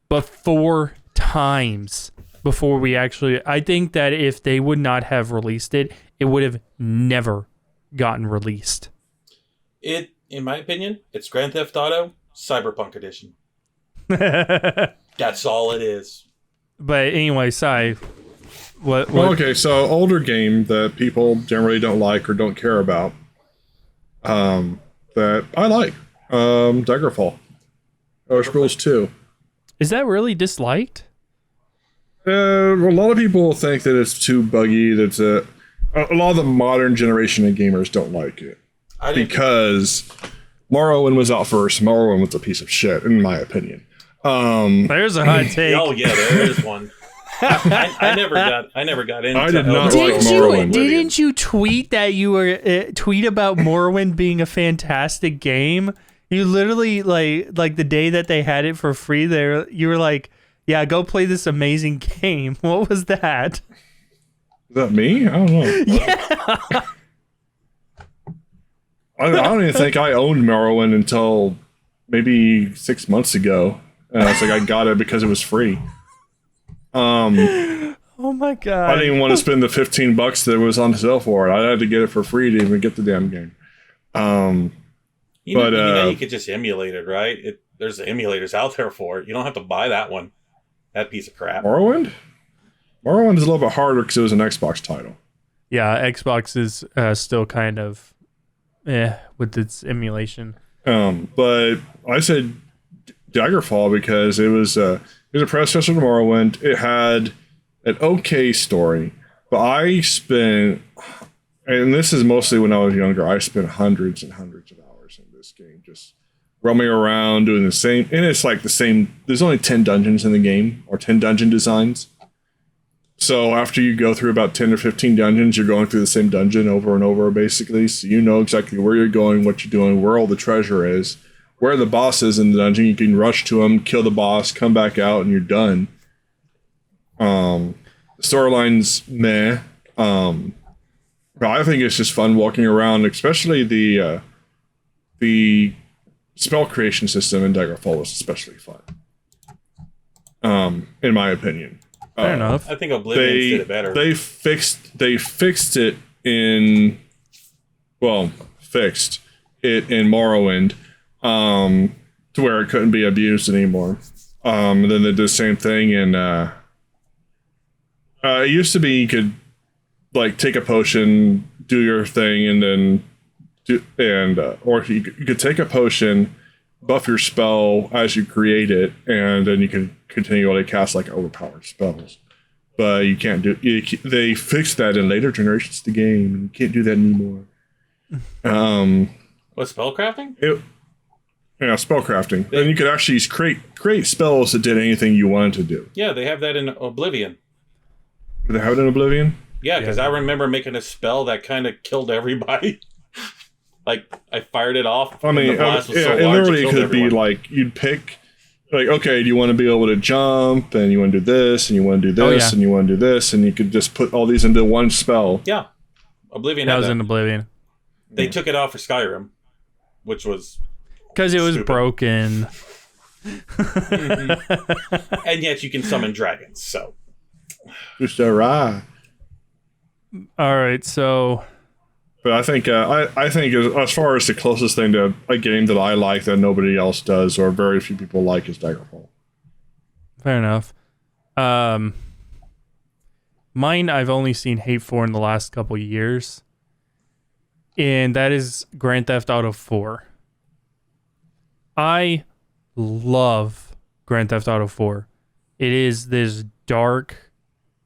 but 4 times before we actually... I think that if they would not have released it, it would have never gotten released. It, in my opinion, it's Grand Theft Auto Cyberpunk Edition. But That's all it is. anyway, Sai, what? Well, okay, so older game that people generally don't like or don't care about, that I like, Daggerfall, Elder Scrolls 2. Is that really disliked? A lot of people think that it's too buggy. That's a lot of the modern generation of gamers don't like it because Morrowind was out first. Morrowind was a piece of shit, in my opinion. There's a hot take. Oh yeah, there is one. I never got into. I did not Elder like Scrolls. Morrowind. Didn't you tweet that you were tweet about Morrowind being a fantastic game? You literally like the day that they had it for free. You were like, "Yeah, go play this amazing game." What was that? Is that me? I don't know. Yeah. I don't even think I owned Morrowind until maybe 6 months ago. And I was like, I got it because it was free. Oh my god! I didn't even want to spend the $15 that was on sale for it. I had to get it for free to even get the damn game. You know, you could just emulate it, right? There's emulators out there for it. You don't have to buy that one. That piece of crap. Morrowind? Morrowind is a little bit harder because it was an Xbox title. Yeah, Xbox is still kind of with its emulation. But I said Daggerfall because it was a predecessor to Morrowind. It had an okay story, but I spent, and this is mostly when I was younger, I spent hundreds and hundreds of hours in this game, just roaming around doing the same. And it's like the same. There's only 10 dungeons in the game, or 10 dungeon designs. So after you go through about 10 or 15 dungeons, you're going through the same dungeon over and over, basically. So you know exactly where you're going, what you're doing, where all the treasure is, where the boss is in the dungeon. You can rush to him, kill the boss, come back out, and you're done. Storyline's meh. But I think it's just fun walking around, especially the spell creation system in Daggerfall was especially fun. In my opinion. Fair enough. I think Oblivion did it better. They fixed it in Morrowind to where it couldn't be abused anymore. And then they did the same thing in it used to be you could like take a potion, do your thing, and then or you could take a potion, buff your spell as you create it, and then you can continually cast like overpowered spells. But you can't do. They fixed that in later generations of the game, and you can't do that anymore. What, spellcrafting? Yeah, spellcrafting, and you could actually create spells that did anything you wanted to do. Yeah, they have that in Oblivion. Do they have it in Oblivion? Yeah, because I remember making a spell that kind of killed everybody. Like, I fired it off. I mean, and the blast was so it large, literally it killed could everyone. be like, you'd pick, like, okay, do you want to be able to jump, and you want to do this, and you want to do this, and you want to do this, and you could just put all these into one spell. Yeah. Oblivion That had was that. in Oblivion. They took it off for Skyrim, which was... Because it was stupid. broken. And yet you can summon dragons, so... Just a ride. All right, so... But I think as far as the closest thing to a game that I like that nobody else does or very few people like is Daggerfall. Fair enough. Mine, I've only seen hate for in the last couple years. And that is Grand Theft Auto 4. I love Grand Theft Auto 4. It is this dark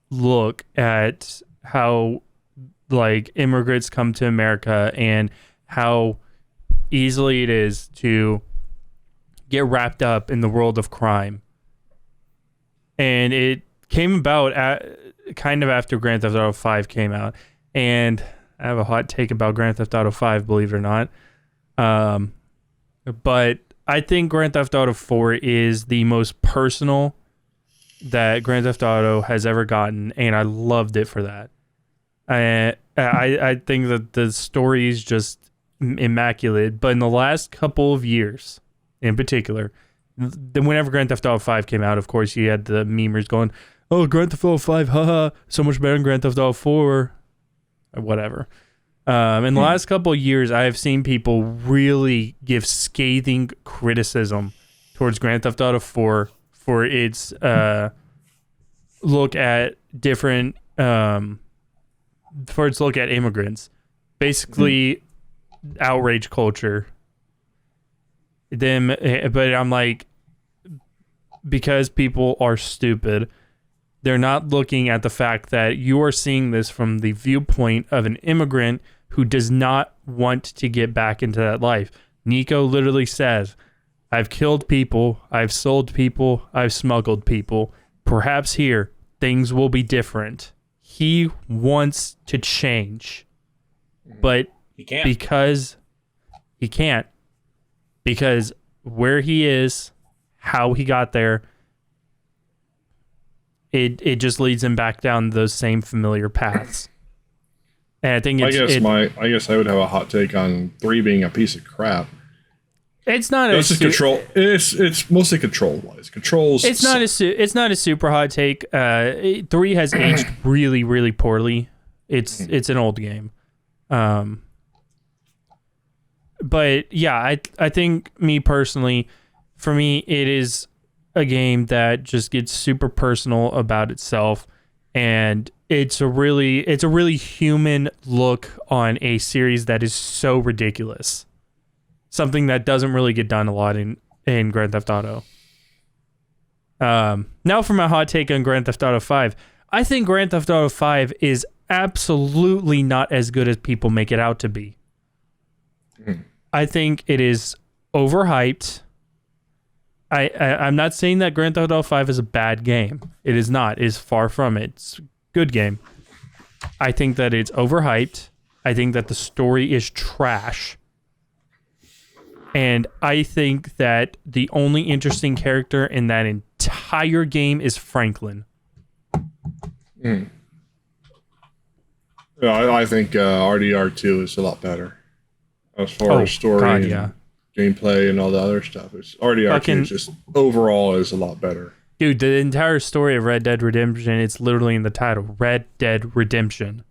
look at how like immigrants come to America and how easily it is to get wrapped up in the world of crime. And it came about kind of after Grand Theft Auto 5 came out. And I have a hot take about Grand Theft Auto 5, believe it or not. But I think Grand Theft Auto 4 is the most personal that Grand Theft Auto has ever gotten, and I loved it for that. I think that the story is just immaculate, but in the last couple of years, in particular, then whenever Grand Theft Auto 5 came out, of course, you had the memers going, "Oh, Grand Theft Auto 5, haha, so much better than Grand Theft Auto 4," or whatever. In the last couple of years, I have seen people really give scathing criticism towards Grand Theft Auto 4 for its look at different, for its look at immigrants. Basically, outrage culture. But I'm like, because people are stupid, they're not looking at the fact that you are seeing this from the viewpoint of an immigrant who does not want to get back into that life. Nico literally says, "I've killed people, I've sold people, I've smuggled people. Perhaps here, things will be different." He wants to change, but He can't. because he can't. Because where he is, how he got there, it just leads him back down those same familiar paths. And I think I guess I would have a hot take on 3 being a piece of crap. it's not It's just control. It's mostly control wise. Controls. it's not a super hot take. 3 has aged really, really poorly. It's an old game. But yeah, I think me personally, for me, it is a game that just gets super personal about itself, and it's a really human look on a series that is so ridiculous. Something that doesn't really get done a lot in Grand Theft Auto. Now for my hot take on Grand Theft Auto 5. I think Grand Theft Auto 5 is absolutely not as good as people make it out to be. I think it is overhyped. I'm not saying that Grand Theft Auto 5 is a bad game. It is not. It is far from it. It's a good game. I think that it's overhyped. I think that the story is trash. And I think that the only interesting character in that entire game is Franklin. Yeah, I think RDR2 is a lot better as far as story and gameplay and all the other stuff. It's RDR2 just overall is a lot better. Dude, the entire story of Red Dead Redemption, it's literally in the title, Red Dead Redemption.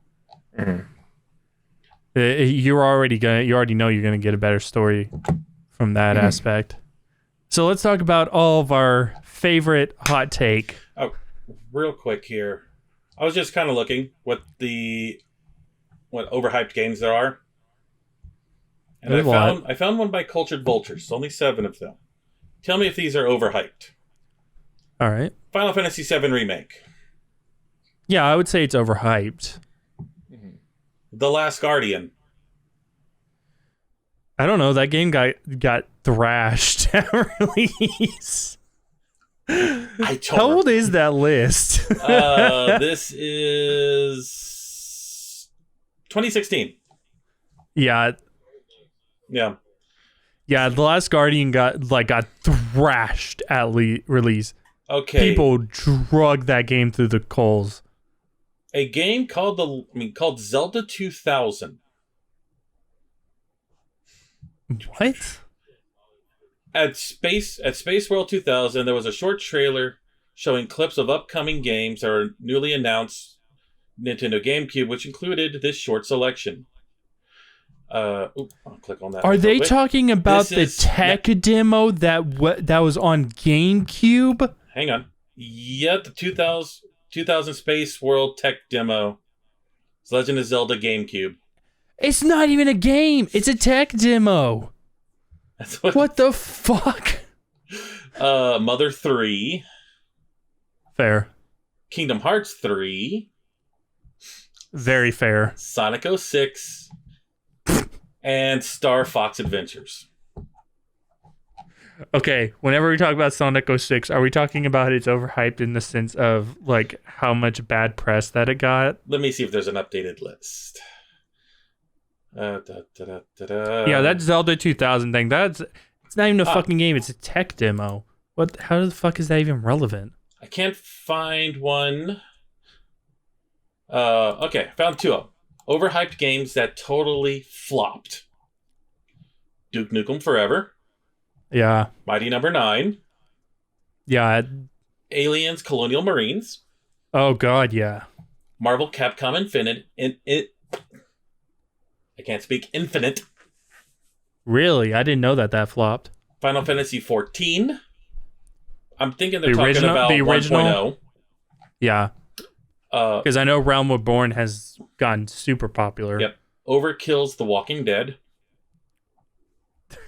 You already know you're gonna get a better story from that aspect. So let's talk about all of our favorite hot take. Oh, real quick here. I was just kind of looking what overhyped games there are. And I found one by Cultured Vultures. Only 7 of them. Tell me if these are overhyped. All right. Final Fantasy VII Remake. Yeah, I would say it's overhyped. The Last Guardian. I don't know. That game got thrashed at release. How old is that list? This is 2016. Yeah. Yeah. Yeah, The Last Guardian got thrashed at release. Okay. People drug that game through the coals. A game called Zelda 2000. What? At Space World 2000, there was a short trailer showing clips of upcoming games that are newly announced Nintendo GameCube, which included this short selection. I'll click on that. Are they talking about the tech demo that was on GameCube? Hang on. Yeah, the 2000 Space World tech demo. It's Legend of Zelda GameCube. It's not even a game. It's a tech demo. That's what the fuck? Mother 3. Fair. Kingdom Hearts 3. Very fair. Sonic 06. And Star Fox Adventures. Okay, whenever we talk about Sonic 06, are we talking about it's overhyped in the sense of like how much bad press that it got? Let me see if there's an updated list. Yeah, that Zelda 2000 thing, it's not even a fucking game, it's a tech demo. How the fuck is that even relevant? I can't find one. Okay, found 2 of them. Overhyped games that totally flopped. Duke Nukem Forever. Yeah. Mighty Number 9. Yeah. Aliens Colonial Marines. Oh, God, yeah. Marvel Capcom Infinite. I can't speak. Infinite. Really? I didn't know that flopped. Final Fantasy 14. I'm thinking they're The talking original- about the original? 1.0. Yeah. Uh, Because I know Realm Reborn has gotten super popular. Yep. Overkill's The Walking Dead.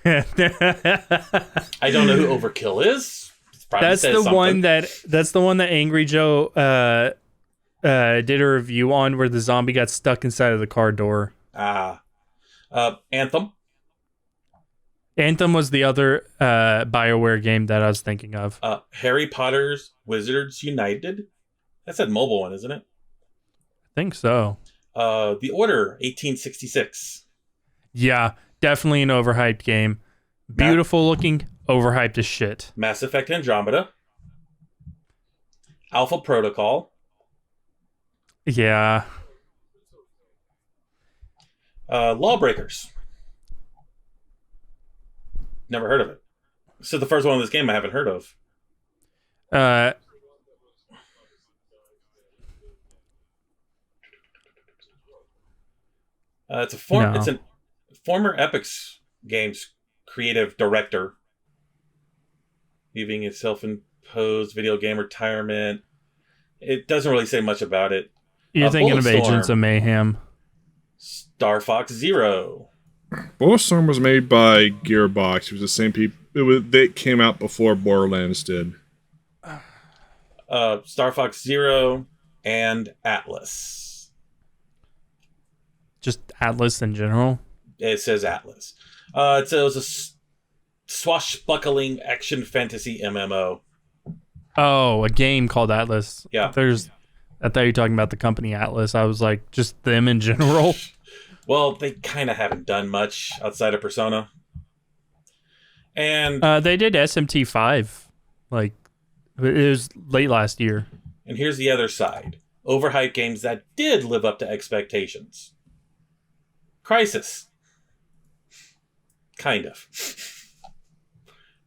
I don't know who Overkill is. That's the one that Angry Joe did a review on, where the zombie got stuck inside of the car door. Anthem. Anthem was the other BioWare game that I was thinking of. Harry Potter's Wizards United. That's a mobile one, isn't it? I think so. The Order 1866. Yeah, definitely an overhyped game. Beautiful looking, overhyped as shit. Mass Effect Andromeda. Alpha Protocol. Yeah. Lawbreakers. Never heard of it. This is the first one in this game I haven't heard of. It's a former Epic's Games creative director, leaving his self-imposed video game retirement. It doesn't really say much about it. You're thinking of Agents of Mayhem. Star Fox Zero. Bulletstorm was made by Gearbox. It was the same people. They came out before Borderlands did. Star Fox Zero and Atlas. Just Atlas in general? It says Atlas. It was a swashbuckling action fantasy MMO. Oh, a game called Atlas. Yeah. I thought you were talking about the company Atlas. I was like, just them in general. Well, they kind of haven't done much outside of Persona. And they did SMT5. Like, it was late last year. And here's the other side. Overhyped games that did live up to expectations. Crysis. Kind of.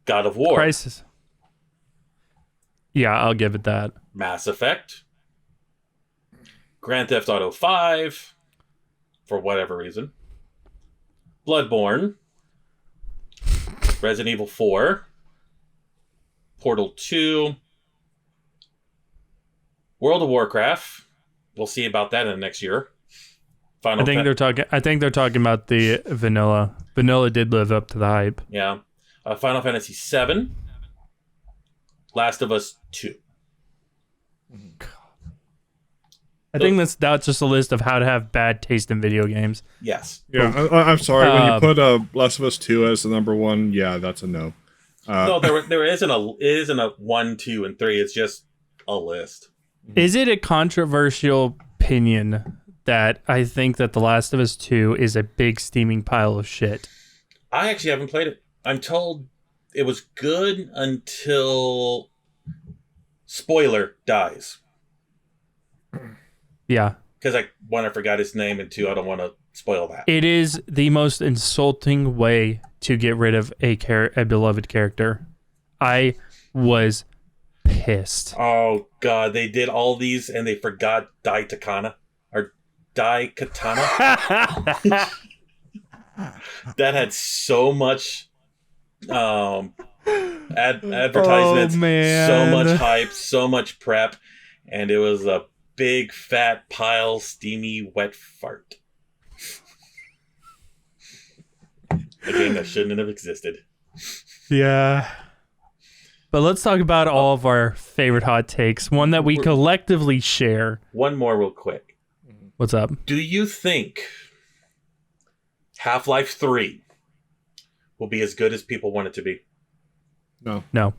God of War. Crysis. Yeah, I'll give it that. Mass Effect. Grand Theft Auto 5. For whatever reason. Bloodborne. Resident Evil 4. Portal 2. World of Warcraft. We'll see about that in the next year. I think they're talking about the vanilla. Vanilla did live up to the hype. Yeah. Final Fantasy 7. Last of Us 2. I think that's just a list of how to have bad taste in video games. Yes. Yeah, I'm sorry. When you put Last of Us 2 as the number one, yeah, that's a no. No, there isn't a 1, 2, and 3. It's just a list. Is it a controversial opinion that I think that The Last of Us 2 is a big steaming pile of shit? I actually haven't played it. I'm told it was good until spoiler dies. Yeah. Because I forgot his name, and 2, I don't want to spoil that. It is the most insulting way to get rid of a beloved character. I was pissed. Oh god, they did all these and they forgot Dai Katana. That had so much advertisements, so much hype, so much prep, and it was a big fat pile steamy wet fart. A game that shouldn't have existed. Yeah. But let's talk about all of our favorite hot takes. One that we collectively share. One more real quick. What's up? Do you think Half-Life 3 will be as good as people want it to be? No.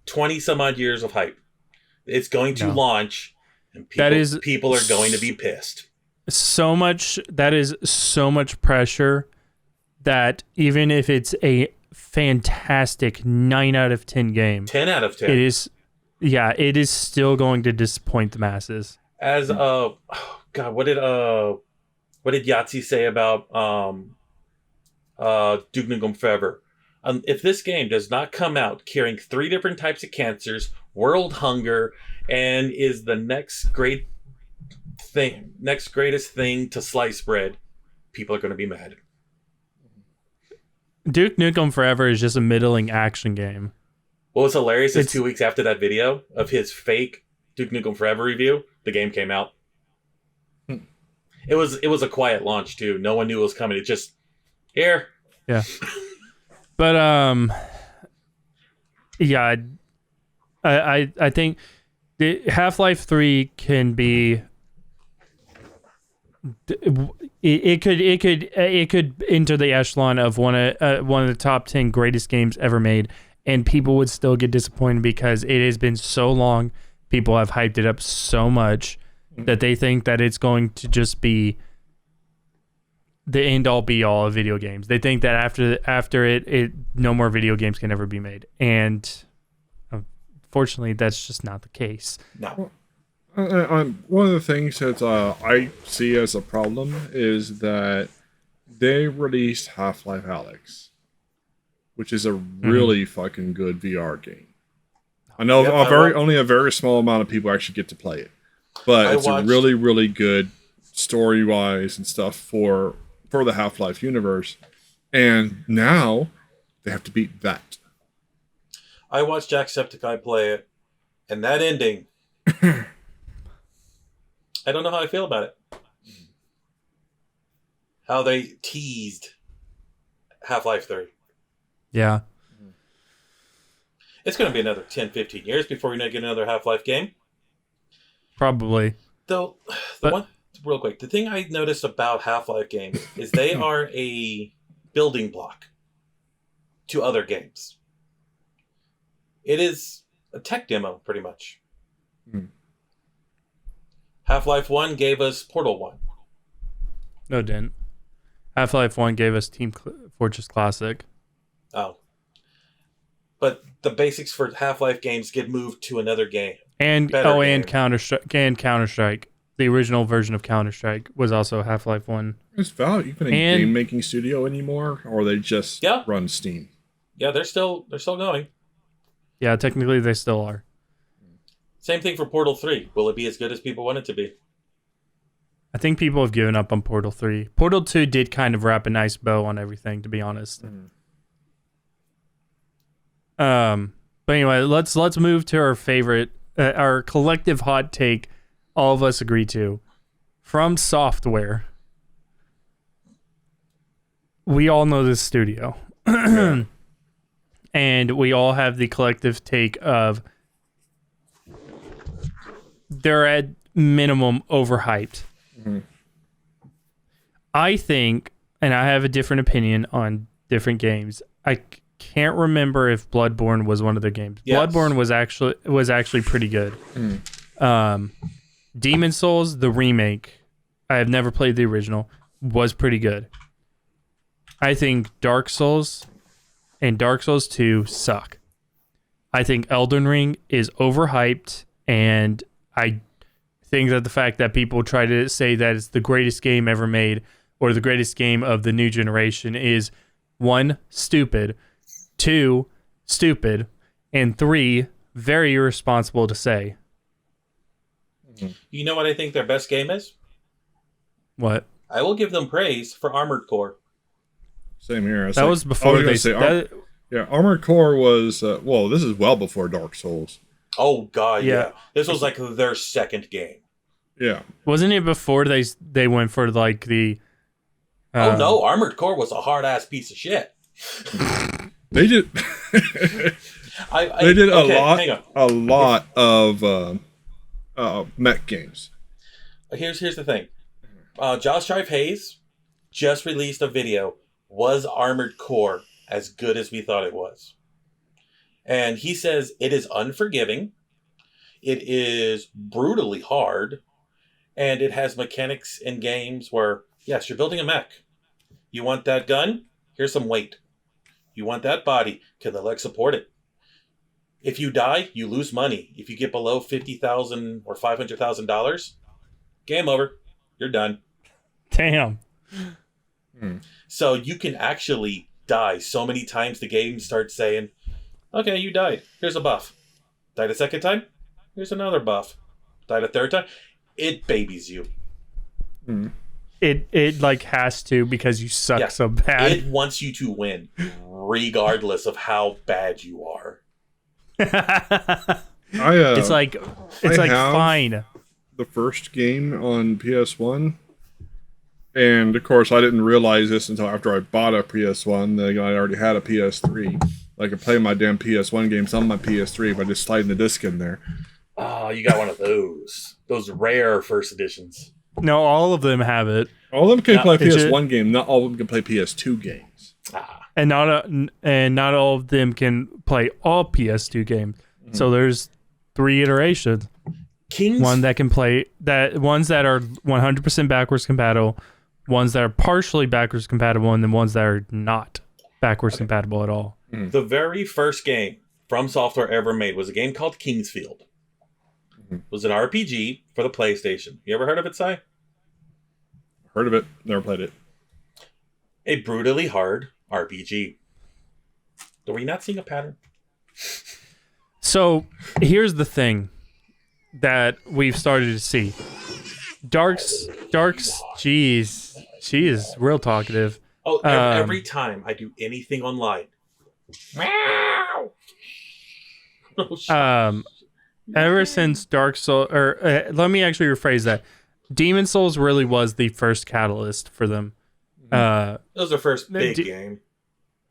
20 some odd years of hype. It's going to launch, and people are going to be pissed. That is so much pressure that even if it's a fantastic 9 out of 10 game, 10 out of 10, it is still going to disappoint the masses. As what did Yahtzee say about Duke Nukem Forever. If this game does not come out curing 3 different types of cancers, world hunger, and is the next greatest thing to slice bread, people are going to be mad. Duke Nukem Forever is just a middling action game. What was hilarious is 2 weeks after that video of his fake Duke Nukem Forever review, the game came out. It was a quiet launch too. No one knew it was coming. It just here. Yeah. But yeah, I think the Half-Life 3 can be it could enter the echelon of one of the top 10 greatest games ever made, and people would still get disappointed because it has been so long. People have hyped it up so much that they think that it's going to just be the end all be all of video games. They think that after it no more video games can ever be made, and unfortunately, that's just not the case. No. One of the things that I see as a problem is that they released Half-Life Alyx, which is a really fucking good VR game. I know only a very small amount of people actually get to play it, but it's a really, really good story-wise and stuff for the Half-Life universe. And now they have to beat that. I watched Jacksepticeye play it, and that ending, I don't know how I feel about it. How they teased Half-Life 3. Yeah. It's going to be another 10, 15 years before we get another Half-Life game. Probably. Though, real quick, the thing I noticed about Half-Life games is they are a building block to other games. It is a tech demo, pretty much. Half-Life 1 gave us Portal 1. No, it didn't. Half-Life 1 gave us Team Fortress Classic. Oh. But the basics for Half-Life games get moved to another game. And Counter-Strike. The original version of Counter-Strike was also Half-Life 1. Is Valve even a game-making studio anymore, or they just run Steam? Yeah, they're still going. Yeah, technically they still are. Same thing for Portal 3. Will it be as good as people want it to be? I think people have given up on Portal 3. Portal 2 did kind of wrap a nice bow on everything, to be honest. But anyway, let's move to our favorite, our collective hot take. All of us agree to. From Software. We all know this studio. And we all have the collective take of they're at minimum overhyped. I think, and I have a different opinion on different games. I can't remember if Bloodborne was one of their games. Yes. Bloodborne was actually pretty good. Demon Souls, the remake, I have never played the original, was pretty good. I think Dark Souls and Dark Souls 2 suck. I think Elden Ring is overhyped, and I think that the fact that people try to say that it's the greatest game ever made or the greatest game of the new generation is 1, stupid, 2, stupid, and 3, very irresponsible to say. You know what I think their best game is? What? I will give them praise for Armored Core. Same here. That was before they said yeah, Armored Core was this is well before Dark Souls. Oh god, yeah. This was like their second game. Yeah. Wasn't it before they went for like the Oh no, Armored Core was a hard ass piece of shit. They did they did a lot of mech games. Here's the thing. Josh Drive Hayes just released a video. Was Armored Core as good as we thought it was? And he says it is unforgiving, it is brutally hard, and it has mechanics in games where, yes, you're building a mech. You want that gun? Here's some weight. You want that body? Can the leg support it? If you die, you lose money. If you get below $50,000 or $500,000, game over. You're done. Damn. So you can actually die so many times the game starts saying, okay, you died. Here's a buff. Died a second time? Here's another buff. Died a third time? It babies you. It like has to, because you suck so bad. It wants you to win, regardless of how bad you are. It's like fine. The first game on PS1, and of course I didn't realize this until after I bought a PS1 that I already had a PS3. I could play my damn PS1 games on my PS3 by just sliding the disc in there. Oh, you got one of those. Those rare first editions. No, all of them have it. All of them can play PS1 game. Not all of them can play PS2 games. And not all of them can play all PS2 games. So there's 3 iterations. One that can play ones that are 100% backwards compatible, ones that are partially backwards compatible, and then ones that are not backwards compatible at all. The very first game From Software ever made was a game called Kingsfield. It was an RPG for the PlayStation. You ever heard of it, Si? Heard of it. Never played it. A brutally hard RPG. Were you not seeing a pattern? So here's the thing that we've started to see. Dark's, geez, she is real talkative. Oh, every time I do anything online. Meow! Ever since Dark Souls, let me actually rephrase that. Demon Souls really was the first catalyst for them. That was their first big game.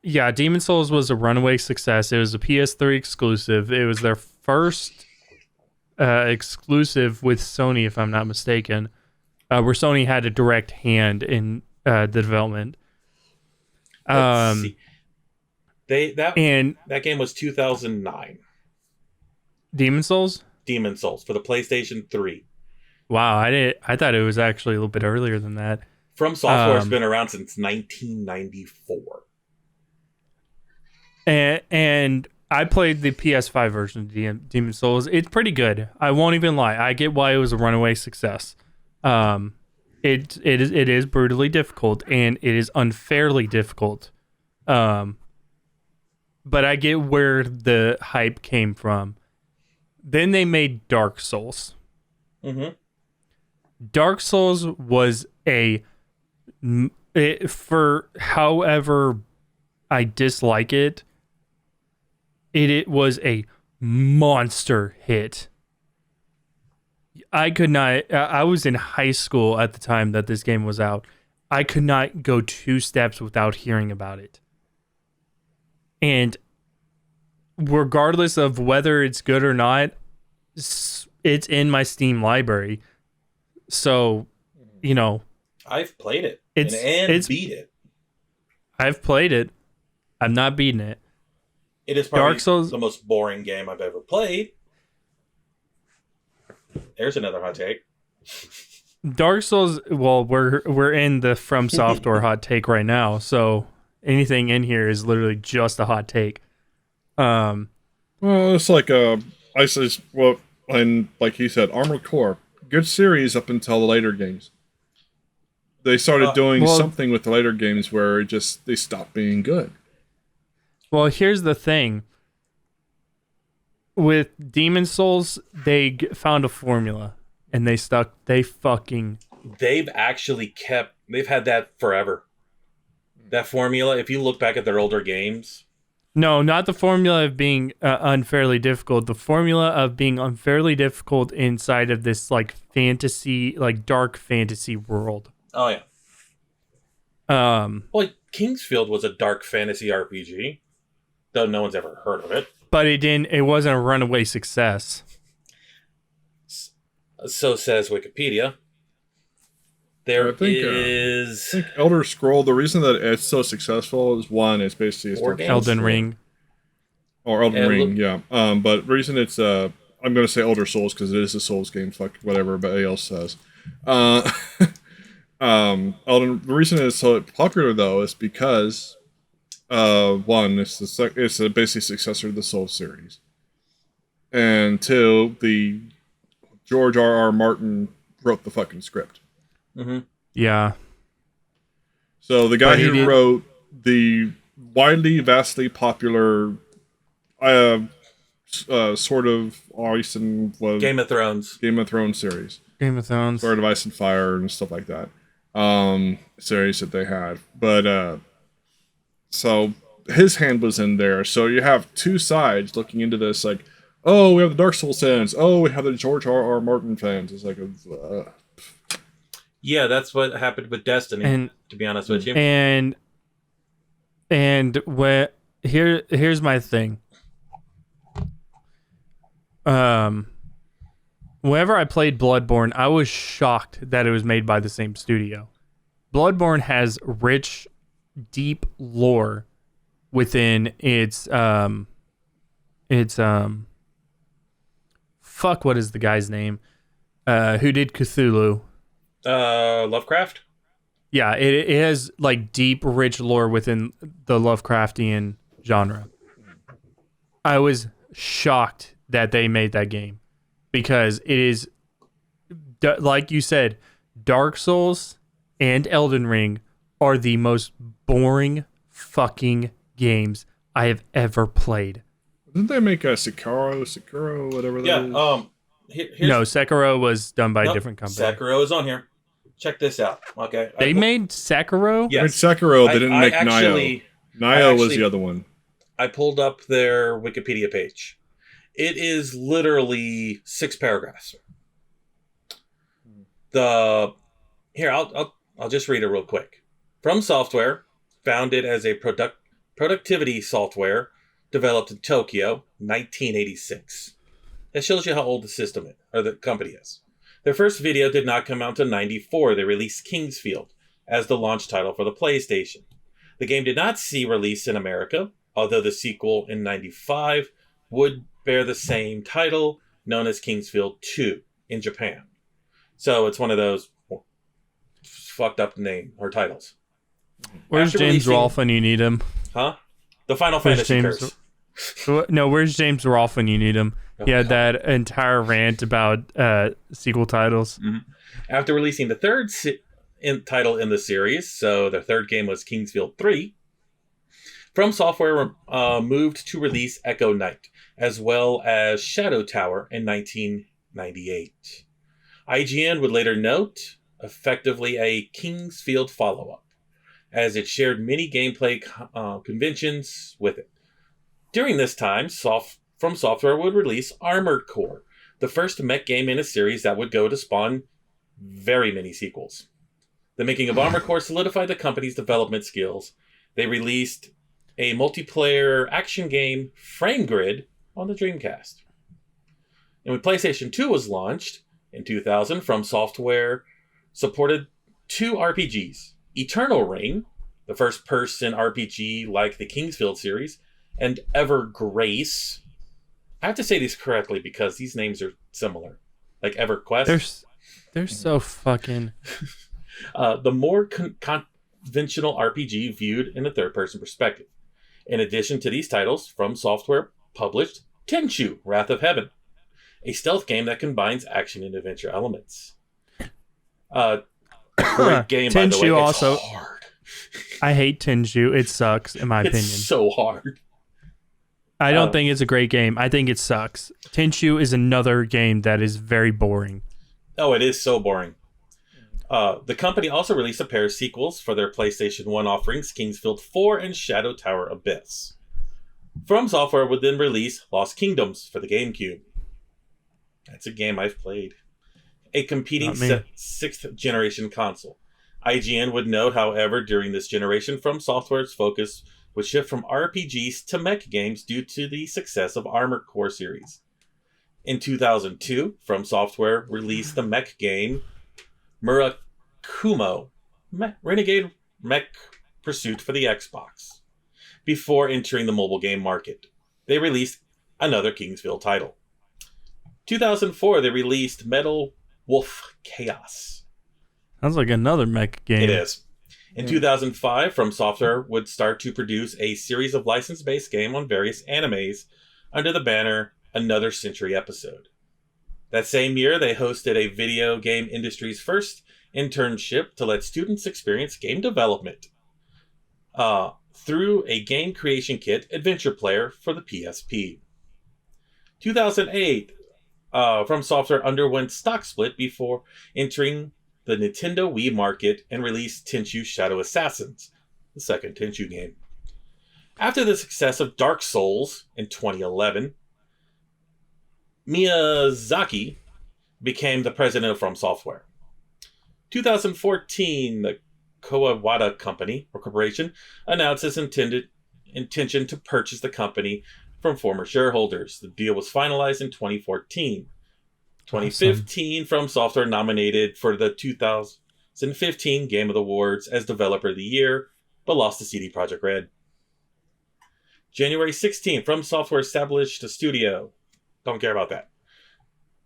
Yeah, Demon Souls was a runaway success. It was a PS3 exclusive. It was their first exclusive with Sony, if I'm not mistaken, where Sony had a direct hand in the development. Let's see. That game was 2009. Demon Souls? Demon Souls for the PlayStation 3. Wow, I thought it was actually a little bit earlier than that. From Software has been around since 1994. And I played the PS5 version of Demon Souls. It's pretty good. I won't even lie. I get why it was a runaway success. It is brutally difficult, and it is unfairly difficult. But I get where the hype came from. Then they made Dark Souls. Mm-hmm. Dark Souls was for however I dislike it, it was a monster hit. I was in high school at the time that this game was out. I could not go 2 steps without hearing about it. And regardless of whether it's good or not, it's in my Steam library. So, I've played it and beat it. I've played it. I'm not beating it. It is probably Dark Souls, the most boring game I've ever played. There's another hot take. Dark Souls, well, we're in the From Software hot take right now, so anything in here is literally just a hot take. Well, it's like and like he said, Armored Core, good series up until the later games. They started doing something with the later games where they stopped being good. Well, here's the thing. With Demon Souls, they found a formula, and they've had that forever. That formula, if you look back at their older games. No, not the formula of being unfairly difficult. The formula of being unfairly difficult inside of this fantasy, dark fantasy world. Oh yeah. Well, Kingsfield was a dark fantasy RPG, though no one's ever heard of it. But it wasn't a runaway success. So says Wikipedia. I think Elder Scroll, the reason that it's so successful is one, it's basically Elden Ring. Or Elden Ring, yeah. But the reason it's I'm gonna say Elder Souls because it is a Souls game, fuck whatever everybody else says. The reason it's so popular though is because one, it's a basically successor to the Souls series. And 2, the George R.R. Martin wrote the fucking script. Mm-hmm. Yeah. So the guy But he who did- wrote the vastly popular, sort of Ice and Game of Thrones. Game of Thrones series, Game of Thrones. Sword of Ice and Fire and stuff like that, series that they had. But so his hand was in there. So you have two sides looking into this, like, oh, we have the Dark Souls fans. Oh, we have the George R. Martin fans. It's like, Yeah, that's what happened with Destiny. And to be honest with you, and here's my thing. Whenever I played Bloodborne, I was shocked that it was made by the same studio. Bloodborne has rich, deep lore within its fuck, what is the guy's name? Who did Cthulhu? Lovecraft. Yeah, it has like deep, rich lore within the Lovecraftian genre. I was shocked that they made that game because it is, like you said, Dark Souls and Elden Ring are the most boring fucking games I have ever played. didn't they make a Sekiro, whatever that is? No, Sekiro was done by a Nope, different company. Sekiro is on here. Check this out. Okay. They made Sekiro? I mean, Yes. Sekiro, they didn't make actually, Nioh. Nioh was actually- the other one. I pulled up their Wikipedia page. It is literally 6 paragraphs. I'll just read it real quick. From Software, founded as a productivity software developed in Tokyo, 1986. That shows you how old the system is, or the company is. Their first video did not come out until 94. They released Kingsfield as the launch title for the PlayStation. The game did not see release in America, although the sequel in 95 would bear the same title, known as Kingsfield 2 in Japan. So it's one of those fucked up name or titles. Where's After James releasing- Rolfe when you need him? Huh? The Final Where's Fantasy James- curse. No, where's James Rolfe when you need him? Oh, He had God. that entire rant about sequel titles. After releasing the third title in the series, so their third game was Kingsfield 3, From Software moved to release Echo Knight, as well as Shadow Tower in 1998. IGN would later note, effectively a Kingsfield follow-up, as it shared many gameplay conventions with it. During this time, From Software would release Armored Core, the first mech game in a series that would go to spawn very many sequels. The making of Armored Core solidified the company's development skills. They released a multiplayer action game, Frame Grid, on the Dreamcast. And when PlayStation 2 was launched in 2000, From Software supported 2 RPGs, Eternal Reign, the first-person RPG like the Kingsfield series, and Evergrace. I have to say these correctly because these names are similar. Like EverQuest. They're so fucking... The more conventional RPG viewed in a third-person perspective. In addition to these titles, From Software published Tenchu, Wrath of Heaven, a stealth game that combines action and adventure elements. Great game, by the way. Tenchu It's also- hard. I hate Tenchu. It sucks, in my It's opinion. so hard. I don't think it's a great game. I think it sucks. Tenchu is another game that is very boring. Oh, it is so boring. The company also released a pair of sequels for their PlayStation 1 offerings, Kingsfield 4 and Shadow Tower Abyss. From Software would then release Lost Kingdoms for the GameCube. That's a game I've played. A competing Not me. 6th generation console. IGN would note, however, during this generation, From Software's focus would shift from RPGs to mech games due to the success of Armored Core series. In 2002, From Software released the mech game Murakumo, Renegade Mech Pursuit for the Xbox. Before entering the mobile game market, they released another Kingsfield title. 2004, they released Metal Wolf Chaos. Sounds like another mech game. It is. In 2005, From Software would start to produce a series of license-based game on various animes under the banner Another Century Episode. That same year, they hosted a video game industry's first internship to let students experience game development through a game creation kit adventure player for the PSP. 2008, From Software underwent stock split before entering the Nintendo Wii market and released Tenchu Shadow Assassins, the second Tenchu game. After the success of Dark Souls in 2011, Miyazaki became the president of From Software. 2014, the Kawawada Company or Corporation announced its intention to purchase the company from former shareholders. The deal was finalized in 2014. 2015, From Software nominated for the 2015 Game of the Awards as Developer of the Year, but lost to CD Projekt Red. January 16, From Software established a studio. Don't care about that.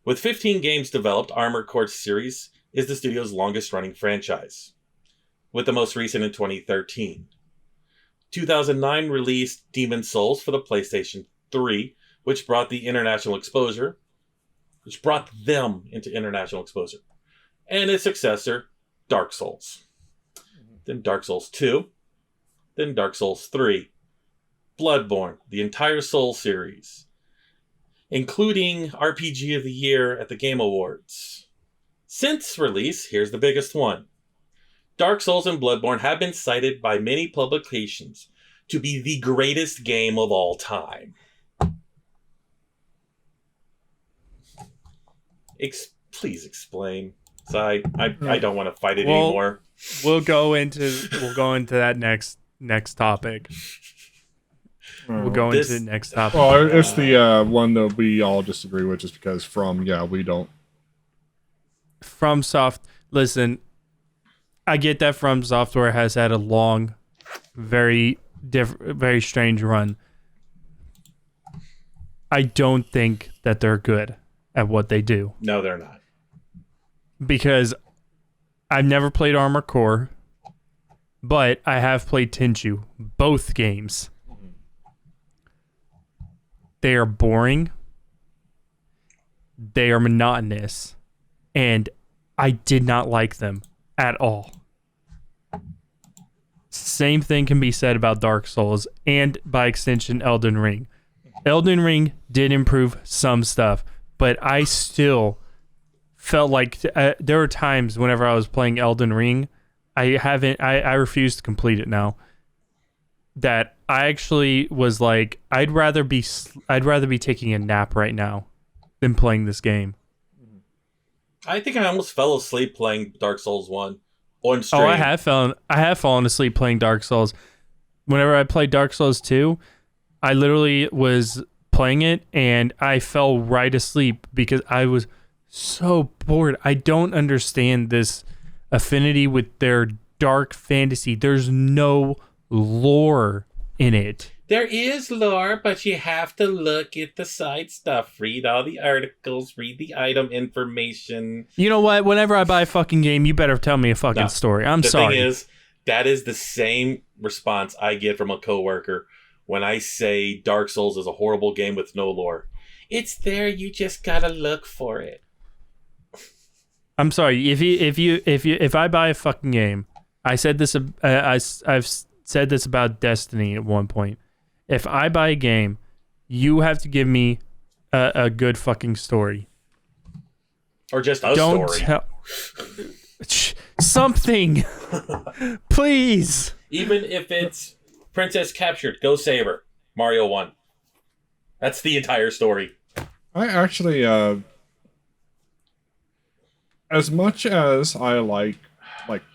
With 15 games developed, Armored Core series is the studio's longest-running franchise, with the most recent in 2013. 2009 released Demon's Souls for the PlayStation 3, which brought them into international exposure, and its successor, Dark Souls. Then Dark Souls 2, then Dark Souls 3, Bloodborne, the entire Soul series, including RPG of the Year at the Game Awards. Since release, here's the biggest one. Dark Souls and Bloodborne have been cited by many publications to be the greatest game of all time. Please explain. So I don't want to fight it anymore. We'll go into that next topic. We'll go into the next topic. Well, it's the one that we all disagree with, just because we don't. Listen, I get that From Software has had a long, very strange run. I don't think that they're good at what they do. No, they're not. Because I've never played Armored Core, but I have played Tenchu, both games. They are boring. They are monotonous. And I did not like them at all. Same thing can be said about Dark Souls and, by extension, Elden Ring. Elden Ring did improve some stuff, but I still felt like there were times whenever I was playing Elden Ring, I refuse to complete it now, that I actually was like, I'd rather be taking a nap right now than playing this game. I think I almost fell asleep playing Dark Souls 1 on stream. Oh, I have fallen asleep playing Dark Souls. Whenever I played Dark Souls 2, I literally was playing it and I fell right asleep because I was so bored. I don't understand this affinity with their dark fantasy. There's no lore in it. There is lore, but you have to look at the side stuff. Read all the articles, read the item information. You know what? Whenever I buy a fucking game, you better tell me a fucking story. I'm sorry. The thing is, that is the same response I get from a coworker when I say Dark Souls is a horrible game with no lore. It's there, you just gotta look for it. I'm sorry. If I buy a fucking game, I said this. I've said this about Destiny at one point. If I buy a game, you have to give me a good fucking story. Or just a story. Something. Please. Even if it's Princess Captured, go save her. Mario 1. That's the entire story. I actually, as much as I like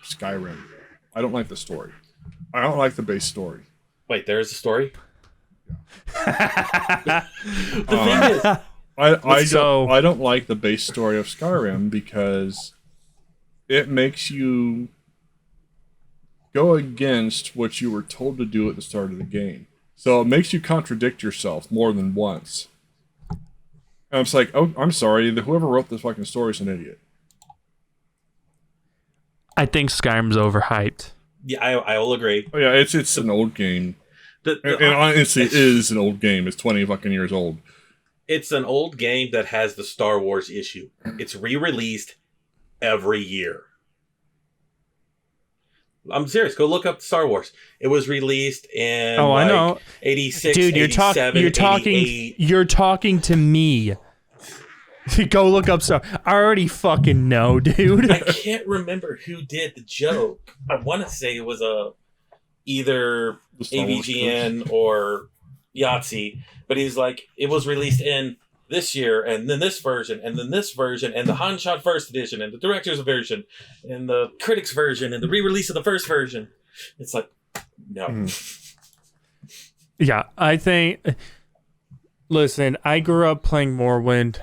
Skyrim, I don't like the story. I don't like the base story. Wait, there is a story? The thing is, I don't like the base story of Skyrim because it makes you go against what you were told to do at the start of the game. So it makes you contradict yourself more than once. And it's like, oh, I'm sorry, whoever wrote this fucking story is an idiot. I think Skyrim's overhyped. Yeah, I will agree. Oh yeah, it's an old game. And honestly, it is an old game. It's 20 fucking years old. It's an old game that has the Star Wars issue. It's re-released every year. I'm serious. Go look up Star Wars. It was released in I know. 86, Dude, 87, you're talking 88. you're talking to me. Go look up Star. I already fucking know, dude. I can't remember who did the joke. I want to say it was either AVGN or Yahtzee, but he's like, it was released in this year, and then this version, and then this version, and the Hanshot First Edition, and the Director's version, and the Critics version, and the re-release of the first version. It's like, no. Yeah, I think... Listen, I grew up playing Morrowind.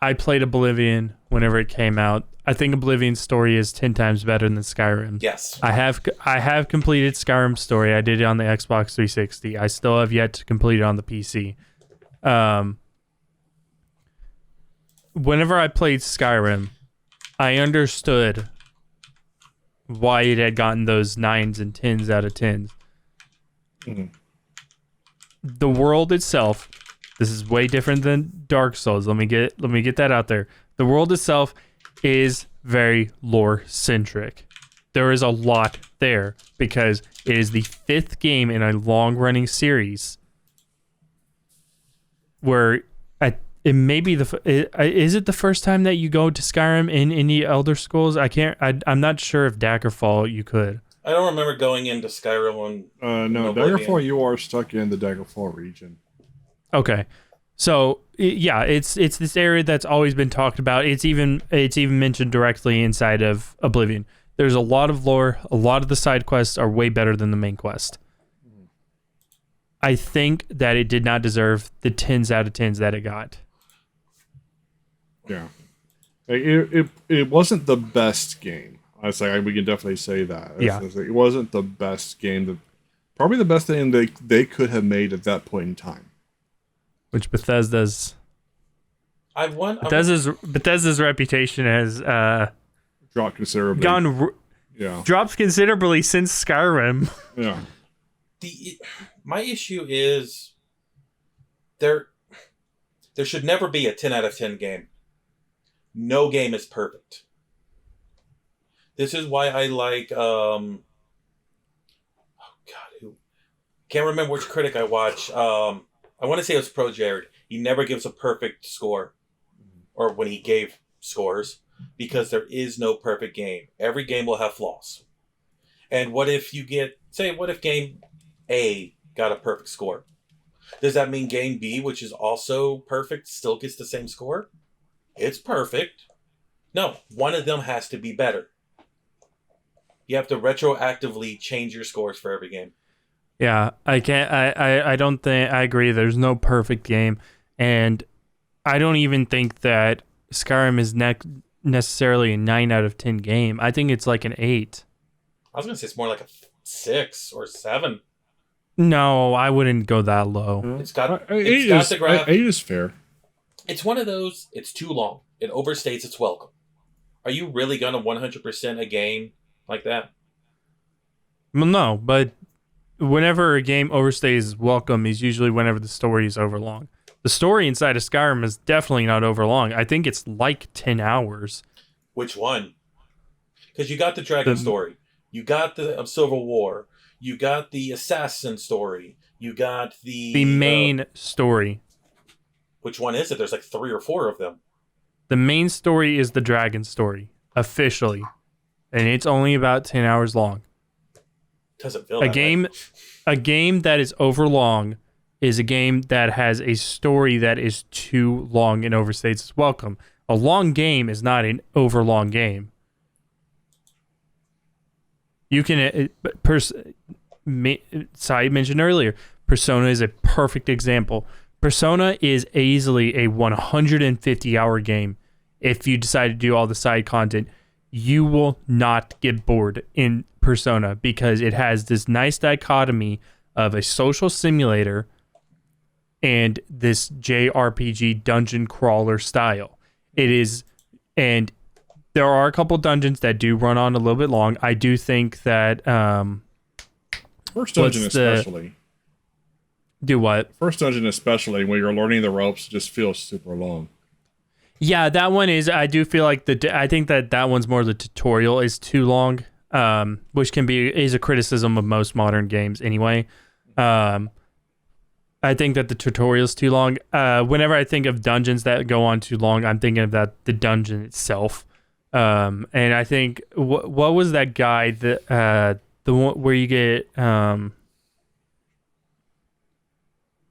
I played Oblivion whenever it came out. I think Oblivion's story is 10 times better than Skyrim. Yes. I have completed Skyrim's story. I did it on the Xbox 360. I still have yet to complete it on the PC. Whenever I played Skyrim, I understood why it had gotten those 9s and 10s out of 10s. Mm-hmm. The world itself, this is way different than Dark Souls. Let me get that out there. The world itself is very lore centric. There is a lot there because it is the 5th game in a long running series where it may be is it the first time that you go to Skyrim in any Elder Scrolls? I'm not sure if Daggerfall you could. I don't remember going into Skyrim on... No, Daggerfall, you are stuck in the Daggerfall region. Okay. So, yeah, it's this area that's always been talked about. It's even mentioned directly inside of Oblivion. There's a lot of lore. A lot of the side quests are way better than the main quest. I think that it did not deserve the 10s out of 10s that it got. Yeah. It wasn't the best game. I was like, we can definitely say that. It wasn't the best game. Probably the best thing they could have made at that point in time. Which Bethesda's reputation has dropped considerably. Dropped considerably since Skyrim. Yeah. My issue is there should never be a 10 out of 10 game. No game is perfect. This is why I like can't remember which critic I watched. I want to say it was Pro Jared. He never gives a perfect score, or when he gave scores, because there is no perfect game. Every game will have flaws. And what if game A got a perfect score? Does that mean game B, which is also perfect, still gets the same score? It's perfect. No, one of them has to be better. You have to retroactively change your scores for every game. Yeah, I can't. I don't think I agree. There's no perfect game, and I don't even think that Skyrim is necessarily a 9 out of 10 game. I think it's like an 8. I was gonna say it's more like a 6 or 7. No, I wouldn't go that low. It's got the 8 is fair. It's one of those. It's too long. It overstates its welcome. Are you really gonna 100% a game like that? Well, no, but whenever a game overstays welcome is usually whenever the story is overlong. The story inside of Skyrim is definitely not overlong. I think it's like 10 hours. Which one? Because you got the dragon story. You got the Civil War. You got the assassin story. You got the main story. Which one is it? There's like 3 or 4 of them. The main story is the dragon story, officially. And it's only about 10 hours long. Doesn't feel a game that is overlong is a game that has a story that is too long and overstates its welcome. A long game is not an overlong game. You can Sai mentioned earlier, Persona is a perfect example. Persona is easily a 150-hour game. If you decide to do all the side content, you will not get bored in Persona because it has this nice dichotomy of a social simulator and this JRPG dungeon crawler style. It is, and there are a couple dungeons that do run on a little bit long. I do think that first dungeon especially. Do what? First dungeon especially, when you're learning the ropes, just feels super long. Yeah, that one is. I do feel like I think that one's more the tutorial is too long. which is a criticism of most modern games anyway. I think that the tutorial's too long. Whenever I think of dungeons that go on too long, I'm thinking of the dungeon itself. And I think what was that guy that the one where you get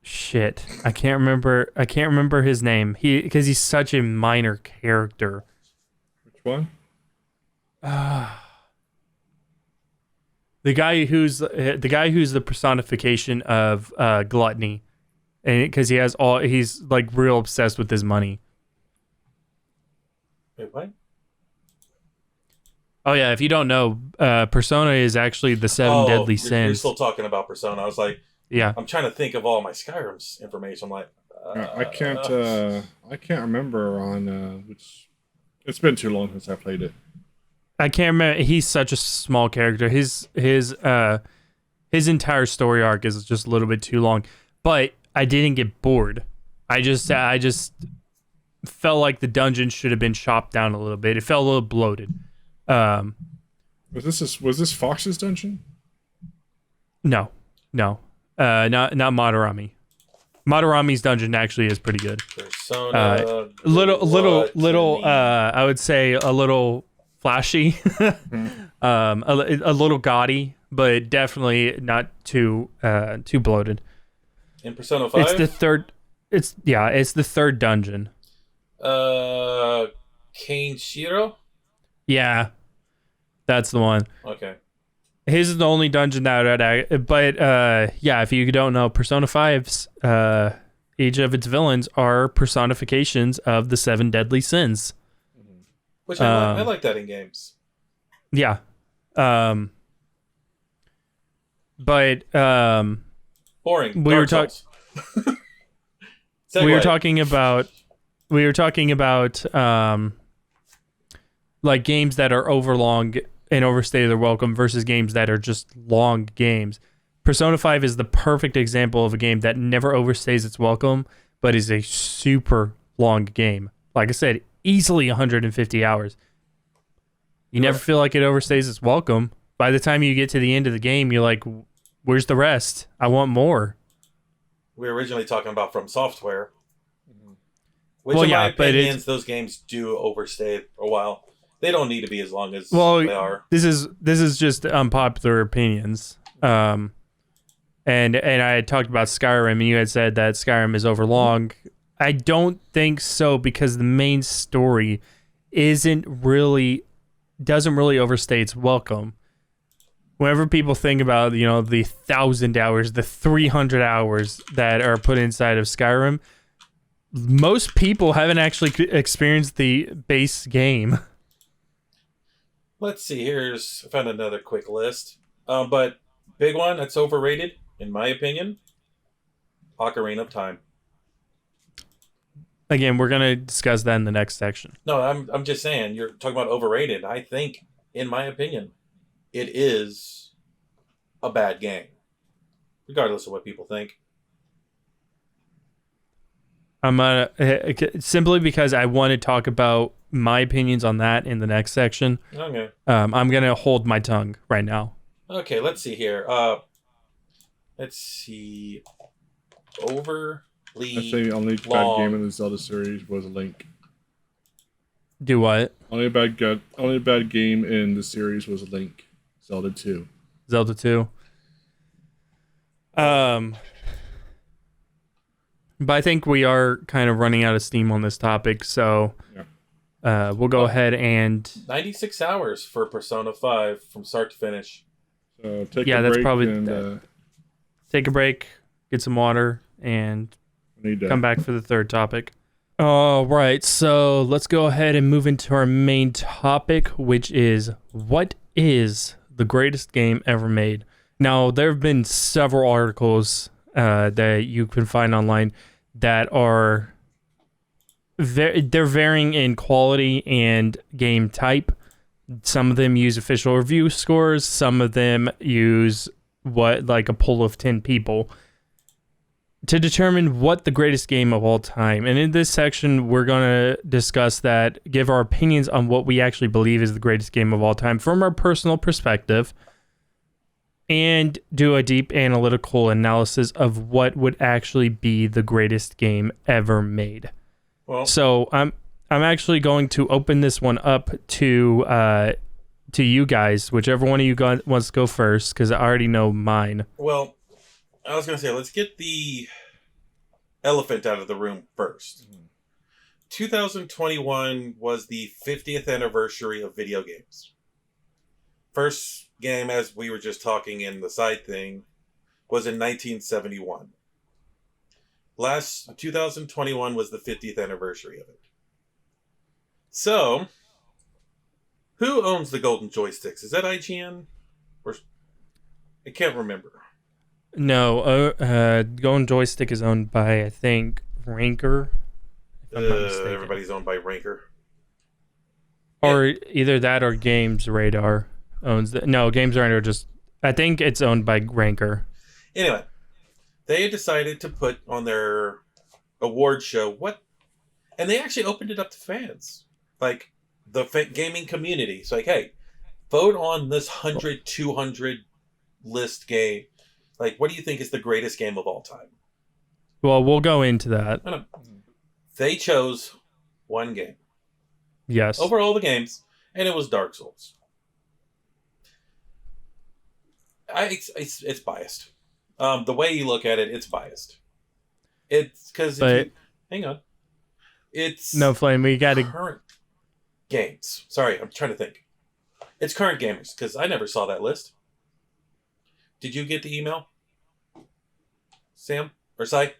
shit. I can't remember his name. Because he's such a minor character. Which one? The guy who's the personification of gluttony, and because he's like real obsessed with his money. Wait, what? Oh yeah, if you don't know, Persona is actually the seven deadly sins. You're still talking about Persona. I was like, yeah, I'm trying to think of all my Skyrim's information. I'm like, I can't remember on which. It's been too long since I played it. I can't remember. He's such a small character. His entire story arc is just a little bit too long. But I didn't get bored. I just felt like the dungeon should have been chopped down a little bit. It felt a little bloated. Was this Fox's dungeon? No, not Madarami. Madarami's dungeon actually is pretty good. Persona. Little. I would say a little flashy, a little gaudy, but definitely not too bloated. In Persona 5? It's the third. It's the third dungeon. Kenshiro? Yeah, that's the one. Okay. His is the only dungeon if you don't know, Persona 5's each of its villains are personifications of the seven deadly sins. Which I like that in games. Yeah. Boring. We were talking about like games that are overlong and overstay their welcome versus games that are just long games. Persona 5 is the perfect example of a game that never overstays its welcome, but is a super long game. Like I said, easily 150 hours. You never feel like it overstays its welcome. By the time you get to the end of the game, you're like, where's the rest? I want more. We were originally talking about From Software. Which, well, in yeah, my opinions, those games do overstay a while. They don't need to be as long as they are. This is just unpopular opinions. And I had talked about Skyrim, and you had said that Skyrim is overlong. I don't think so, because the main story doesn't really overstay its welcome. Whenever people think about, the 1,000 hours, the 300 hours that are put inside of Skyrim, most people haven't actually experienced the base game. Let's see. I found another quick list. But big one that's overrated, in my opinion, Ocarina of Time. Again, we're gonna discuss that in the next section. No, I'm just saying, you're talking about overrated. I think, in my opinion, it is a bad game, regardless of what people think. I'm simply because I want to talk about my opinions on that in the next section. Okay. I'm gonna hold my tongue right now. Okay, let's see here. Let's see. I say the only bad game in the Zelda series was Link. Do what? Only bad game in the series was Link. Zelda 2. Zelda 2. But I think we are kind of running out of steam on this topic, so we'll go ahead and 96 hours for Persona 5 from start to finish. So take a break, take a break, get some water, and come back for the third topic. All right, so let's go ahead and move into our main topic, which is what is the greatest game ever made? Now, there have been several articles that you can find online that are they're varying in quality and game type. Some of them use official review scores. Some of them use a poll of 10 people. to determine what the greatest game of all time. And in this section, we're going to discuss that, give our opinions on what we actually believe is the greatest game of all time from our personal perspective, and do a deep analytical analysis of what would actually be the greatest game ever made. Well, So I'm actually going to open this one up to you guys, whichever one of you guys wants to go first, because I already know mine. well, I was going to say, let's get the elephant out of the room first. 2021 was the 50th anniversary of video games. First game, as we were just talking in the side thing, was in 1971. 2021 was the 50th anniversary of it. So, who owns the golden joysticks? Is that IGN? Or I can't remember. No, Golden Joystick is owned by, I think, Ranker. If I'm not mistaken. Everybody's owned by Ranker. Or either that or Games Radar owns the. No, Games Radar just. I think it's owned by Ranker. Anyway, they decided to put on their award show and they actually opened it up to fans, like the gaming community. It's like, hey, vote on this 100, 200 list game. Like, what do you think is the greatest game of all time? Well, we'll go into that. No. They chose one game. Yes. Over all the games, and it was Dark Souls. It's biased. The way you look at it, it's biased. It's because hang on. It's no Flame. We got to current games. Sorry, I'm trying to think. It's current gamers because I never saw that list. Did you get the email, Sam or Sai?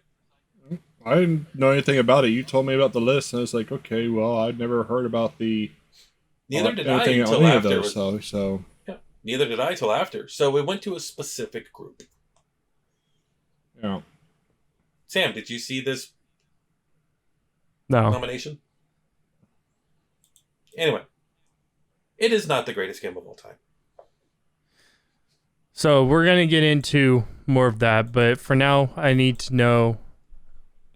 I didn't know anything about it. You told me about the list, and I was like, okay, well, I'd never heard about the. Neither did I until after. So. Yeah, neither did I till after. So we went to a specific group. Yeah. Sam, did you see this No. nomination? Anyway, it is not the greatest game of all time. So we're going to get into more of that, but for now, I need to know,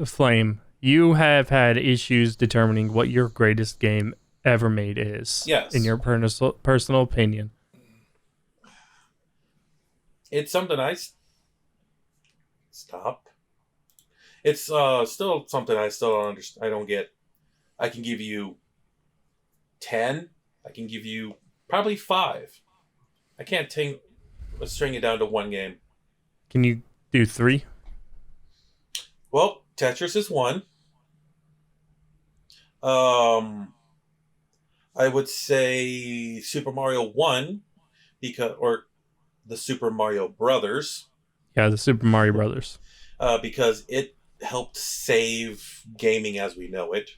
Flame, you have had issues determining what your greatest game ever made is. Yes. In your personal opinion. It's something Stop. It's still something I still don't understand. I don't get. I can give you 10. I can give you probably 5. I can't string it down to one game. Can you do 3? Well, Tetris is 1. I would say Super Mario 1 or the Super Mario Brothers. Yeah, the Super Mario Brothers. Because it helped save gaming as we know it.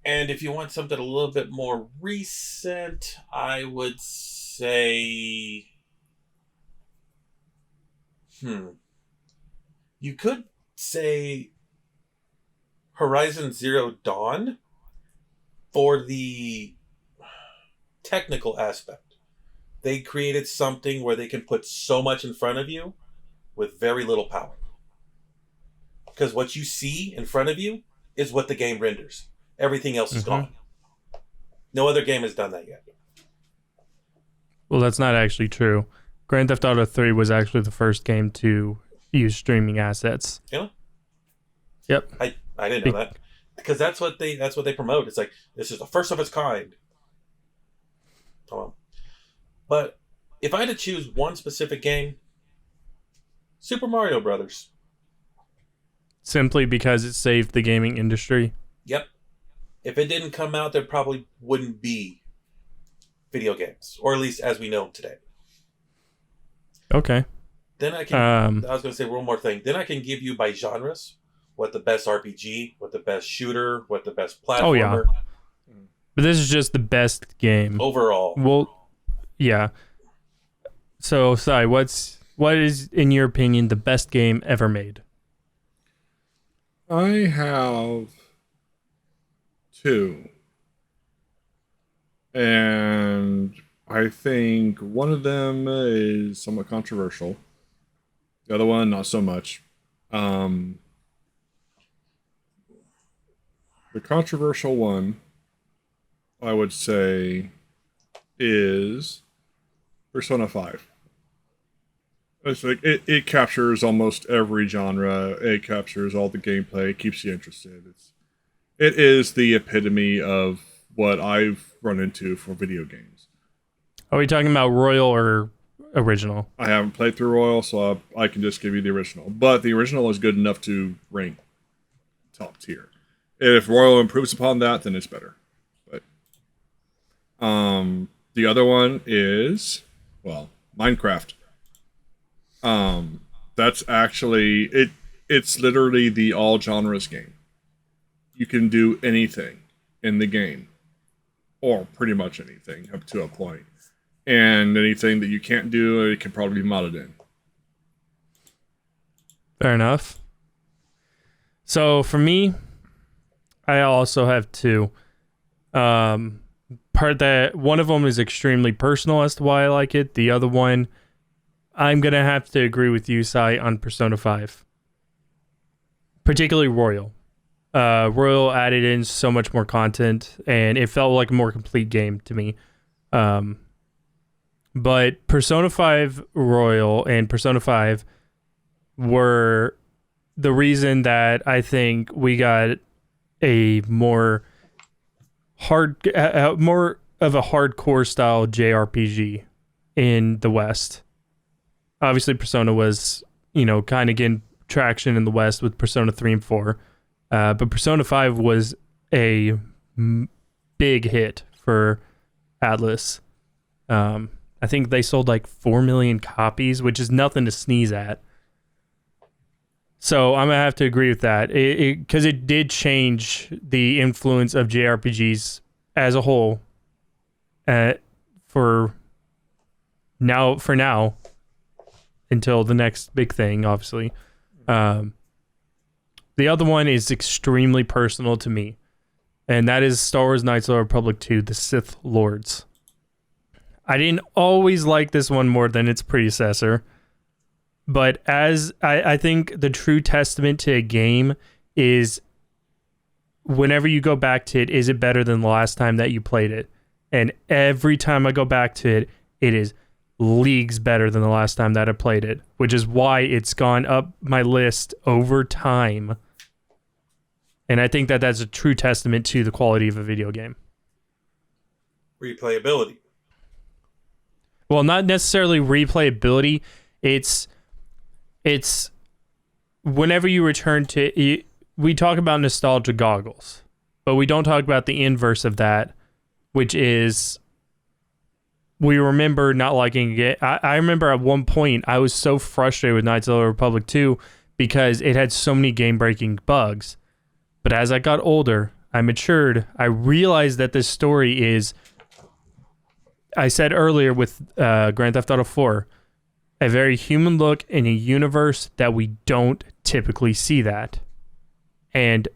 And if you want something a little bit more recent, I would say... You could say Horizon Zero Dawn for the technical aspect. They created something where they can put so much in front of you with very little power. Because what you see in front of you is what the game renders. Everything else is gone. No other game has done that yet. Well, that's not actually true. Grand Theft Auto 3 was actually the first game to use streaming assets. Yeah. Yep. I didn't know that. Because that's what they promote. It's like, this is the first of its kind. But if I had to choose one specific game, Super Mario Brothers. Simply because it saved the gaming industry? Yep. If it didn't come out, there probably wouldn't be video games. Or at least as we know them today. Okay. Then I can... I was going to say one more thing. Then I can give you by genres what the best RPG, what the best shooter, what the best platformer. Oh, yeah. But this is just the best game. Overall. Well, yeah. So, Sai, what is, in your opinion, the best game ever made? I have 2. And I think one of them is somewhat controversial. The other one, not so much. The controversial one, I would say, is Persona 5. It's like it captures almost every genre. It captures all the gameplay. It keeps you interested. It is the epitome of what I've run into for video games. Are we talking about Royal or original? I haven't played through Royal, so I can just give you the original. But the original is good enough to rank top tier. If Royal improves upon that, then it's better. But the other one is, well, Minecraft. That's actually it. It's literally the all genres game. You can do anything in the game, or pretty much anything up to a point. And anything that you can't do, it can probably be modded in. Fair enough. So for me, I also have two. Part that one of them is extremely personal as to why I like it. The other one, I'm gonna have to agree with you, Sai, on Persona 5. Particularly Royal. Royal added in so much more content, and it felt like a more complete game to me. But Persona 5 Royal and Persona 5 were the reason that I think we got a more more of a hardcore style JRPG in the West. Obviously, Persona was, kind of getting traction in the West with Persona 3 and 4. But Persona 5 was a big hit for Atlas. I think they sold like 4 million copies, which is nothing to sneeze at. So I'm going to have to agree with that. Because it did change the influence of JRPGs as a whole for now until the next big thing, obviously. The other one is extremely personal to me, and that is Star Wars Knights of the Republic 2, The Sith Lords. I didn't always like this one more than its predecessor, but as I think the true testament to a game is whenever you go back to it, is it better than the last time that you played it? And every time I go back to it, it is leagues better than the last time that I played it, which is why it's gone up my list over time. And I think that that's a true testament to the quality of a video game. Replayability. Well, not necessarily replayability. It's whenever you return to... We talk about nostalgia goggles, but we don't talk about the inverse of that, which is... We remember not liking it. I remember at one point, I was so frustrated with Knights of the Republic 2 because it had so many game-breaking bugs. But as I got older, I matured, I realized that this story is... I said earlier with Grand Theft Auto 4, a very human look in a universe that we don't typically see that. And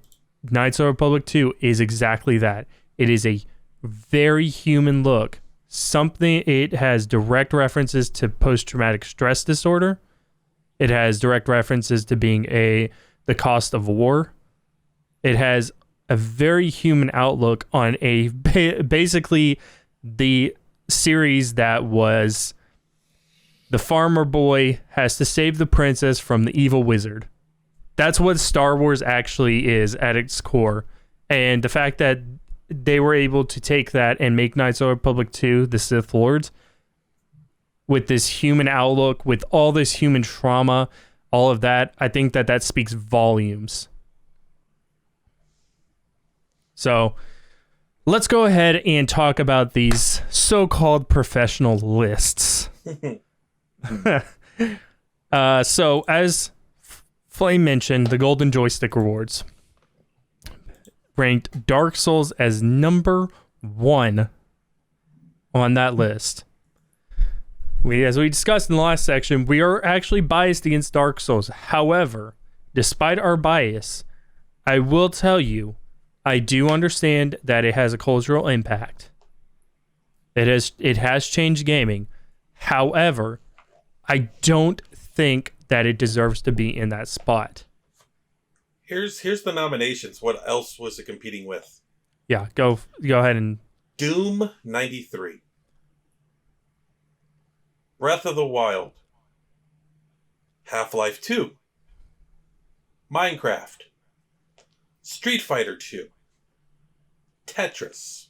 Knights of the Republic 2 is exactly that. It is a very human look. It has direct references to post-traumatic stress disorder. It has direct references to being the cost of war. It has a very human outlook on basically the series that was the farmer boy has to save the princess from the evil wizard. That's what Star Wars actually is at its core. And the fact that they were able to take that and make Knights of the Republic 2, the Sith Lords, with this human outlook, with all this human trauma, all of that, I think that speaks volumes. So let's go ahead and talk about these so-called professional lists. So as Flame mentioned, the Golden Joystick Awards ranked Dark Souls as number 1 on that list. As we discussed in the last section, we are actually biased against Dark Souls. However, despite our bias, I will tell you, I do understand that it has a cultural impact. It has changed gaming. However, I don't think that it deserves to be in that spot. Here's the nominations. What else was it competing with? Yeah, go ahead and... Doom 93. Breath of the Wild. Half-Life 2. Minecraft. Street Fighter 2. Tetris.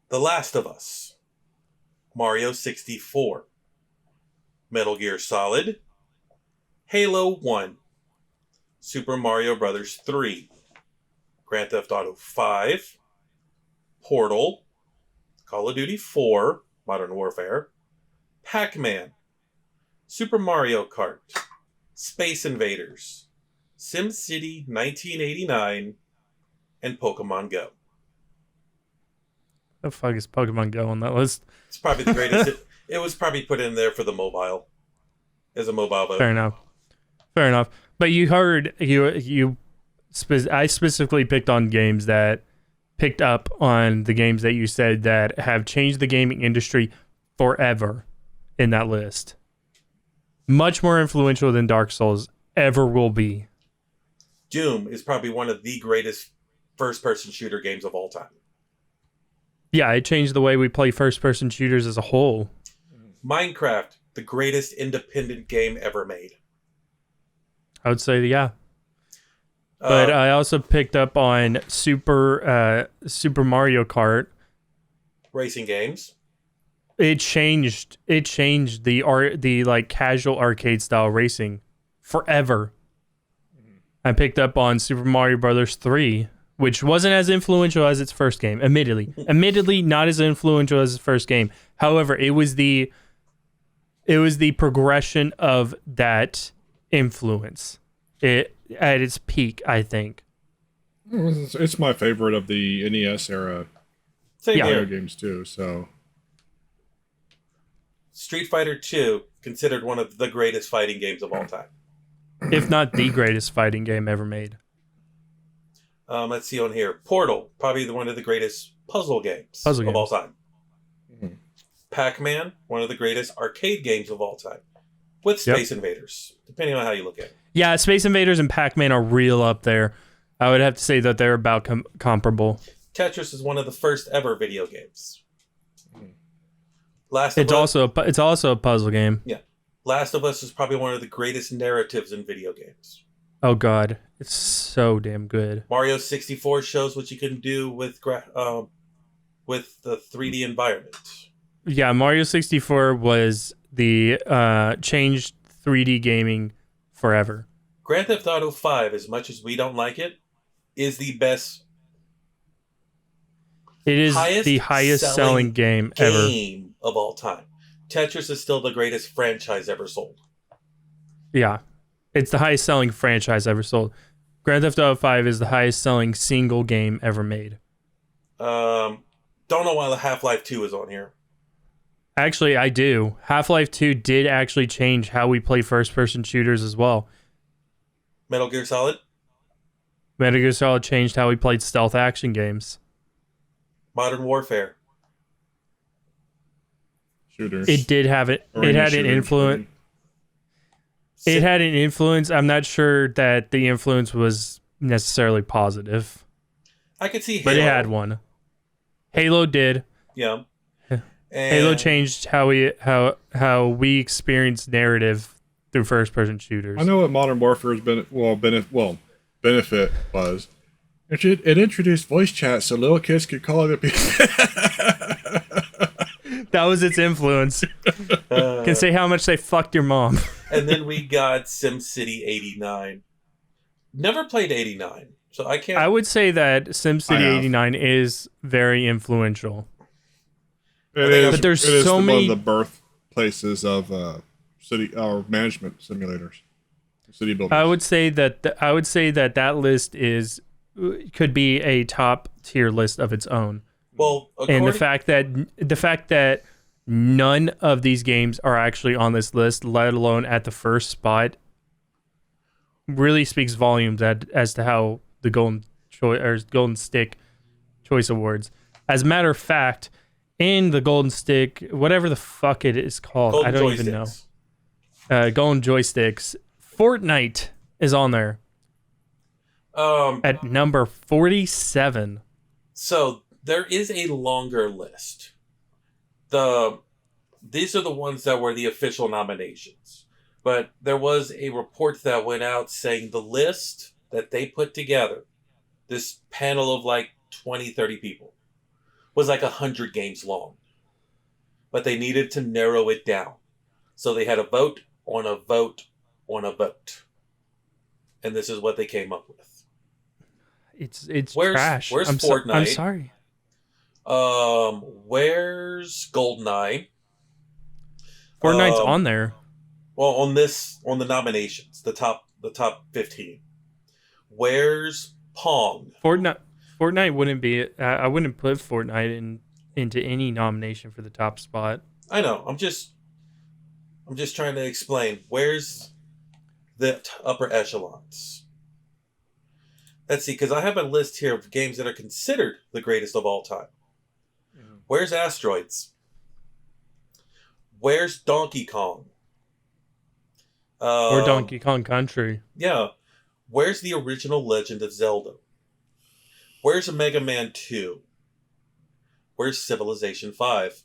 The Last of Us. Mario 64. Metal Gear Solid. Halo 1. Super Mario Bros. 3. Grand Theft Auto 5. Portal. Call of Duty 4. Modern Warfare. Pac-Man. Super Mario Kart. Space Invaders. SimCity 1989. And Pokemon Go. The fuck is Pokemon Go on that list? It's probably the greatest. It was probably put in there for the mobile. As a mobile vote. Fair enough. But you heard I specifically picked on games that picked up on the games that you said that have changed the gaming industry forever in that list. Much more influential than Dark Souls ever will be. Doom is probably one of the greatest first-person shooter games of all time. Yeah, it changed the way we play first-person shooters as a whole. Minecraft, the greatest independent game ever made. I would say, yeah. But I also picked up on Super Mario Kart. Racing games. It changed the like casual arcade style racing forever. I picked up on Super Mario Bros. 3, which wasn't as influential as its first game, admittedly not as influential as its first game. However, it was the progression of that influence at its peak, I think. It's my favorite of the NES era Mario games too. So, Street Fighter 2, considered one of the greatest fighting games of all time, if not the greatest fighting game ever made. Let's see on here. Portal, probably one of the greatest puzzle games of all time. Mm-hmm. Pac-Man, one of the greatest arcade games of all time, with Space Invaders, depending on how you look at it. Yeah, Space Invaders and Pac-Man are real up there. I would have to say that they're about comparable. Tetris is one of the first ever video games. It's also a puzzle game. Yeah. Last of Us is probably one of the greatest narratives in video games. Oh god, it's so damn good. Mario 64 shows what you can do with the 3D environment. Yeah, Mario 64 was the changed 3D gaming forever. Grand Theft Auto 5, as much as we don't like it, is the best. It is the highest selling game ever of all time. Tetris is still the greatest franchise ever sold. Yeah. It's the highest selling franchise ever sold. Grand Theft Auto 5 is the highest selling single game ever made. Don't know why the Half-Life 2 is on here. Actually, I do. Half-Life 2 did actually change how we play first-person shooters as well. Metal Gear Solid? Metal Gear Solid changed how we played stealth action games. Modern Warfare. Shooters. It did have it. It had an influence. It had an influence. I'm not sure that the influence was necessarily positive. I could see Halo. But it had one. Halo did. Yeah. Halo changed how we experience narrative through first-person shooters. I know what Modern Warfare has been. Benefit was it introduced voice chat so little kids could call other people. That was its influence. Can say how much they fucked your mom. And then we got SimCity 89. Never played 89, so I can't. I would say that SimCity 89 is very influential. But there's so many. One of the birthplaces of city or management simulators, city buildings. I would say that that list could be a top tier list of its own. Well, and the fact that none of these games are actually on this list, let alone at the first spot, really speaks volumes as to how the Golden Stick Choice Awards. As a matter of fact, in the Golden Stick, whatever the fuck it is called, I don't even know. Golden Joysticks. Fortnite is on there at number 47. So there is a longer list. These are the ones that were the official nominations. But there was a report that went out saying the list that they put together, this panel of like 20, 30 people, was like 100 games long. But they needed to narrow it down. So they had a vote on a vote on a vote. And this is what they came up with. It's trash. Where's I'm Fortnite? I'm sorry. Where's Goldeneye? Fortnite's on there. Well, on the nominations, the top 15. Where's Pong? Fortnite wouldn't be. I wouldn't put Fortnite into any nomination for the top spot. I know. I'm just trying to explain. Where's the upper echelons? Let's see, because I have a list here of games that are considered the greatest of all time. Where's Asteroids? Where's Donkey Kong? Or Donkey Kong Country. Yeah. Where's the original Legend of Zelda? Where's Mega Man 2? Where's Civilization 5?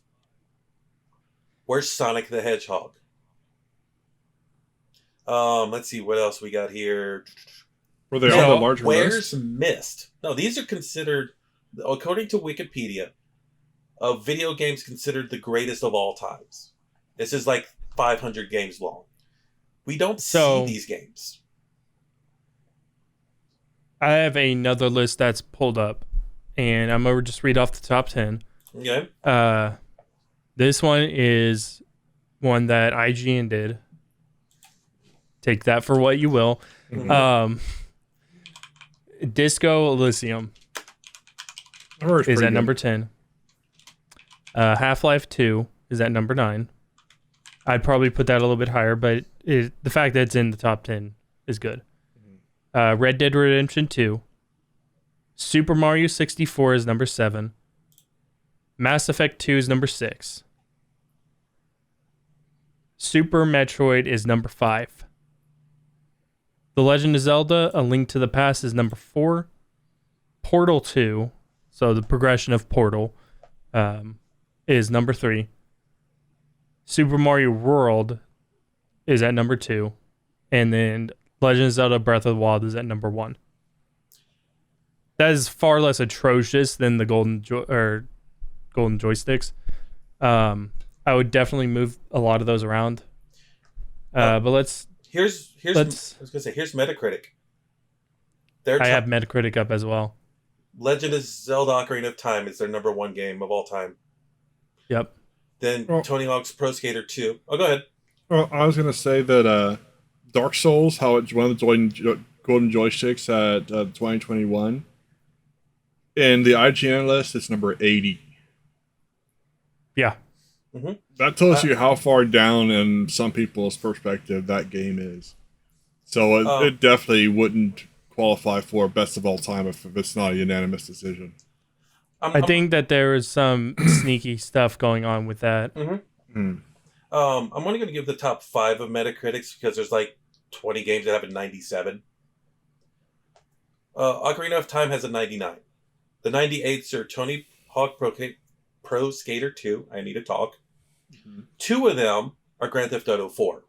Where's Sonic the Hedgehog? Let's see what else we got here. Were they all the larger Where's list? Myst? No, these are considered, according to Wikipedia, video games considered the greatest of all times. This is like 500 games long. We don't see these games. I have another list that's pulled up, and I'm going to just read off the top 10. Okay. This one is one that IGN did. Take that for what you will. Mm-hmm. Disco Elysium is at number 10. Half-Life 2 is at number 9. I'd probably put that a little bit higher, but the fact that it's in the top 10 is good. Red Dead Redemption 2. Super Mario 64 is number 7. Mass Effect 2 is number 6. Super Metroid is number 5. The Legend of Zelda: A Link to the Past is number 4. Portal 2, so the progression of Portal, is number 3. Super Mario World is at number 2. And then Legend of Zelda: Breath of the Wild is at number 1. That is far less atrocious than the Golden Joysticks. I would definitely move a lot of those around. But let's... I was gonna say, here's Metacritic. I have Metacritic up as well. Legend of Zelda: Ocarina of Time is their number 1 game of all time. Yep. Then Tony Hawk's Pro Skater 2. Oh, go ahead. Well, I was gonna say that Dark Souls, how it's one of the Golden Joysticks at 2021. In the IGN list, it's number 80. Yeah. Mm-hmm. That tells you how far down in some people's perspective that game is. So it definitely wouldn't qualify for best of all time if it's not a unanimous decision. I think that there is some sneaky stuff going on with that. Mm-hmm. I'm only going to give the top 5 of Metacritics because there's like 20 games that have a 97. Ocarina of Time has a 99. The 98s are Tony Hawk Pro Skater 2. I need to talk. Mm-hmm. 2 of them are Grand Theft Auto 4.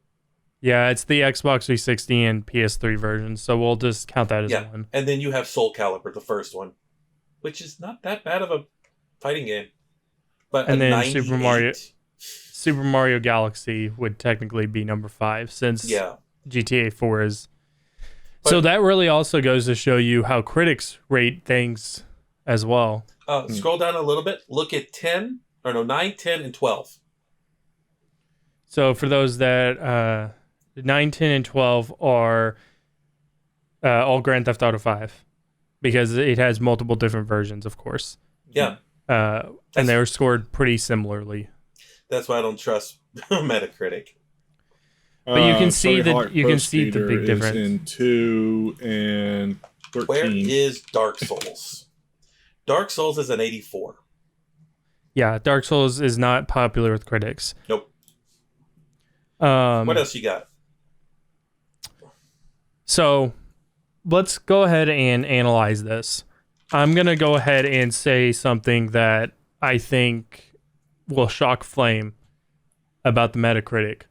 Yeah, it's the Xbox 360 and PS3 versions, so we'll just count that as one. And then you have Soul Calibur, the first one, which is not that bad of a fighting game. But and then Super Mario Galaxy would technically be number 5 since GTA 4 is. So that really also goes to show you how critics rate things as well. Scroll down a little bit. Look at 9, 10, and 12. So for those that 9, 10, and 12 are all Grand Theft Auto 5 because it has multiple different versions, of course. Yeah. And they were scored pretty similarly. That's why I don't trust Metacritic. But you can see the big difference in 2 and 13. Where is Dark Souls? Dark Souls is an 84. Yeah, Dark Souls is not popular with critics. Nope. What else you got? So let's go ahead and analyze this. I'm going to go ahead and say something that I think will shock Flame about the Metacritic.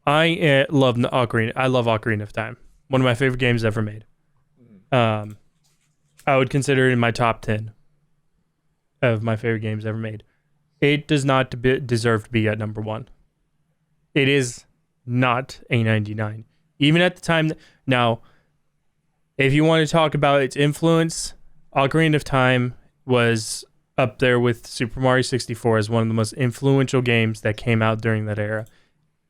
I love Ocarina of Time. One of my favorite games ever made. I would consider it in my top 10 of my favorite games ever made. It does not deserve to be at number 1. It is not a 99. Even at the time. Now, if you want to talk about its influence, Ocarina of Time was up there with Super Mario 64 as one of the most influential games that came out during that era.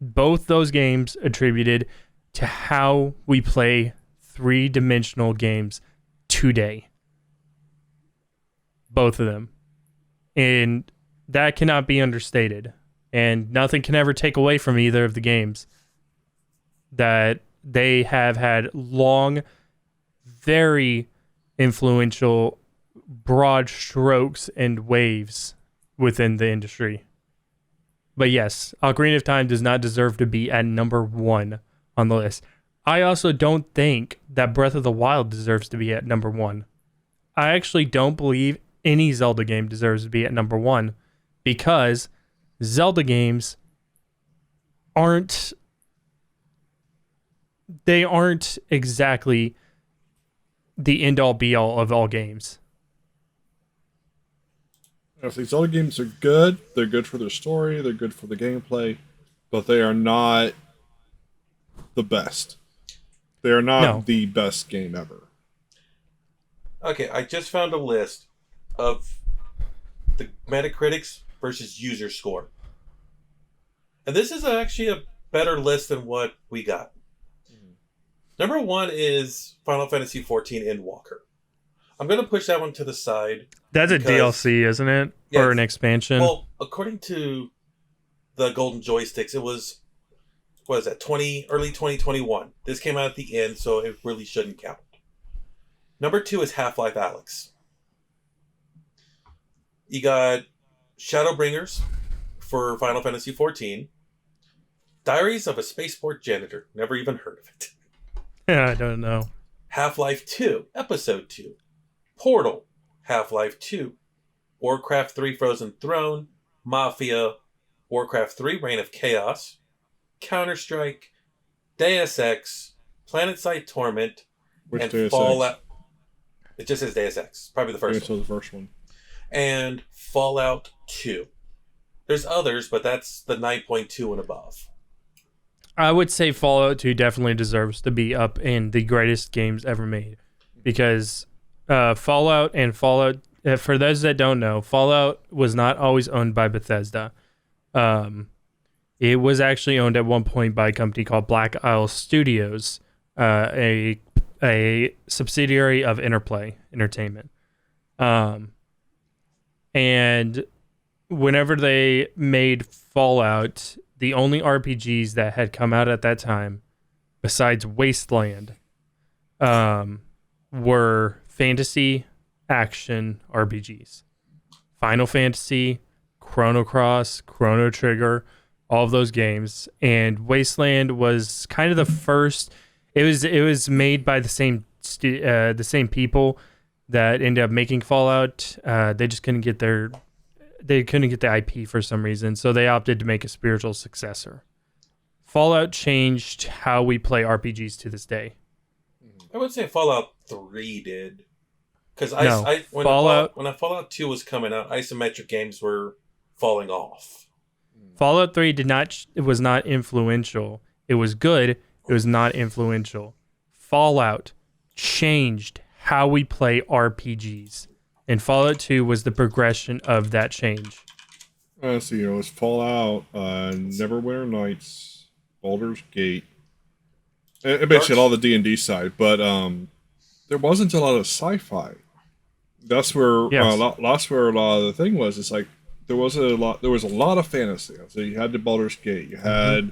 Both those games attributed to how we play three-dimensional games today. Both of them. And that cannot be understated. And nothing can ever take away from either of the games. That they have had long, very influential, broad strokes and waves within the industry. But yes, Ocarina of Time does not deserve to be at number 1 on the list. I also don't think that Breath of the Wild deserves to be at number 1. I actually don't believe any Zelda game deserves to be at number 1 because Zelda games aren't exactly the end-all be-all of all games. I think Zelda games are good. They're good for their story. They're good for the gameplay, but they are not the best. They are not the best game ever. Okay, I just found a list of the Metacritics versus user score. And this is actually a better list than what we got. Number 1 is Final Fantasy XIV Endwalker. I'm going to push that one to the side. That's a DLC, isn't it? Yes. Or an expansion? Well, according to the Golden Joysticks, it was, what is that, early 2021. This came out at the end, so it really shouldn't count. Number 2 is Half-Life Alyx. You got Shadowbringers for Final Fantasy XIV. Diaries of a Spaceport Janitor. Never even heard of it. Yeah, I don't know. Half-Life 2, Episode 2. Portal, Half-Life 2. Warcraft 3 Frozen Throne. Mafia. Warcraft 3 Reign of Chaos. Counter-Strike. Deus Ex. PlanetSide Torment. Which and Deus Fallout. Ex? It just says Deus Ex. Probably the first one. The first one. And Fallout 2. There's others, but that's the 9.2 and above. I would say Fallout 2 definitely deserves to be up in the greatest games ever made. Because Fallout, for those that don't know, Fallout was not always owned by Bethesda. It was actually owned at one point by a company called Black Isle Studios, a subsidiary of Interplay Entertainment. And whenever they made Fallout, the only RPGs that had come out at that time, besides Wasteland, were fantasy action RPGs. Final Fantasy, Chrono Cross, Chrono Trigger, all of those games. And Wasteland was kind of the first. It was made by the same people that ended up making Fallout. They just couldn't get the IP for some reason, so they opted to make a spiritual successor. Fallout changed how we play RPGs to this day. I would say Fallout 3 did. Because when Fallout 2 was coming out, isometric games were falling off. Fallout 3 was not influential. It was good. It was not influential. Fallout changed how we play RPGs. And Fallout 2 was the progression of that change. So, it was Fallout, Neverwinter Nights, Baldur's Gate, and basically all the D&D side. But there wasn't a lot of sci-fi. That's where a lot of the thing was. It's like there was a lot of fantasy. So you had the Baldur's Gate, you had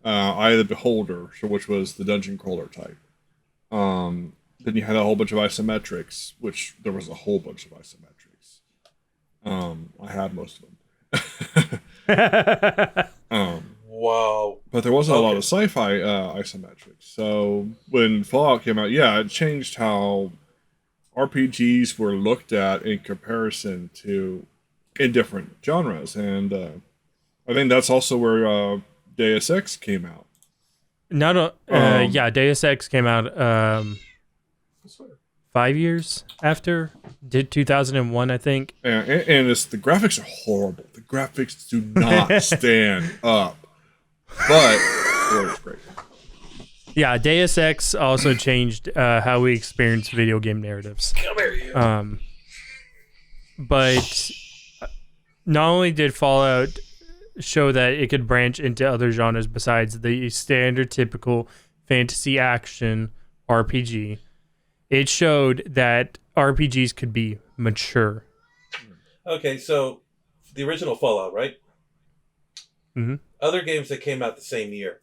Eye of the Beholder, which was the dungeon crawler type. Then you had a whole bunch of isometrics, which there was a whole bunch of isometrics. I had most of them. Wow. But but there wasn't a lot Okay. of sci-fi isometrics. So when Fallout came out, yeah, it changed how RPGs were looked at in comparison to in different genres, and I think that's also where Deus Ex came out. Yeah, Deus Ex came out 5 years after, did 2001, I think. And it's the graphics are horrible. The graphics do not stand up, but it was great. Yeah, Deus Ex also changed how we experience video game narratives. Come here, you. But not only did Fallout show that it could branch into other genres besides the standard typical fantasy action RPG, it showed that RPGs could be mature. Okay, so the original Fallout, right? Mm-hmm. Other games that came out the same year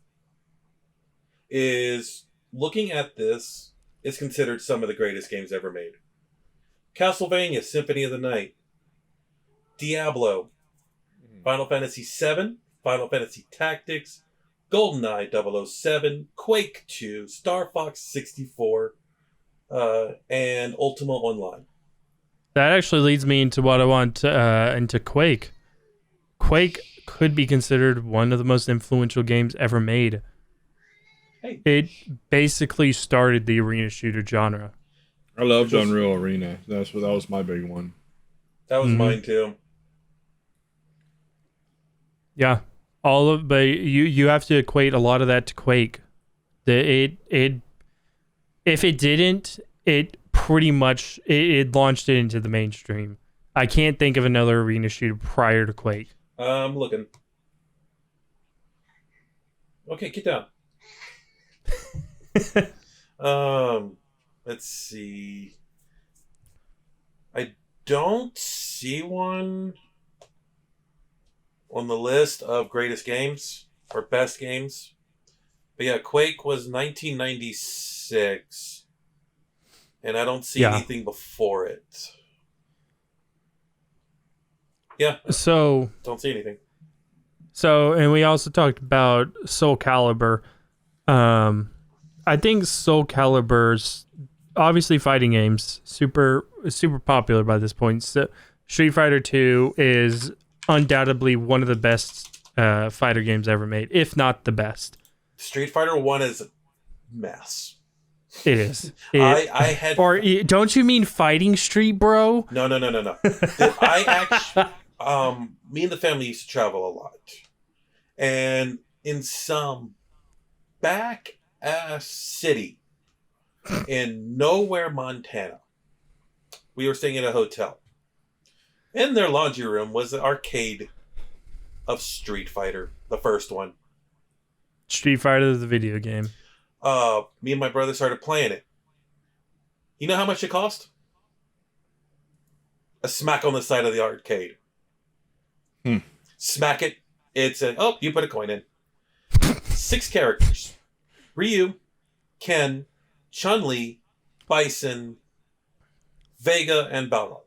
is looking at this is considered some of the greatest games ever made. Castlevania Symphony of the Night, Diablo, Final Fantasy VII, Final Fantasy Tactics, Goldeneye 007, Quake 2, Star Fox 64, and Ultima Online. That actually leads me into what I want into Quake. Quake could be considered one of the most influential games ever made. Hey. It basically started the arena shooter genre. I loved Unreal Arena. That was my big one. That was mine too. Yeah, but you have to equate a lot of that to Quake. If it didn't, it pretty much it launched it into the mainstream. I can't think of another arena shooter prior to Quake. I'm looking. Okay, get down. Let's see. I don't see one on the list of greatest games or best games. But yeah, Quake was 1996. And I don't see anything before it. Yeah. So don't see anything. So, and we also talked about Soul Calibur. I think Soul Calibur's obviously fighting games, super popular by this point. So Street Fighter 2 is undoubtedly one of the best fighter games ever made, if not the best. Street Fighter 1 is a mess. It is. I had. Or don't you mean Fighting Street, bro? No. I actually, me and the family used to travel a lot, and in some back ass city in nowhere, Montana, we were staying at a hotel. In their laundry room was an arcade of Street Fighter, the first one. Street Fighter, the video game. Me and my brother started playing it. You know how much it cost? A smack on the side of the arcade. Smack it. It said, oh, you put a coin in. 6 characters. Ryu, Ken, Chun-Li, Bison, Vega, and Balrog.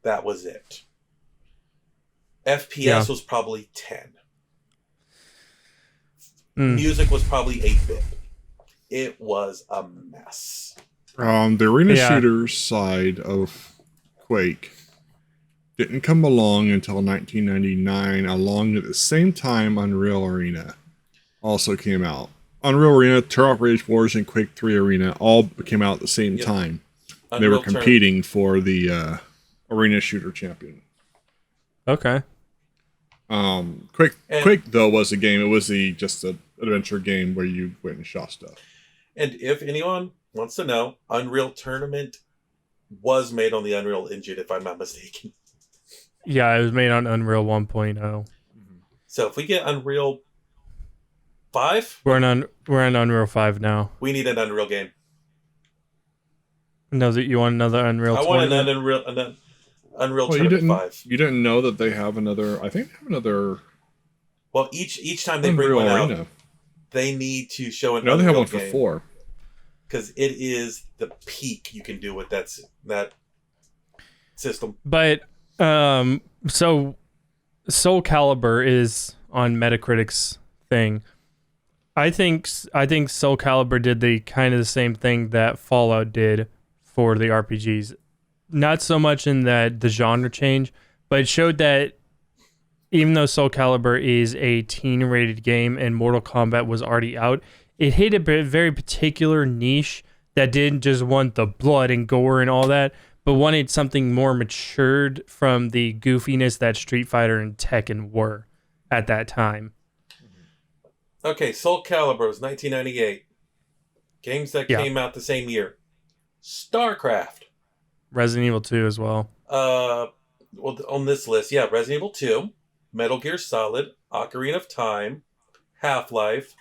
That was it. FPS was probably 10. Music was probably 8-bit. It was a mess. The arena shooter side of Quake didn't come along until 1999, along at the same time Unreal Arena also came out. Unreal Arena, Turok Rage Wars, and Quake 3 Arena all came out at the same time. They were competing for the arena shooter champion. Okay. Quake though was a game. It was just an adventure game where you went and shot stuff. And if anyone wants to know, Unreal Tournament was made on the Unreal Engine, if I'm not mistaken. Yeah, it was made on Unreal 1.0. So if we get Unreal 5, we're on Unreal 5 now. We need an Unreal game. No, that you want another Unreal. I want an Unreal Tournament 5. You didn't know that they have another. I think they have another. Well, each time they bring one out, they need to show an. No, they have one for 4. Because it is the peak you can do with that system. But so Soul Calibur is on Metacritic's thing. I think Soul Calibur did the kind of the same thing that Fallout did for the RPGs. Not so much in that the genre change, but it showed that even though Soul Calibur is a teen-rated game and Mortal Kombat was already out, it hit a very particular niche that didn't just want the blood and gore and all that, but wanted something more matured from the goofiness that Street Fighter and Tekken were at that time. Okay, Soul Calibur was 1998. Games that came out the same year. StarCraft. Resident Evil 2 as well. Well, on this list, Resident Evil 2, Metal Gear Solid, Ocarina of Time, Half-Life,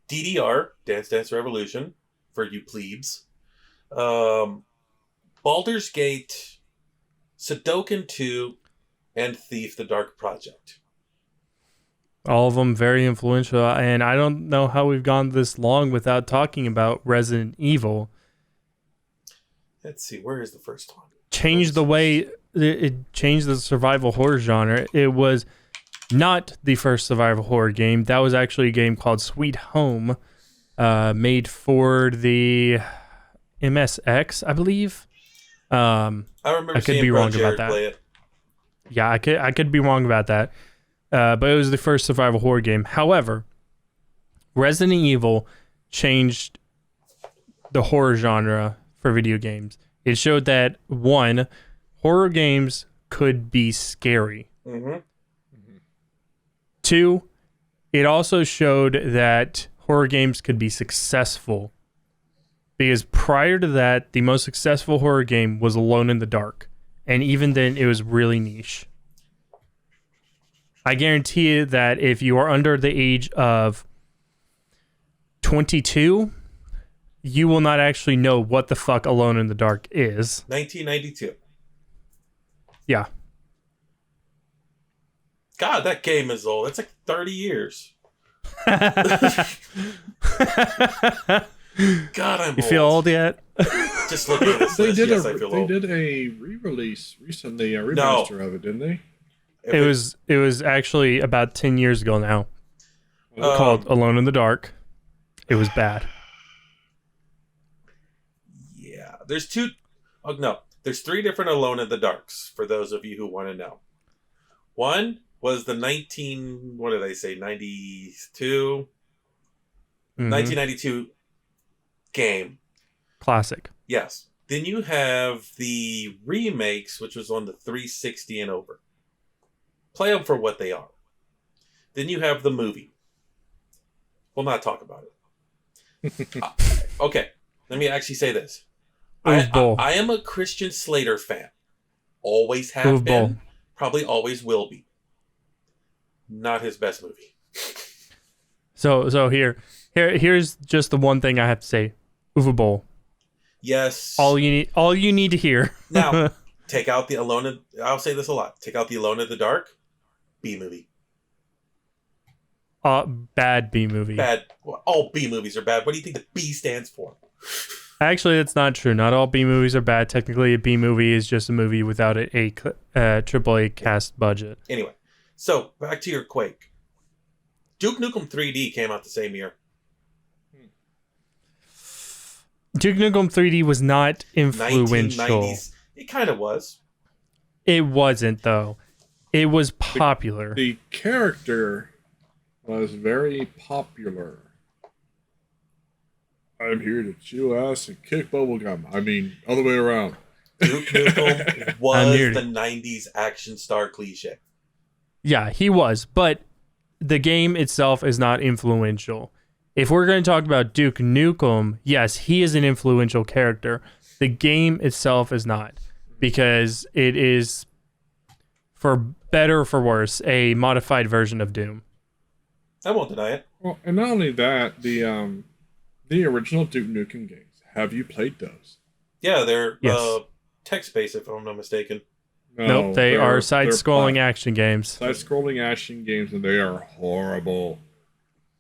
DDR, Dance Dance Revolution, for you plebes, Baldur's Gate, Sudoku 2, and Thief: The Dark Project. All of them very influential, and I don't know how we've gone this long without talking about Resident Evil. Let's see, where is the first one? Changed the way it changed the survival horror genre. It was not the first survival horror game. That was actually a game called Sweet Home, made for the MSX, I believe. I remember I could be wrong about that. Play it. Yeah, I could be wrong about that. But it was the first survival horror game. However, Resident Evil changed the horror genre for video games. It showed that, one, horror games could be scary. Mm-hmm. Two, it also showed that horror games could be successful. Because prior to that, the most successful horror game was Alone in the Dark. And even then, it was really niche. I guarantee you that if you are under the age of 22, you will not actually know what the fuck Alone in the Dark is. 1992. Yeah. God, that game is old. It's like 30 years. God, I'm You feel old yet? Just looking at this list, yes, I feel old. They did a re-release recently, a remaster of it, didn't they? It was actually about 10 years ago now. Called Alone in the Dark. It was bad. Yeah. There's there's 3 different Alone in the Darks, for those of you who want to know. One was the 92? 1992 game. Classic. Yes. Then you have the remakes, which was on the 360 and over. Play them for what they are. Then you have the movie. We'll not talk about it. Okay, let me actually say this. I am a Christian Slater fan. Always have been. Probably always will be. Not his best movie. So here's just the one thing I have to say. Uwe Boll. Yes. All you need to hear. Now, take out the I'll say this a lot. Take out the Alone in the Dark. B movie. Bad B movie. Bad. Well, all B movies are bad. What do you think the B stands for? Actually, that's not true. Not all B movies are bad. Technically, a B movie is just a movie without a AAA cast budget. Anyway, so back to your Quake. Duke Nukem 3D came out the same year. Duke Nukem 3D was not influential. 1990s. It kind of was. It wasn't, though. It was popular. The character was very popular. I'm here to chew ass and kick bubblegum. I mean, other way around. Duke Nukem was the 90s action star cliche. Yeah, he was. But the game itself is not influential. If we're going to talk about Duke Nukem, yes, he is an influential character. The game itself is not. Because it is, for better or for worse, a modified version of Doom. I won't deny it. Well, and not only that, the original Duke Nukem games. Have you played those? Yeah, they're text-based, if I'm not mistaken. Nope, they are side-scrolling action games. Side-scrolling action games, and they are horrible.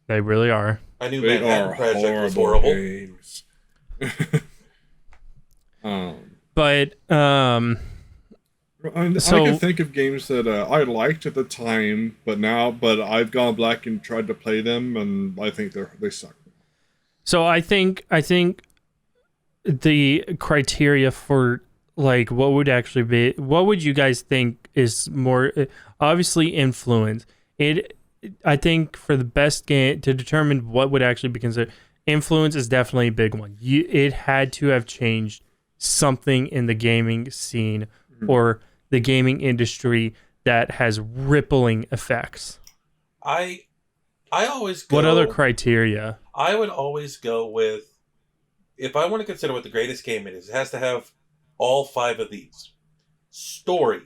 They really are. I knew Manhattan Project was horrible. Games. But I can think of games that I liked at the time, but I've gone back and tried to play them, and I think they suck. So I think the criteria for like what would you guys think is more obviously influence it. I think for the best game to determine what would actually be considered influence is definitely a big one. It had to have changed something in the gaming scene or the gaming industry that has rippling effects. I always go, what other criteria? I would always go with, if I want to consider what the greatest game it has to have all 5 of these. Story.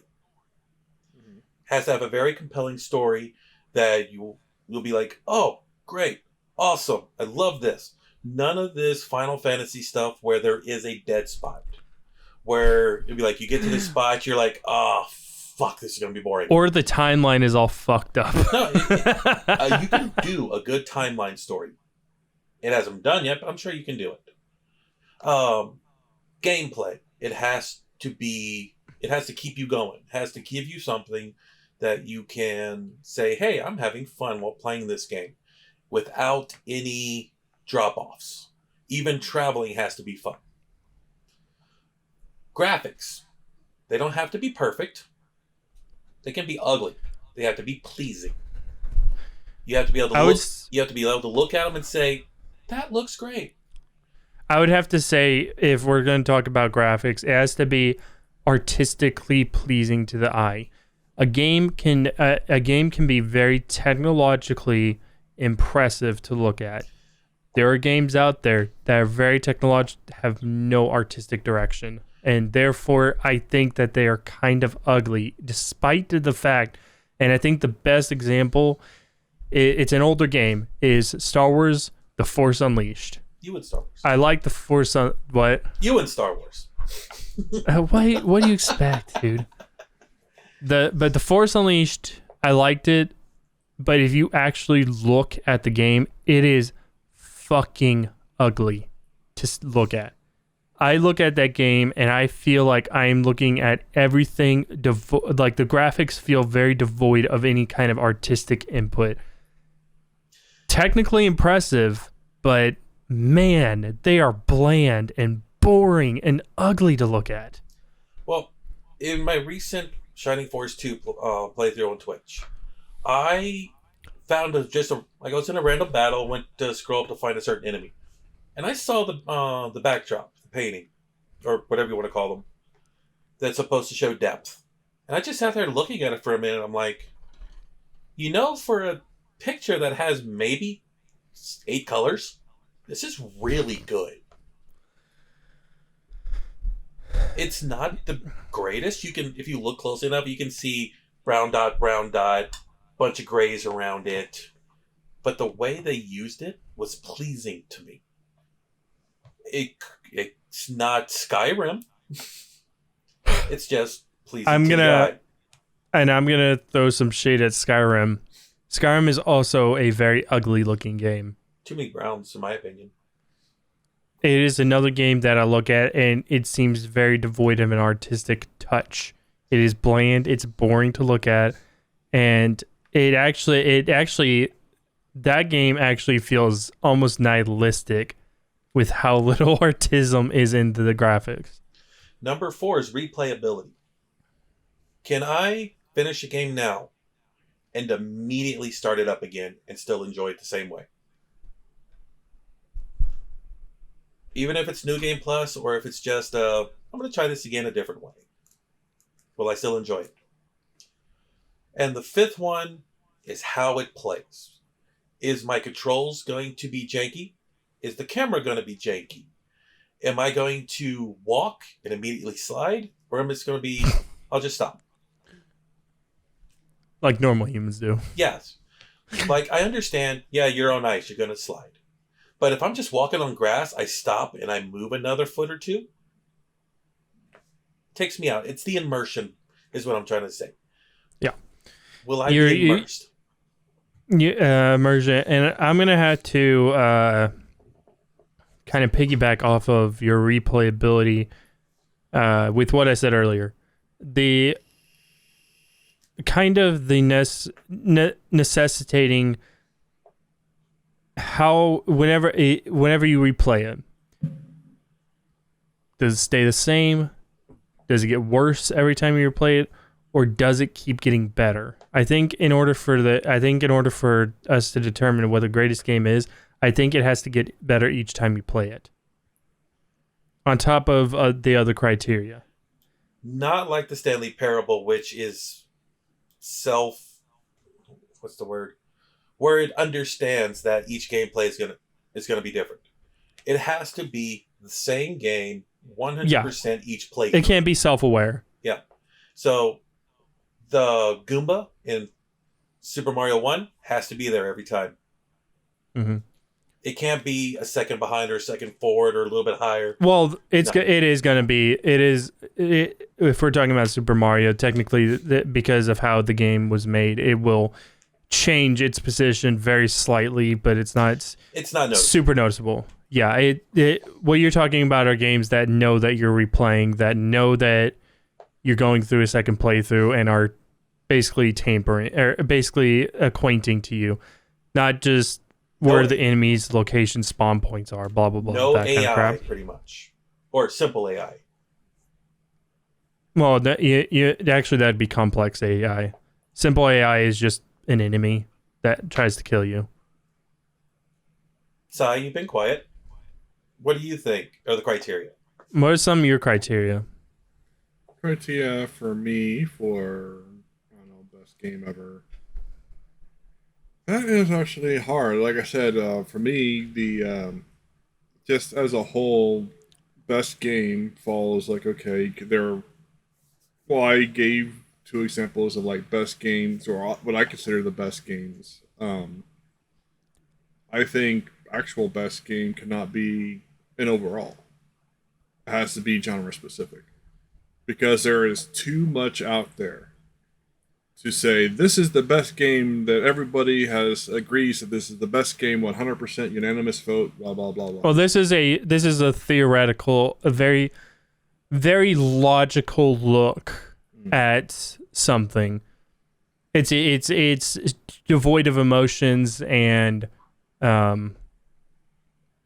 Has to have a very compelling story that you'll be like, oh, great, awesome, I love this. None of this Final Fantasy stuff where there is a dead spot. Where it'd be like, you get to this spot, you're like, oh, fuck, this is going to be boring. Or the timeline is all fucked up. No, you can do a good timeline story. It hasn't been done yet, but I'm sure you can do it. Gameplay. It has to keep you going. It has to give you something that you can say, hey, I'm having fun while playing this game without any drop-offs. Even traveling has to be fun. Graphics. They don't have to be perfect. They can be ugly. They have to be pleasing. You have to be able to you have to be able to look at them and say, that looks great. I would have to say, if we're going to talk about graphics, it has to be artistically pleasing to the eye. A game can be very technologically impressive to look at. There are games out there that are very technological, have no artistic direction, and therefore I think that they are kind of ugly, despite the fact. And I think the best example, it's an older game, is Star Wars: The Force Unleashed. You and Star Wars. I like the Force. What? You and Star Wars. What do you expect, dude? But the Force Unleashed, I liked it, but if you actually look at the game, it is fucking ugly to look at. I look at that game and I feel like I'm looking at everything like the graphics feel very devoid of any kind of artistic input. Technically impressive, but man, they are bland and boring and ugly to look at. Well, in my recent Shining Force 2 playthrough on Twitch, I found I was in a random battle, went to scroll up to find a certain enemy, and I saw the backdrop, the painting, or whatever you want to call them, that's supposed to show depth. And I just sat there looking at it for a minute. I'm like, for a picture that has maybe 8 colors, this is really good. It's not the greatest. If you look close enough, you can see brown dot, bunch of grays around it. But the way they used it was pleasing to me. It's not Skyrim. It's just pleasing to the eye. And I'm gonna throw some shade at Skyrim. Skyrim is also a very ugly looking game. Too many browns, in my opinion. It is another game that I look at and it seems very devoid of an artistic touch. It is bland, it's boring to look at, and that game actually feels almost nihilistic with how little artism is into the graphics. Number 4 is replayability. Can I finish a game now and immediately start it up again and still enjoy it the same way? Even if it's New Game Plus, or if it's just, I'm going to try this again a different way. Will I still enjoy it? And the 5th one is how it plays. Is my controls going to be janky? Is the camera going to be janky? Am I going to walk and immediately slide? Or am I just going to be, I'll just stop? Like normal humans do. Yes. Like, I understand, you're on ice, you're going to slide. But if I'm just walking on grass, I stop and I move another foot or two. It takes me out. It's the immersion, is what I'm trying to say. Yeah. Will I be immersed? Immersion. And I'm going to have to kind of piggyback off of your replayability with what I said earlier. The kind of the necessitating how whenever you replay it, does it stay the same? Does it get worse every time you replay it, or does it keep getting better? I think in order for us to determine what the greatest game is, I think it has to get better each time you play it. On top of the other criteria. Not like the Stanley Parable, which is what's the word? Where it understands that each gameplay is gonna be different. It has to be the same game, 100% each play. It can't be self-aware. Yeah. So the Goomba in Super Mario 1 has to be there every time. Mm-hmm. It can't be a second behind or a second forward or a little bit higher. Well, it is going to be. If we're talking about Super Mario, technically, because of how the game was made, it will change its position very slightly, but it's not noticeable. Super noticeable. Yeah, what you're talking about are games that know that you're replaying, that know that you're going through a second playthrough, and are basically basically acquainting to you, not just where the enemy's location spawn points are, blah, blah, blah. No that AI, kind of crap. pretty much. Or simple AI. Well, actually, that'd be complex AI. Simple AI is just an enemy that tries to kill you. Sai, you've been quiet. What do you think are the criteria? What are some of your criteria? Criteria for me for, I don't know, best game ever. That is actually hard. Like I said, for me, the just as a whole, best game falls like, okay, I gave 2 examples of like best games, or what I consider the best games. I think actual best game cannot be an overall. It has to be genre specific, because there is too much out there to say this is the best game that everybody agrees that this is the best game, 100% unanimous vote, blah blah blah blah. Well, this is a theoretical, a very, very logical look at something. It's devoid of emotions and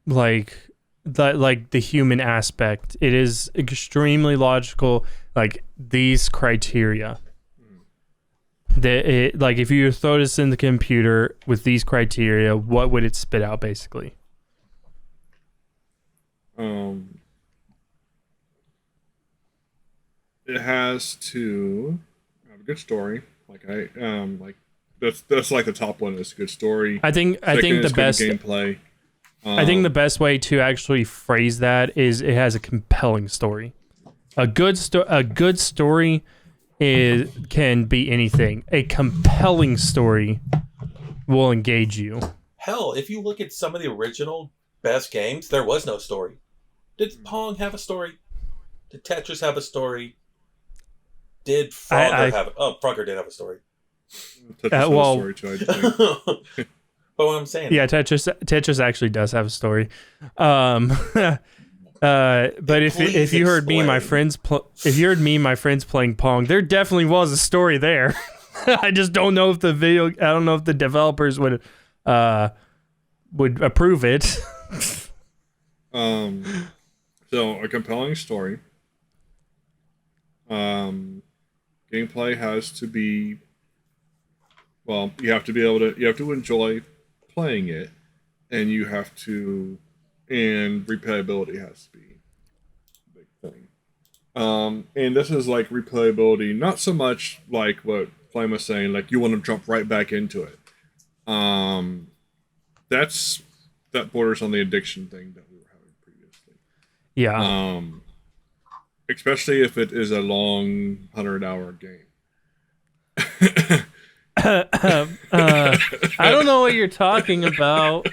like the human aspect. It is extremely logical, like these criteria. Like if you throw this in the computer with these criteria, what would it spit out basically? It has to have a good story. That's like the top one is good story. I think the best gameplay. I think the best way to actually phrase that is it has a compelling story. A good story can be anything. A compelling story will engage you. Hell, if you look at some of the original best games, there was no story. Did Pong have a story? Did Tetris have a story? Did Frogger have? Frogger did have a story. Story too, I think. But what I'm saying, yeah, Tetris actually does have a story. But if you heard me and my friends playing Pong, there definitely was a story there. I just don't know if the developers would approve it. So a compelling story. Gameplay has to be, well, you have to enjoy playing it, and and replayability has to be a big thing. And this is like replayability, not so much like what Flame was saying, like you want to jump right back into it. That borders on the addiction thing that we were having previously. Yeah. Especially if it is a long 100-hour game. I don't know what you're talking about.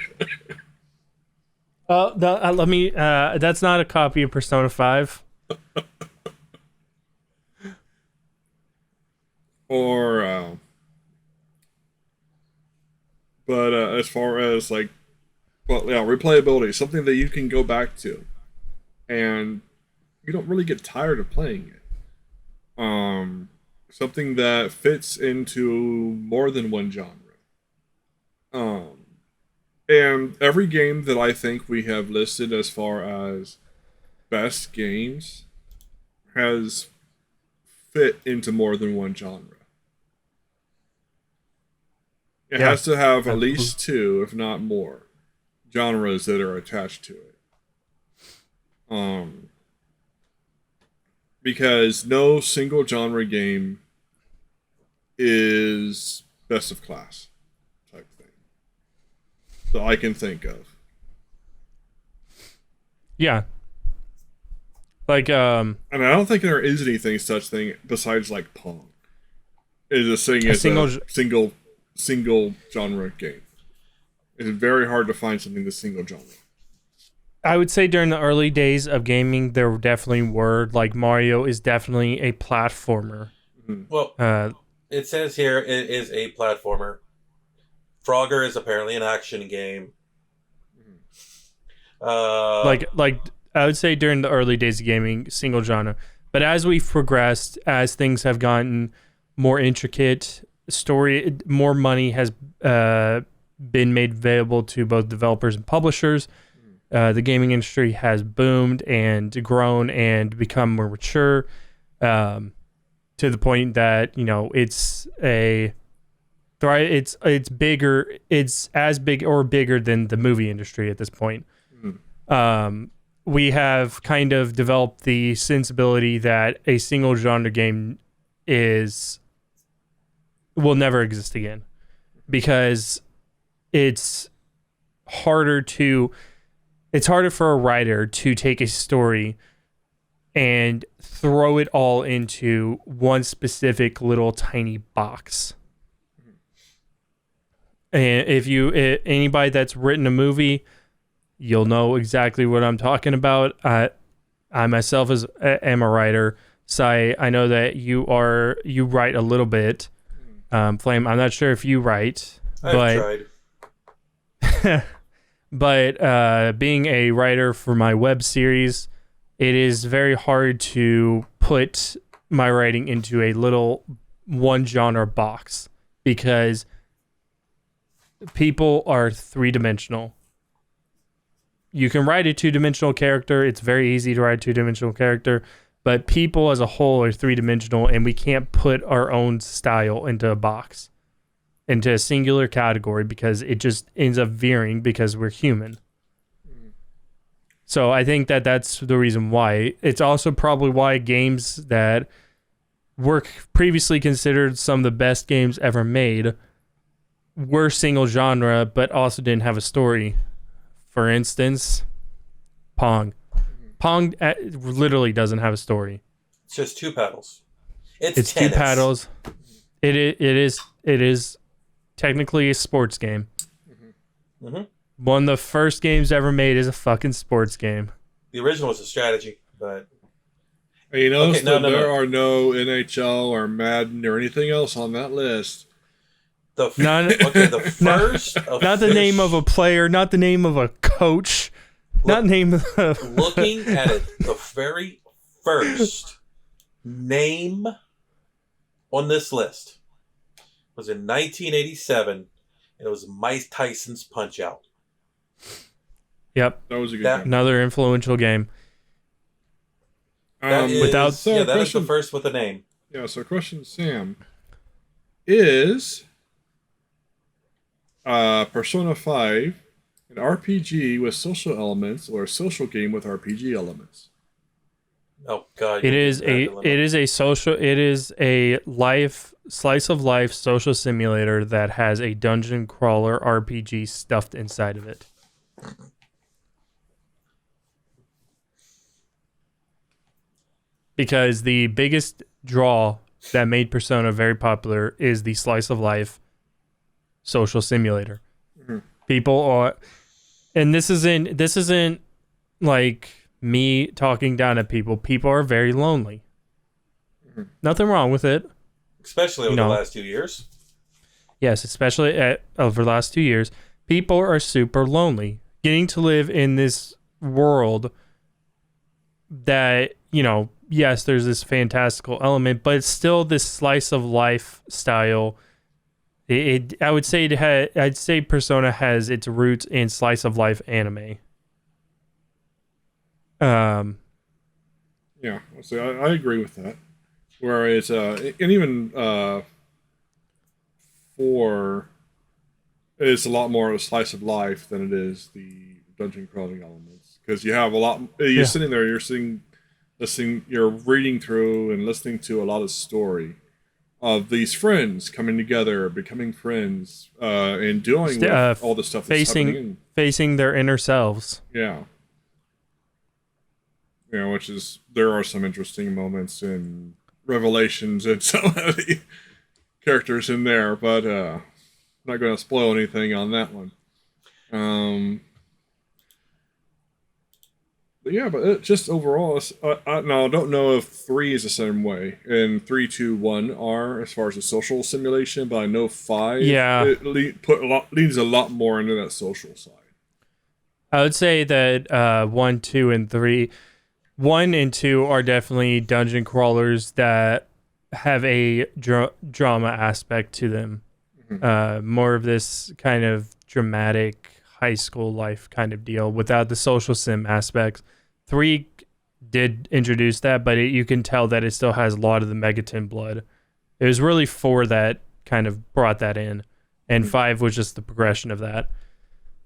Let me. That's not a copy of Persona 5. But as far as like, well, yeah, replayability, something that you can go back to, and you don't really get tired of playing it. something that fits into more than one genre. And every game that I think we have listed as far as best games has fit into more than one genre. It has to have at least two, if not more, genres that are attached to it. Because no single genre game is best of class type thing that I can think of. Yeah. Like, and I don't think there is anything such thing besides like Pong. Is a single genre game. It's very hard to find something that's single genre. I would say during the early days of gaming, there definitely were, like, Mario is definitely a platformer. Mm-hmm. Well, it says here it is a platformer. Frogger is apparently an action game. Like I would say during the early days of gaming, single genre. But as we've progressed, as things have gotten more intricate, more money has been made available to both developers and publishers. The gaming industry has boomed and grown and become more mature, to the point that it's bigger. It's as big or bigger than the movie industry at this point. We have kind of developed the sensibility that a single genre game will never exist again, because it's harder for a writer to take a story and throw it all into one specific little tiny box. And if anybody that's written a movie, you'll know exactly what I'm talking about. I myself am a writer, so I know that you write a little bit. Flame, I'm not sure if you write, I've tried. But being a writer for my web series, it is very hard to put my writing into a little one genre box, because people are three-dimensional. You can write a two-dimensional character. It's very easy to write a two-dimensional character, but people as a whole are three-dimensional, and we can't put our own style into a box, into a singular category, because it just ends up veering because we're human. So I think that's the reason why. It's also probably why games that were previously considered some of the best games ever made were single genre, but also didn't have a story. For instance, Pong. Pong literally doesn't have a story. It's just two paddles. It's two paddles. It is technically a sports game. Mm-hmm. One of the first games ever made is a fucking sports game. The original was a strategy, but you notice there are no NHL or Madden or anything else on that list. The first not the name of a player, not the name of a coach, name of looking at it, the very first name on this list was in 1987, and it was Mike Tyson's Punch-Out. Yep, that was a good game. Another influential game. That is the first with a name. Yeah. So, question, Sam, is Persona 5 an RPG with social elements or a social game with RPG elements? Oh God! It is a slice of life social simulator that has a dungeon crawler RPG stuffed inside of it. Because the biggest draw that made Persona very popular is the slice of life social simulator. Mm-hmm. People are, and this isn't like me talking down at people. People are very lonely. Mm-hmm. Nothing wrong with it. Especially over the last 2 years. Yes, especially over the last 2 years. People are super lonely. Getting to live in this world that, yes, there's this fantastical element, but it's still this slice of life style. I would say I'd say Persona has its roots in slice of life anime. Yeah, so I agree with that. Whereas, and even 4 is a lot more of a slice of life than it is the dungeon crawling elements. Because you have a lot, you're sitting there, listening, you're reading through and listening to a lot of story of these friends coming together, becoming friends, and dealing with all the stuff that's happening. Facing their inner selves. Yeah. You know, there are some interesting moments and revelations and some of the characters in there, but I'm not going to spoil anything on that one. But yeah, but just overall, I don't know if 3 is the same way, and 3, 2, 1 are as far as the social simulation, but I know 5 leans a lot more into that social side. I would say that 1, 2, and 3. 1 and 2 are definitely dungeon crawlers that have a drama aspect to them. Mm-hmm. More of this kind of dramatic high school life kind of deal without the social sim aspects. 3 did introduce that, but you can tell that it still has a lot of the Megaton blood. It was really 4 that kind of brought that in, and 5 was just the progression of that.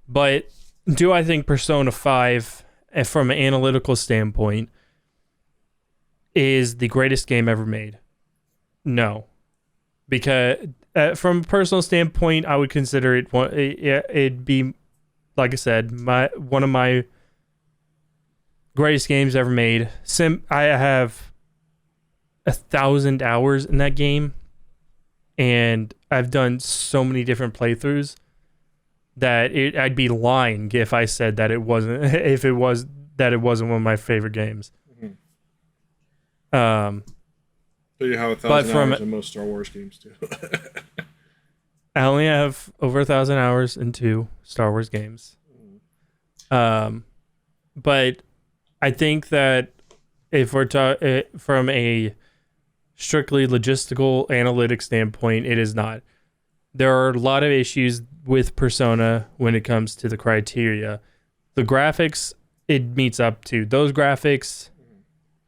But do I think Persona 5... from an analytical standpoint, is the greatest game ever made? No. Because from a personal standpoint, I would consider it'd be, like I said, one of my greatest games ever made. I have 1,000 hours in that game, and I've done so many different playthroughs that I'd be lying if I said that it wasn't one of my favorite games. Mm-hmm. So you have 1,000 hours in most Star Wars games too. I only have over 1,000 hours in 2 Star Wars games. But I think that if we're from a strictly logistical analytic standpoint, it is not. There are a lot of issues with Persona when it comes to the criteria. The graphics, it meets up to. Those graphics,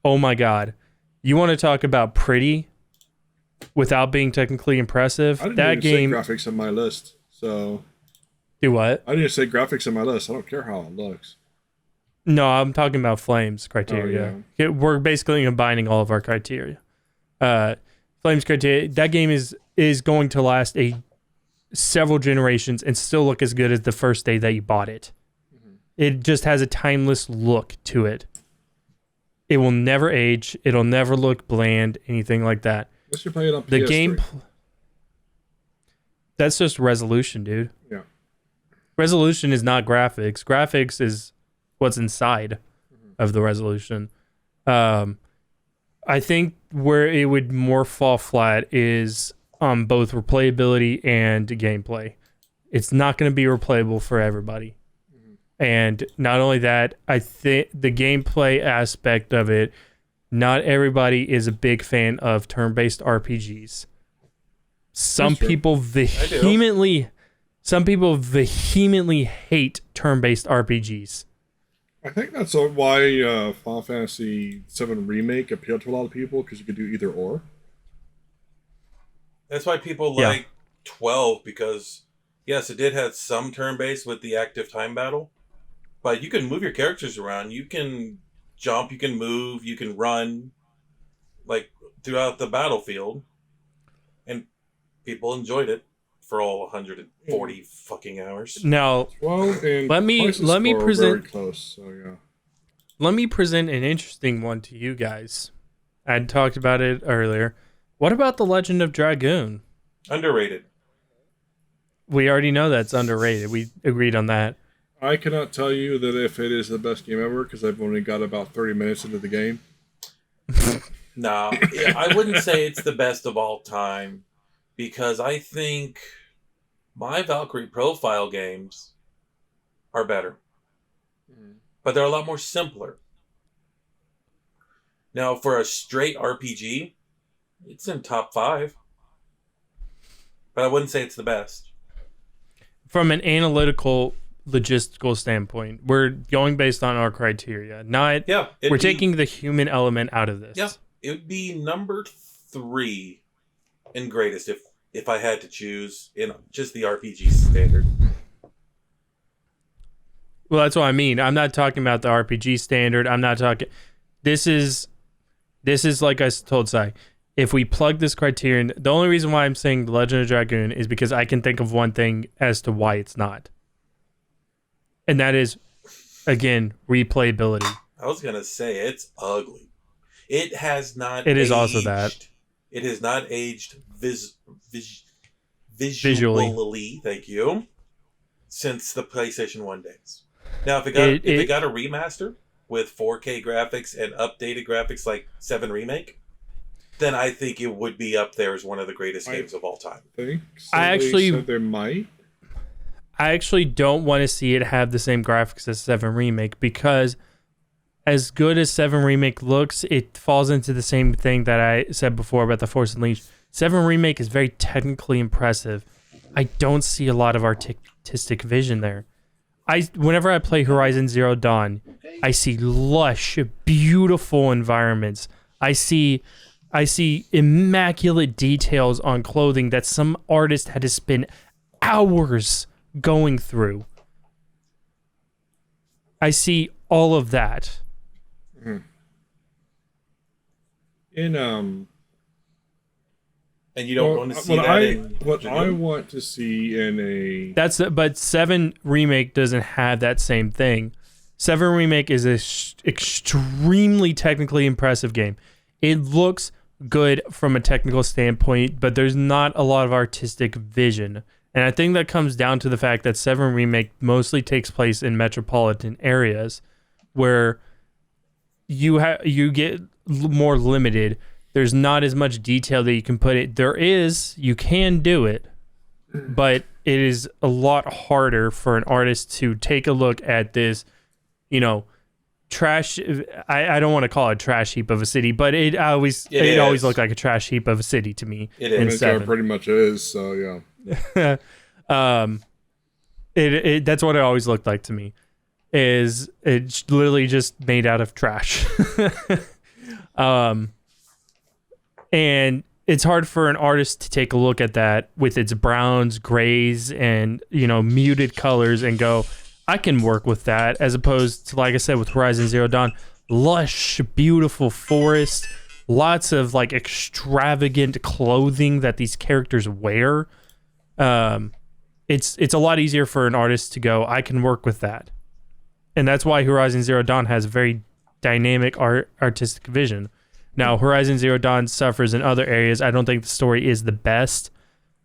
oh my god. You want to talk about pretty without being technically impressive? I didn't even say graphics on my list, so... Do what? I didn't say graphics on my list. I don't care how it looks. No, I'm talking about Flames criteria. Oh, yeah. We're basically combining all of our criteria. Flames criteria, that game is going to last several generations and still look as good as the first day that you bought it. Mm-hmm. It just has a timeless look to it. It will never age. It'll never look bland, anything like that. Unless you play it on PS3. The game... That's just resolution, dude. Yeah. Resolution is not graphics. Graphics is what's inside of the resolution. I think where it would more fall flat is on both replayability and gameplay. It's not going to be replayable for everybody. And not only that, I think the gameplay aspect of it, not everybody is a big fan of turn-based RPGs. Some people vehemently hate turn-based RPGs. I think that's why Final Fantasy VII Remake appealed to a lot of people, because you could do either or. That's why people like 12, because yes, it did have some turn-based with the active time battle. But you can move your characters around. You can jump, you can move, you can run, like, throughout the battlefield. And people enjoyed it for all 140 fucking hours. Now, let me present... Very close, so yeah. Let me present an interesting one to you guys. I talked about it earlier. What about The Legend of Dragoon? Underrated. We already know that's underrated. We agreed on that. I cannot tell you that if it is the best game ever, because I've only got about 30 minutes into the game. No, I wouldn't say it's the best of all time, because I think my Valkyrie Profile games are better. But they're a lot more simpler. Now, for a straight RPG, it's in top 5. But I wouldn't say it's the best. From an analytical, logistical standpoint, we're going based on our criteria. Not we're taking the human element out of this. Yeah, it would be number 3 in greatest if I had to choose in just the RPG standard. Well, that's what I mean. I'm not talking about the RPG standard. I'm not talking. This is like I told Sai. If we plug this criterion, the only reason why I'm saying The Legend of Dragoon is because I can think of one thing as to why it's not. And that is, again, replayability. I was going to say, it's ugly. It has not It aged. is also that. It has not aged visually, thank you, since the PlayStation 1 days. Now, if it got a remaster with 4K graphics and updated graphics like 7 Remake, then I think it would be up there as one of the greatest games of all time. I actually said there might. I actually don't want to see it have the same graphics as 7 Remake because as good as 7 Remake looks, it falls into the same thing that I said before about the Force Unleashed. 7 Remake is very technically impressive. I don't see a lot of artistic vision there. Whenever I play Horizon Zero Dawn, I see lush, beautiful environments. I see immaculate details on clothing that some artist had to spend hours going through. I see all of that. And you don't want to see that I want to see in a... But 7 Remake doesn't have that same thing. 7 Remake is an extremely technically impressive game. It looks good from a technical standpoint, but there's not a lot of artistic vision. And I think that comes down to the fact that 7 Remake mostly takes place in metropolitan areas where you get more limited. There's not as much detail that you can put it. You can do it, but it is a lot harder for an artist to take a look at this, trash. I don't want to call it a trash heap of a city, but it always looked like a trash heap of a city to me. It is. It pretty much is. So yeah. That's what it always looked like to me. It's literally just made out of trash. And it's hard for an artist to take a look at that with its browns, grays, and muted colors and go, I can work with that, as opposed to, like I said, with Horizon Zero Dawn, lush, beautiful forest, lots of like extravagant clothing that these characters wear. It's a lot easier for an artist to go, I can work with that. And that's why Horizon Zero Dawn has very dynamic artistic vision. Now, Horizon Zero Dawn suffers in other areas. I don't think the story is the best.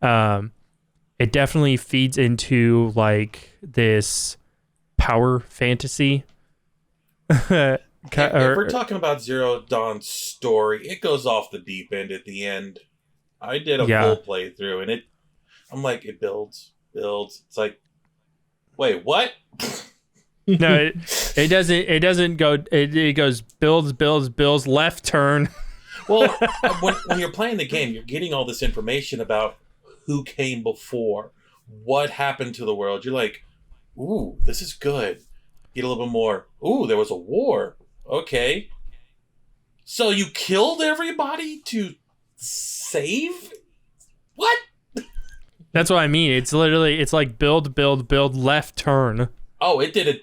It definitely feeds into like this power fantasy. If we're talking about Zero Dawn's story, it goes off the deep end at the end. I did a full playthrough, and I'm like, it builds. It's like, wait, what? No, it doesn't go. It goes builds, left turn. Well, when you're playing the game, you're getting all this information about who came before, what happened to the world. You're like, ooh, this is good. Get a little bit more. Ooh, there was a war. Okay. So you killed everybody to save? What? That's what I mean. It's like build, left turn. Oh, it did a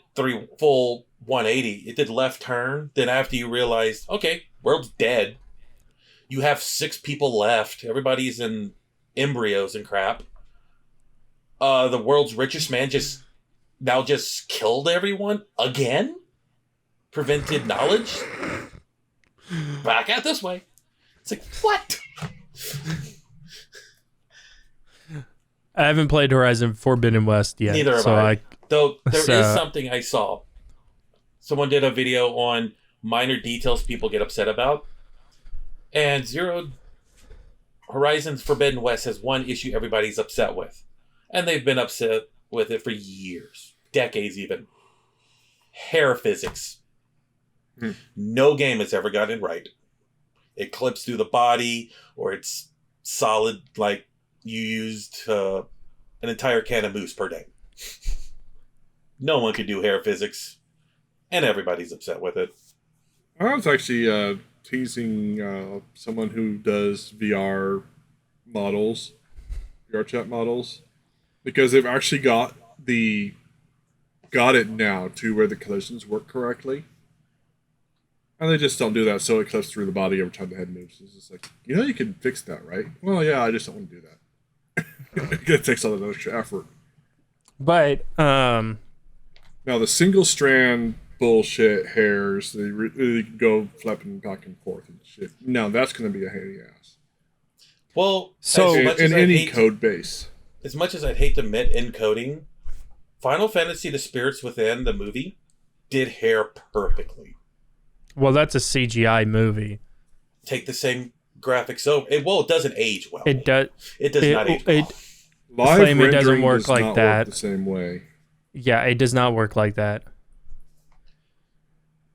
full 180. It did left turn. Then after you realize, okay, world's dead. You have 6 people left. Everybody's in embryos and crap. The world's richest man just killed everyone again? Prevented knowledge? Back out this way. It's like, what? I haven't played Horizon Forbidden West yet. Neither have I. Though there is something I saw. Someone did a video on minor details people get upset about. And Horizon Forbidden West has one issue everybody's upset with. And they've been upset with it for years. Decades even. Hair physics. No game has ever gotten it right. It clips through the body, or it's solid like you used an entire can of mousse per day. No one can do hair physics, and everybody's upset with it. I was actually teasing someone who does VR models, VR chat models, because they've actually got it now to where the collisions work correctly. And they just don't do that, so it clips through the body every time the head moves. It's just like, you can fix that, right? Well, yeah, I just don't want to do that. It takes all that extra effort. But now the single strand bullshit hairs, they go flapping back and forth and shit. Now that's going to be a pain in the ass. Well, so in any code base. As much as I'd hate to admit encoding, Final Fantasy: The Spirits Within, the movie, did hair perfectly. Well, that's a CGI movie. Take the same graphics over. It doesn't age well. It does. It does not age well. Live Flame, it doesn't rendering work does like not that. Work the same way. Yeah, it does not work like that.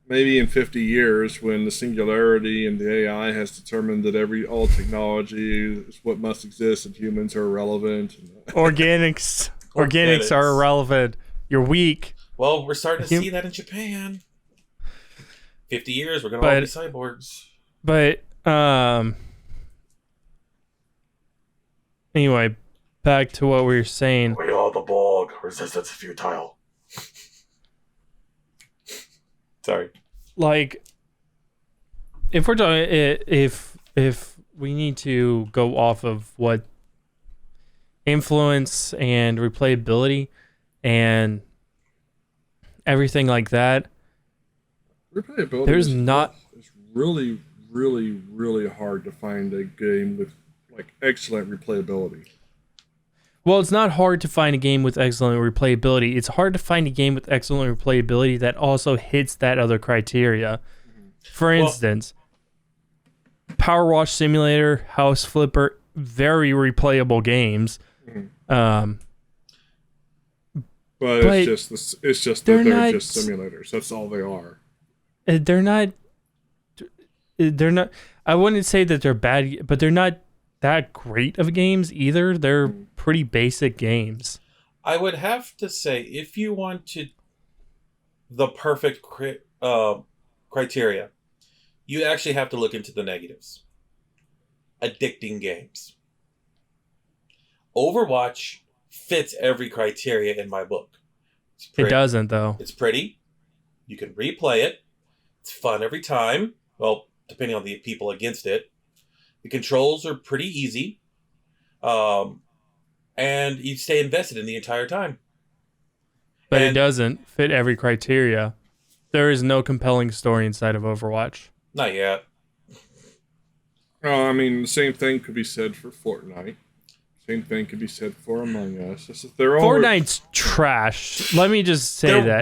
Maybe in 50 years, when the singularity and the AI has determined that all technology is what must exist and humans are irrelevant. Organics are irrelevant. You're weak. Well, we're starting to see that in Japan. 50 years, we're going to all be cyborgs. But, anyway, back to what we were saying. We are the Borg. Resistance futile. Sorry. Like, if we're talking, if we need to go off of what influence and replayability and everything like that, replayability it's really, really, really hard to find a game with like excellent replayability. Well, it's not hard to find a game with excellent replayability. It's hard to find a game with excellent replayability that also hits that other criteria. For instance, Power Wash Simulator, House Flipper, very replayable games. But it's just they're just simulators. That's all they are. They're not. I wouldn't say that they're bad, but they're not that great of games either. They're pretty basic games. I would have to say, if you wanted the perfect criteria, you actually have to look into the negatives. Addicting games. Overwatch fits every criteria in my book. It doesn't, though. It's pretty. You can replay it. It's fun every time. Well, depending on the people against it. The controls are pretty easy. And you stay invested in the entire time. But it doesn't fit every criteria. There is no compelling story inside of Overwatch. Not yet. I mean, the same thing could be said for Fortnite. Same thing could be said for Among Us. Fortnite's trash. Let me just say that.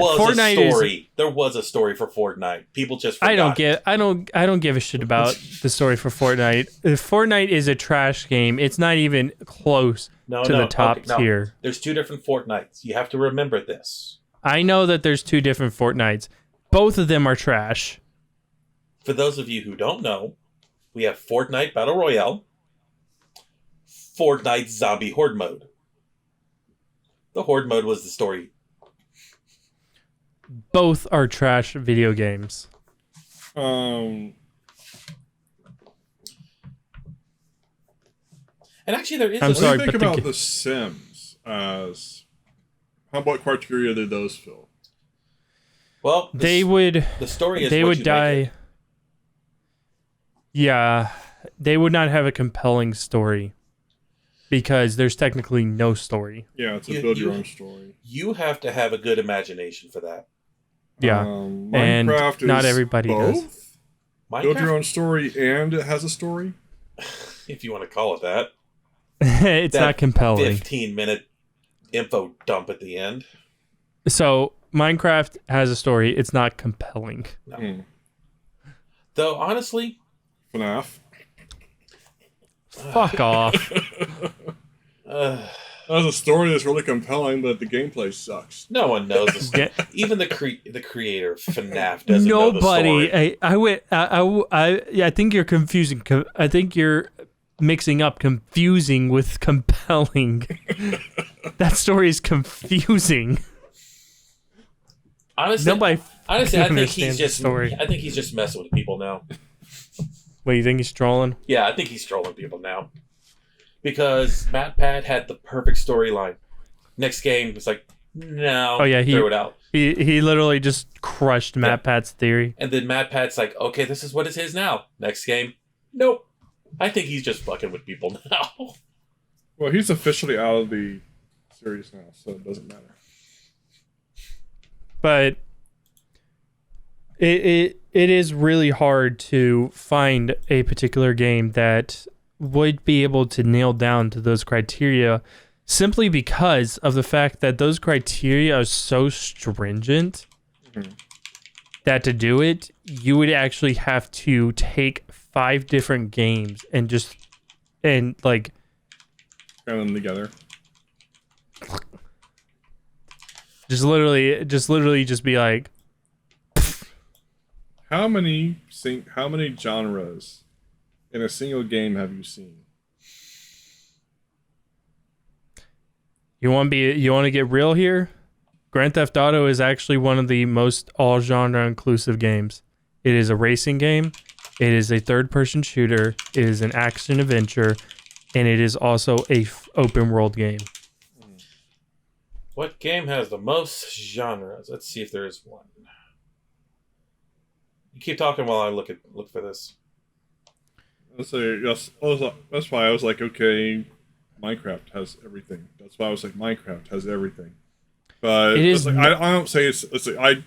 There was a story for Fortnite. People just forgot. I don't give a shit about the story for Fortnite. If Fortnite is a trash game, it's not even close to the top tier. There's two different Fortnites. You have to remember this. I know that there's two different Fortnites. Both of them are trash. For those of you who don't know, we have Fortnite Battle Royale, Fortnite Zombie Horde Mode. The Horde Mode was the story. Both are trash video games. And actually, there is. What do you think about The Sims? What criteria did those fill? Well, the story is they what would you die. make it. Yeah, they would not have a compelling story because there's technically no story. Yeah, it's a build your own story. You have to have a good imagination for that. Yeah, and not everybody does. Build your own story and it has a story? If you want to call it that. It's not compelling. 15-minute info dump at the end. So, Minecraft has a story. It's not compelling. No. Though, honestly... FNAF. Fuck off. That's a story that's really compelling, but the gameplay sucks. No one knows the story. Even the creator of FNAF doesn't know the Nobody. story. I think you're confusing. I think you're mixing up confusing with compelling. That story is confusing. Honestly, Nobody I think understands the story. I think he's just messing with people now. What, you think he's trolling? Yeah, I think he's trolling people now. Because MatPat had the perfect storyline. Next game, it's like, no, throw it out. He literally just crushed MatPat's theory. And then MatPat's like, okay, this is what it is now. Next game, nope. I think he's just fucking with people now. Well, he's officially out of the series now, so it doesn't matter. But it is really hard to find a particular game that would be able to nail down to those criteria simply because of the fact that those criteria are so stringent that to do it, you would actually have to take 5 different games and like Cram them together. Just literally be like, how many genres in a single game have you seen? you want to get real here? Grand Theft Auto is actually one of the most all genre inclusive games. It is a racing game, it is a third-person shooter, it is an action adventure, and it is also a open world game. What game has the most genres? Let's see if there is one. You keep talking while I look for this. That's why I was like, okay, Minecraft has everything. That's why I was like, Minecraft has everything. But it is. Like, I don't say it's like,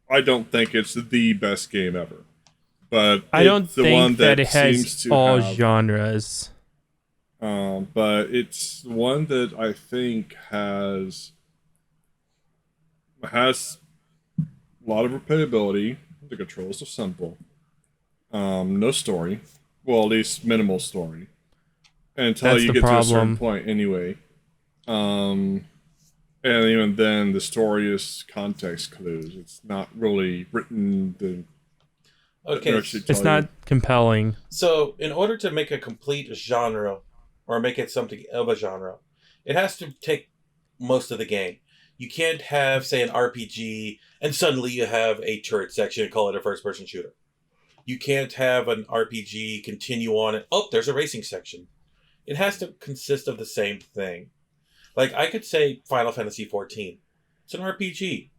I don't think it's the best game ever. But I don't the think one that it has all genres. But it's one that I think has a lot of replayability. The controls are simple. No story. Well, at least minimal story. Until you get to a certain point anyway. And even then, the story is context clues. It's not really written. Okay, it's not compelling. So, in order to make a complete genre, or make it something of a genre, it has to take most of the game. You can't have, say, an RPG, and suddenly you have a turret section and call it a first-person shooter. You can't have an RPG continue on and, oh, there's a racing section. It has to consist of the same thing. Like, I could say Final Fantasy XIV. It's an RPG.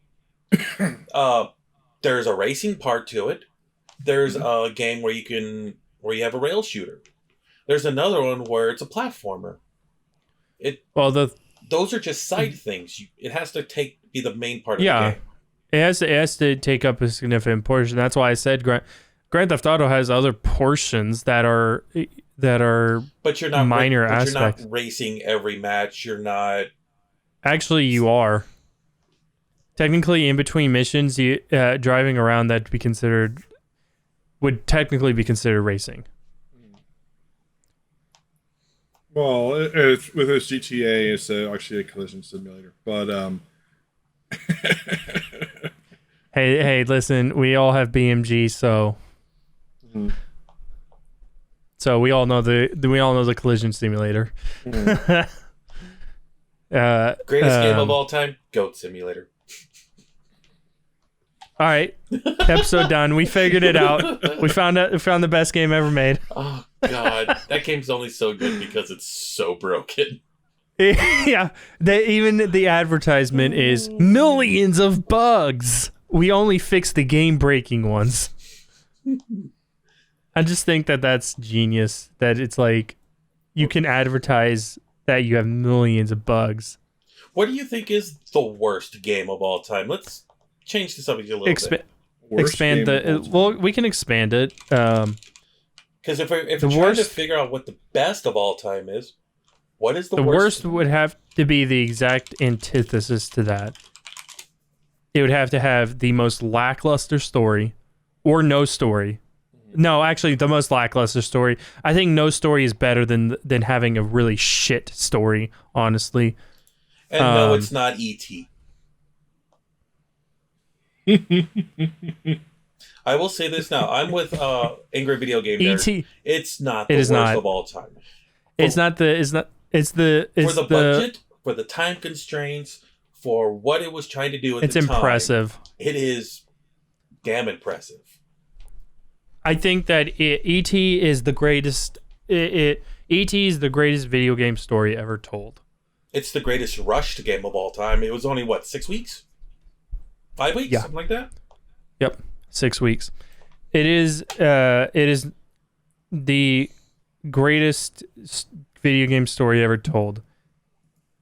There's a racing part to it. There's a game where you have a rail shooter. There's another one where it's a platformer. Those are just side things. It has to be the main part of the game. It has to take up a significant portion. That's why I said Grand Theft Auto has other portions that are but you're not minor aspects. You're not racing every match. You're not. Actually, you are. Technically, in between missions, you driving around would technically be considered racing. Well, with this GTA, it's actually a collision simulator. But hey, listen, we all have BMG, so so we all know the collision simulator. Greatest game of all time, Goat Simulator. All right, episode done. We figured it out. We found the best game ever made. Oh God, that game's only so good because it's so broken. Yeah, even the advertisement is millions of bugs. We only fix the game-breaking ones. I just think that's genius. That it's like you can advertise that you have millions of bugs. What do you think is the worst game of all time? Let's change the subject a little bit. Expand we can expand it. Because if we're trying to figure out what the best of all time is, what is the worst? The worst would have to be the exact antithesis to that. It would have to have the most lackluster story, or no story, No, actually, the most lackluster story. I think no story is better than having a really shit story, honestly. And no, it's not E.T. I will say this now. I'm with Angry Video Game Nerd. E.T. It's not the worst of all time. It's the budget, for the time constraints, for what it was trying to do at the time. It's impressive. It is damn impressive. I think that E.T. is the greatest. E.T. is the greatest video game story ever told. It's the greatest rushed game of all time. It was only, 6 weeks? 5 weeks? Yeah. Something like that? Yep. 6 weeks. It is the greatest video game story ever told.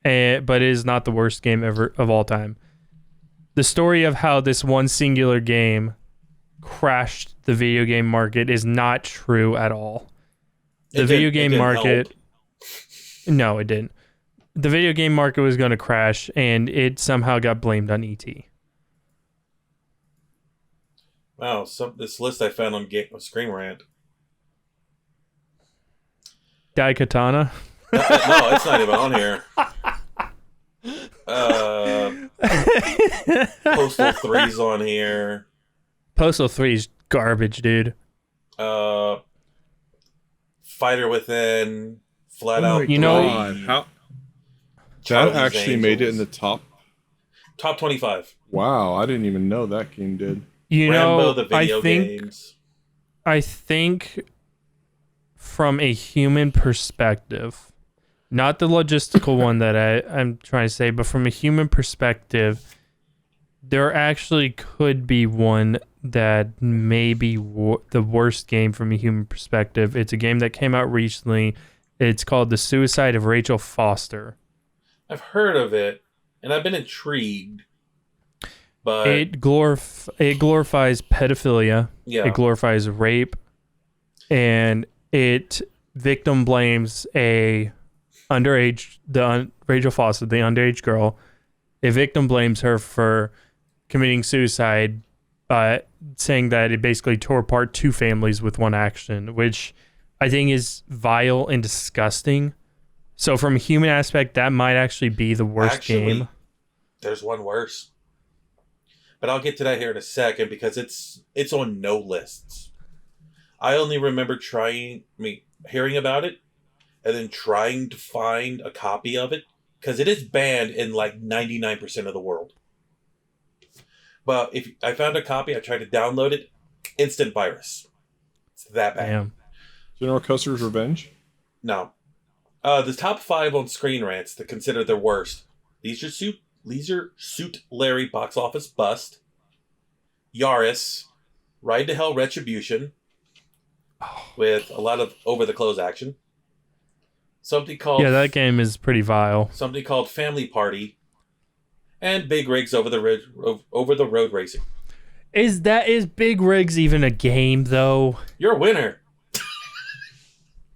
But it is not the worst game ever of all time. The story of how this one singular game crashed the video game market is not true at all. The video game market... help. No, it didn't. The video game market was going to crash, and it somehow got blamed on E.T. Wow, this list I found on Screen Rant. Daikatana? No, it's not even on here. Postal 3's on here. Postal 3's garbage, dude. Fighter Within, Flat Out. You know, how that actually made it in the top 25. Wow, I didn't even know that game did. You Rambo, know, the video games. I think from a human perspective, not the logistical one that I'm trying to say, but from a human perspective, there actually could be one that may be the worst game from a human perspective. It's a game that came out recently. It's called The Suicide of Rachel Foster. I've heard of it, and I've been intrigued. But it glorifies pedophilia. Yeah. It glorifies rape, and it victim blames Rachel Foster, the underage girl. It victim blames her for committing suicide by saying that it basically tore apart two families with one action, which I think is vile and disgusting. So from a human aspect, that might actually be the worst game. There's one worse. But I'll get to that here in a second because it's on no lists. I only remember hearing about it and then trying to find a copy of it because it is banned in like 99% of the world. But if I found a copy, I tried to download it, instant virus. It's that bad. Damn. Do you know Custer's Revenge? No. The top 5 on Screen Rants that consider their worst. Leisure Suit Larry Box Office Bust, Yaris, Ride to Hell Retribution, with a lot of over-the-clothes action. Something called... Yeah, that game is pretty vile. Something called Family Party, and Big Rigs Over the Road Racing. Is Big Rigs even a game, though? You're a winner.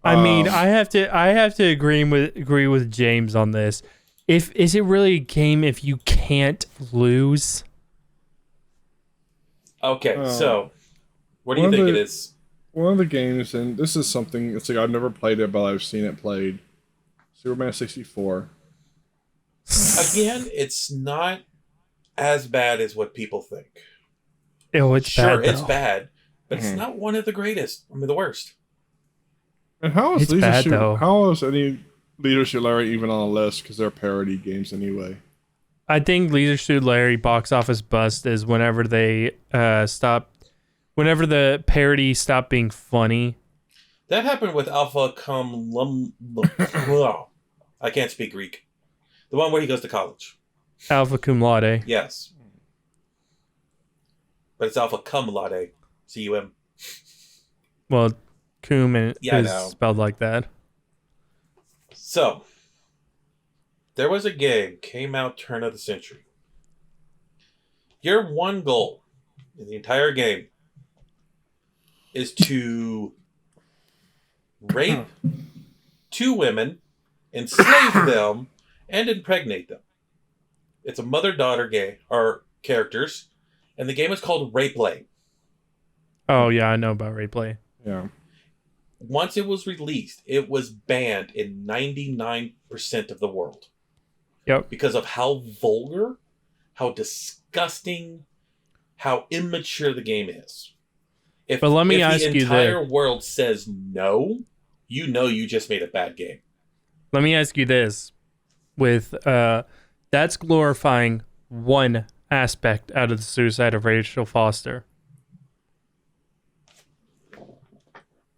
I mean, I have to agree with James on this. Is it really a game if you can't lose? Okay, so what do you think it is? One of the games, and this is something, it's like I've never played it, but I've seen it played. Superman 64. Again, it's not as bad as what people think. Oh, it's bad. Sure, it's bad, but it's not one of the greatest. I mean, the worst. And how is though. How is any Leisure Suit Larry even on a list? Because they're parody games anyway. I think Leisure Suit Larry Box Office Bust is whenever they whenever the parody stopped being funny. That happened with Alpha Cum I can't speak Greek. The one where he goes to college. Alpha Cum Laude. Yes. But it's Alpha Cum Laude. C-U-M. Well, cum is spelled like that. So, there was a game, came out turn of the century. Your one goal in the entire game is to rape 2 women, enslave them, and impregnate them. It's a mother-daughter characters, and the game is called Reballing. Oh yeah, I know about Replay. Yeah. Once it was released, it was banned in 99% of the world. Yep. Because of how vulgar, how disgusting, how immature the game is. But let me ask the you entire this. world says no, you know you just made a bad game. Let me ask you this. With that's glorifying one aspect out of the suicide of Rachel Foster,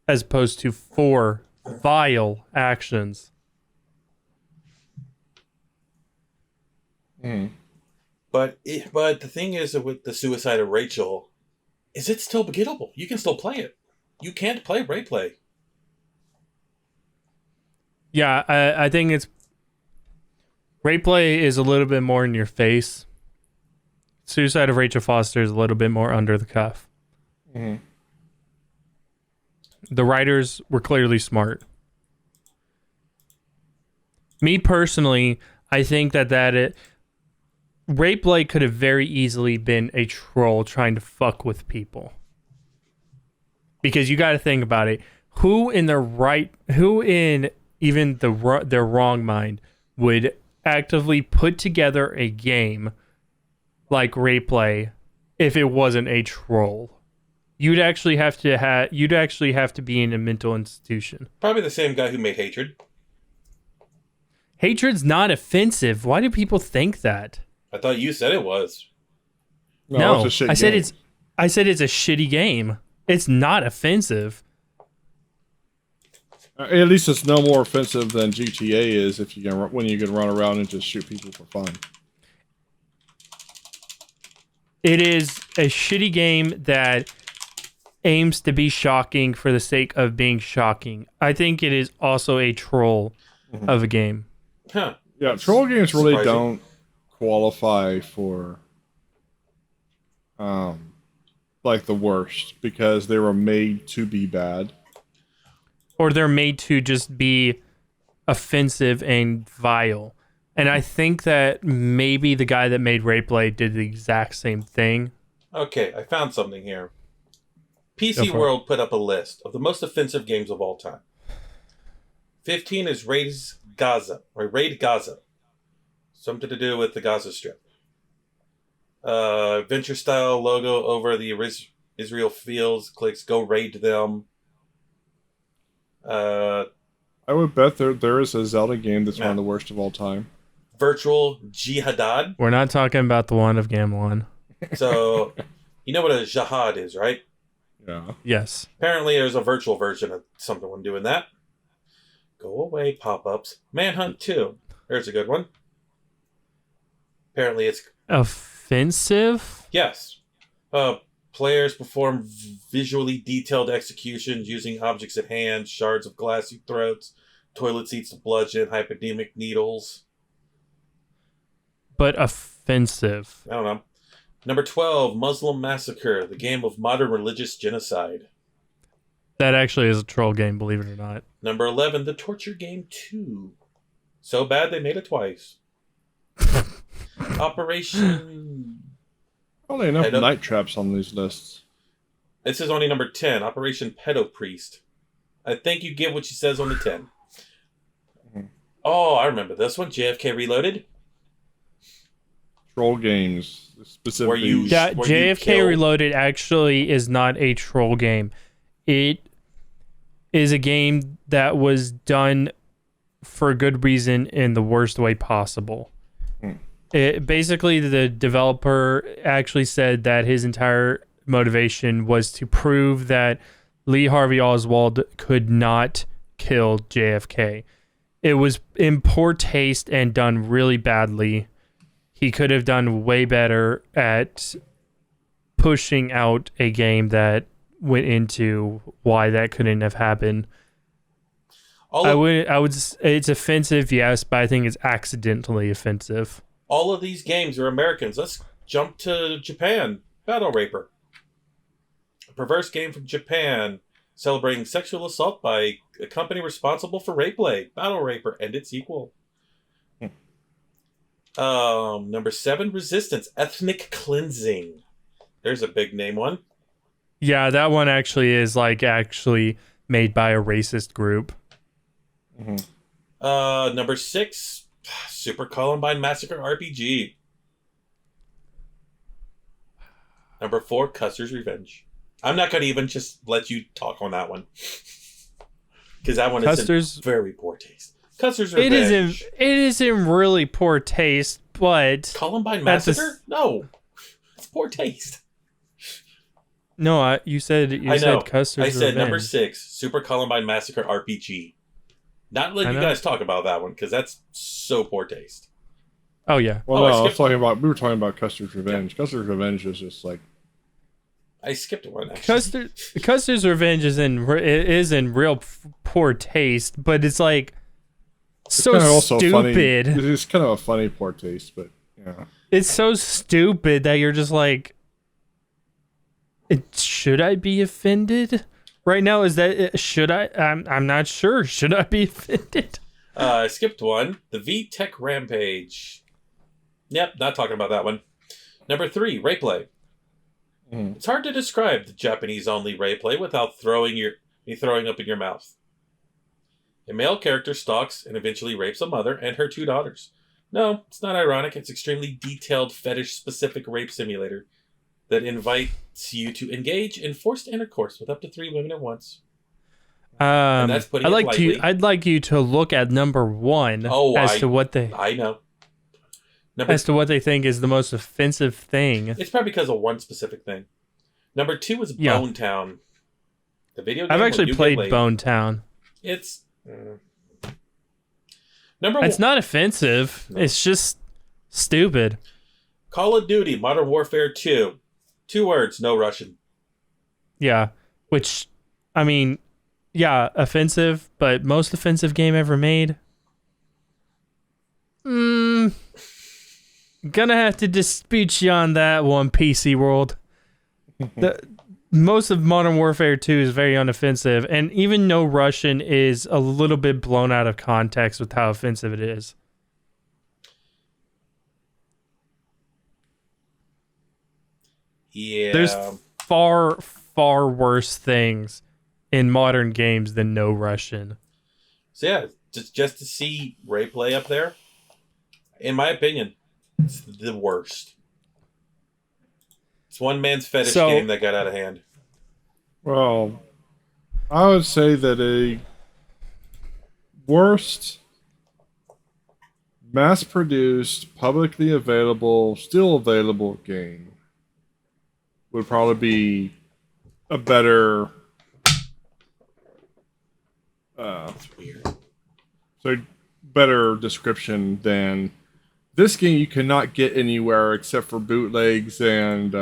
as opposed to 4 vile actions. But the thing is with the suicide of Rachel, is it still gettable? You can still play it. You can't play Replay. Yeah, I think it's Replay is a little bit more in your face. Suicide of Rachel Foster is a little bit more under the cuff. Mm-hmm. The writers were clearly smart. Me personally, I think that Replay could have very easily been a troll trying to fuck with people. Because you got to think about it. Who in even their wrong mind would actively put together a game like Replay if it wasn't a troll? You'd actually have to be in a mental institution. Probably the same guy who made Hatred. Hatred's not offensive. Why do people think that? I thought you said it was. No, it's a shit I said game. I said it's a shitty game. It's not offensive. At least it's no more offensive than GTA is when you can run around and just shoot people for fun. It is a shitty game that aims to be shocking for the sake of being shocking. I think it is also a troll of a game. Huh. Yeah, troll games really surprising. don't qualify for like the worst because they were made to be bad. Or they're made to just be offensive and vile. And I think that maybe the guy that made Replay did the exact same thing. Okay, I found something here. Go PC for World put up a list of the most offensive games of all time. 15 is Raid Gaza. Something to do with the Gaza Strip. Venture-style logo over the Israel fields. Clicks, go raid them. I would bet there is a Zelda game that's one of the worst of all time. Virtual Jihad. We're not talking about the one of Gamelon. So, you know what a jihad is, right? Yeah. Yes. Apparently, there's a virtual version of someone doing that. Go away, pop-ups. Manhunt 2. There's a good one. Apparently, it's... Offensive? Yes. Players perform visually detailed executions using objects at hand, shards of glass through throats, toilet seats to bludgeon, hypodermic needles. But offensive. I don't know. Number 12, Muslim Massacre, the game of modern religious genocide. That actually is a troll game, believe it or not. Number 11, The Torture Game 2. So bad they made it twice. Operation... Probably enough night traps on these lists. This is only number 10, Operation Pedo Priest. I think you get what she says on the 10. Oh, I remember this one, JFK Reloaded. Troll games, specifically. JFK Reloaded actually is not a troll game. It is a game that was done for a good reason in the worst way possible. Basically, the developer actually said that his entire motivation was to prove that Lee Harvey Oswald could not kill JFK. It was in poor taste and done really badly. He could have done way better at pushing out a game that went into why that couldn't have happened. It's offensive, yes, but I think it's accidentally offensive. All of these games are Americans. Let's jump to Japan. Battle Raper. A perverse game from Japan celebrating sexual assault by a company responsible for rape play. Battle Raper and its sequel. Number 7, Resistance. Ethnic Cleansing. There's a big name one. Yeah, that one actually is actually made by a racist group. Number 6, Super Columbine Massacre RPG. Number 4, Custer's Revenge. I'm not going to even just let you talk on that one. Because that one is in very poor taste. Custer's Revenge. It is in really poor taste, but... Columbine Massacre? No. It's poor taste. No, you said Custer's Revenge. I said number 6, Super Columbine Massacre RPG. Not letting you guys talk about that one, because that's so poor taste. Oh, yeah. Well, no, we were talking about Custer's Revenge. Yeah. Custer's Revenge is just like... I skipped one, actually. Custer's Revenge is in real poor taste, but it's like so kind of stupid. It's kind of a funny poor taste, but yeah. It's so stupid that you're just like, should I be offended? Right now, should I? I'm not sure. Should I be offended? I skipped one. The V-Tech Rampage. Yep, not talking about that one. Number 3, Replay. It's hard to describe the Japanese-only Replay without throwing up in your mouth. A male character stalks and eventually rapes a mother and her 2 daughters. No, it's not ironic. It's extremely detailed, fetish-specific rape simulator that invites you to engage in forced intercourse with up to 3 women at once. And that's putting it lightly. I'd like you to look at number 1 to what they... I know. As to what they think is the most offensive thing. It's probably because of one specific thing. Number 2 is Bone Town. The video game. I've actually played Bone Town. It's... Number 1. It's not offensive. No. It's just stupid. Call of Duty Modern Warfare 2. 2 words, no Russian. Yeah. Which, I mean, yeah, offensive, but most offensive game ever made? Gonna have to dispute you on that one, PC World. Most of Modern Warfare 2 is very unoffensive, and even No Russian is a little bit blown out of context with how offensive it is. Yeah. There's far, far worse things in modern games than No Russian. So yeah, just to see Replay up there, in my opinion, it's the worst. It's one man's fetish game that got out of hand. Well, I would say that a worst mass-produced, publicly available, still available game would probably be a better... That's weird. So, better description than... This game you cannot get anywhere except for bootlegs and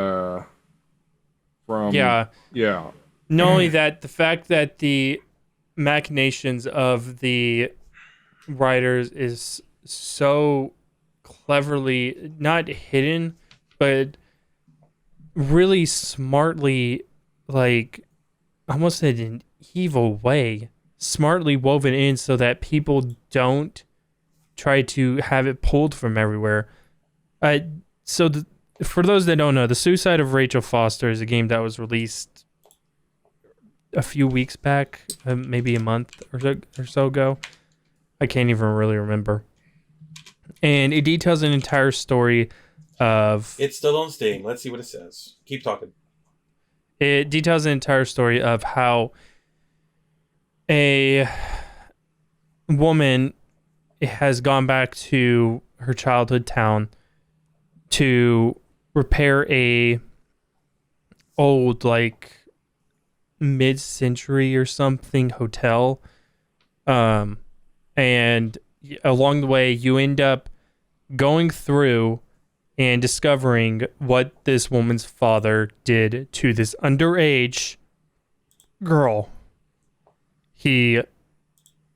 from... Yeah. Yeah. Not only that, the fact that the machinations of the writers is so cleverly, not hidden, but really smartly, almost in an evil way, smartly woven in so that people don't try to have it pulled from everywhere. For those that don't know, The Suicide of Rachel Foster is a game that was released a few weeks back, maybe a month or so ago. I can't even really remember. And it details an entire story of... It's still on Steam. Let's see what it says. Keep talking. It details an entire story of how a woman has gone back to her childhood town to repair a old, mid-century or something hotel. And along the way, you end up going through and discovering what this woman's father did to this underage girl. He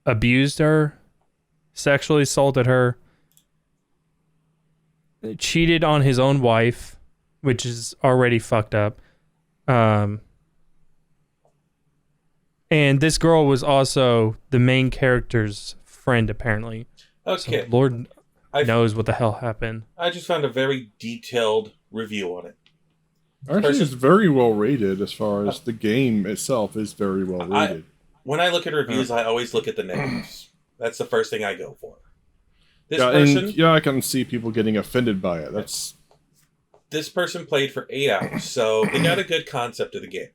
abused her, sexually assaulted her, cheated on his own wife, which is already fucked up. And this girl was also the main character's friend, apparently. Okay. So Lord knows what the hell happened. I just found a very detailed review on it. Actually, it's very well rated as far as the game itself is very well rated. When I look at reviews, I always look at the negatives. That's the first thing I go for. I can see people getting offended by it. This person played for 8 hours, so they got a good concept of the game.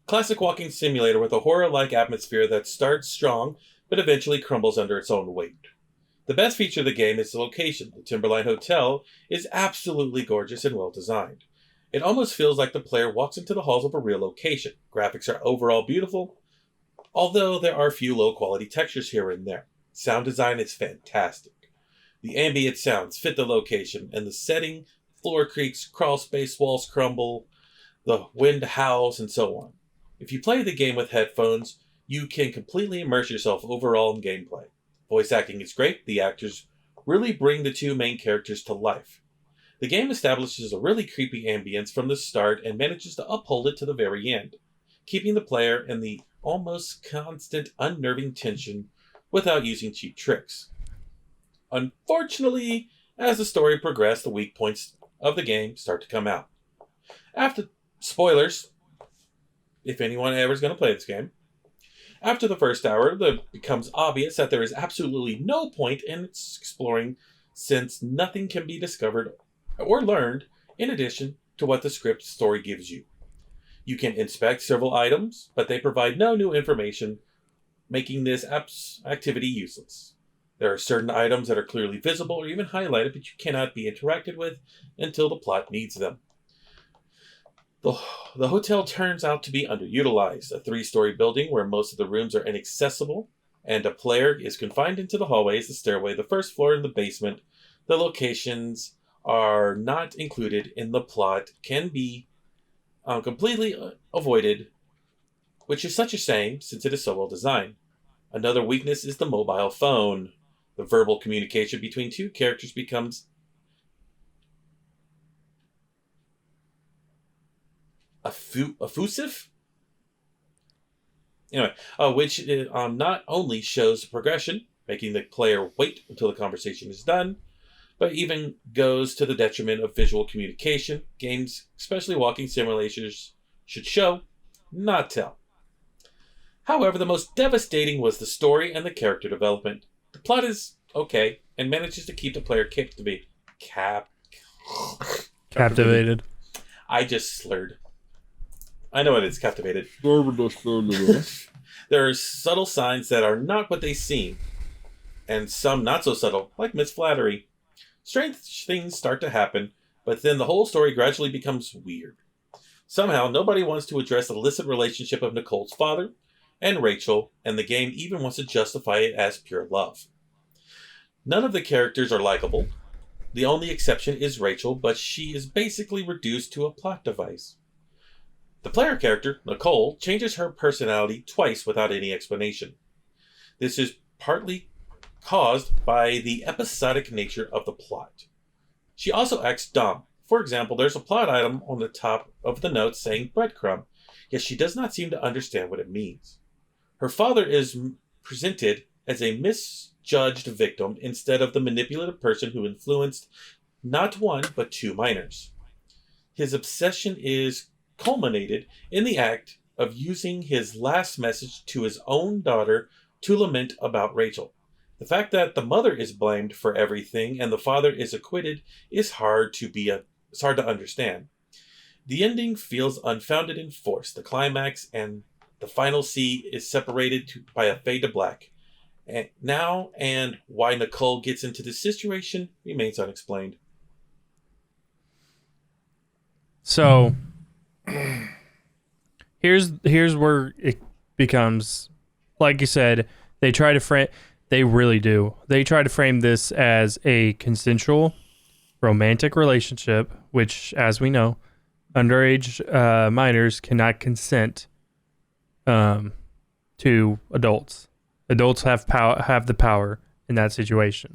Classic walking simulator with a horror-like atmosphere that starts strong, but eventually crumbles under its own weight. The best feature of the game is the location. The Timberline Hotel is absolutely gorgeous and well designed. It almost feels like the player walks into the halls of a real location. Graphics are overall beautiful, although there are a few low-quality textures here and there. Sound design is fantastic. The ambient sounds fit the location, and the setting, floor creaks, crawl space walls crumble, the wind howls, and so on. If you play the game with headphones, you can completely immerse yourself overall in gameplay. Voice acting is great. The actors really bring the two main characters to life. The game establishes a really creepy ambience from the start and manages to uphold it to the very end, keeping the player in the almost constant unnerving tension without using cheap tricks. Unfortunately, as the story progresses, the weak points of the game start to come out. After spoilers, if anyone ever is going to play this game, after the first hour, it becomes obvious that there is absolutely no point in its exploring, since nothing can be discovered or learned in addition to what the script story gives you. You can inspect several items, but they provide no new information, making this activity useless. There are certain items that are clearly visible or even highlighted, but you cannot be interacted with until the plot needs them. The hotel turns out to be underutilized, a 3-story building where most of the rooms are inaccessible, and a player is confined into the hallways, the stairway, the first floor, and the basement. The locations are not included in the plot, can be completely avoided, which is such a shame since it is so well designed. Another weakness is the mobile phone. The verbal communication between two characters becomes effusive? Anyway, which not only shows progression, making the player wait until the conversation is done, but even goes to the detriment of visual communication. Games, especially walking simulators, should show, not tell. However, the most devastating was the story and the character development. The plot is okay and manages to keep the player captivated. I just slurred. I know it is captivated. There are subtle signs that are not what they seem, and some not so subtle, like misflattery. Strange things start to happen, but then the whole story gradually becomes weird. Somehow, nobody wants to address the illicit relationship of Nicole's father and Rachel, and the game even wants to justify it as pure love. None of the characters are likable. The only exception is Rachel, but she is basically reduced to a plot device. The player character, Nicole, changes her personality twice without any explanation. This is partly caused by the episodic nature of the plot. She also acts dumb. For example, there's a plot item on the top of the notes saying breadcrumb, yet she does not seem to understand what it means. Her father is presented as a misjudged victim instead of the manipulative person who influenced not one but 2 minors. His obsession is culminated in the act of using his last message to his own daughter to lament about Rachel. The fact that the mother is blamed for everything and the father is acquitted is hard to understand. The ending feels unfounded and forced. The climax and the final C is separated by a fade to black. And why Nicole gets into this situation remains unexplained. So here's where it becomes, like you said, they really do. They try to frame this as a consensual romantic relationship, which, as we know, underage minors cannot consent to adults. Adults have the power in that situation.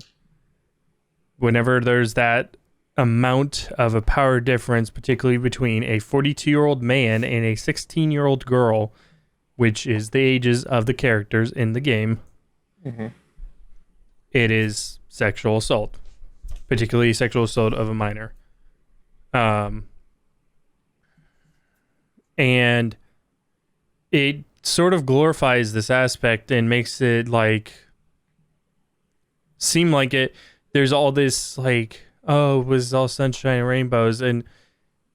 Whenever there's that amount of a power difference, particularly between a 42-year-old man and a 16-year-old girl, which is the ages of the characters in the game, it is sexual assault, particularly sexual assault of a minor. And it sort of glorifies this aspect and makes it like seem like there's all this like, oh, it was all sunshine and rainbows, and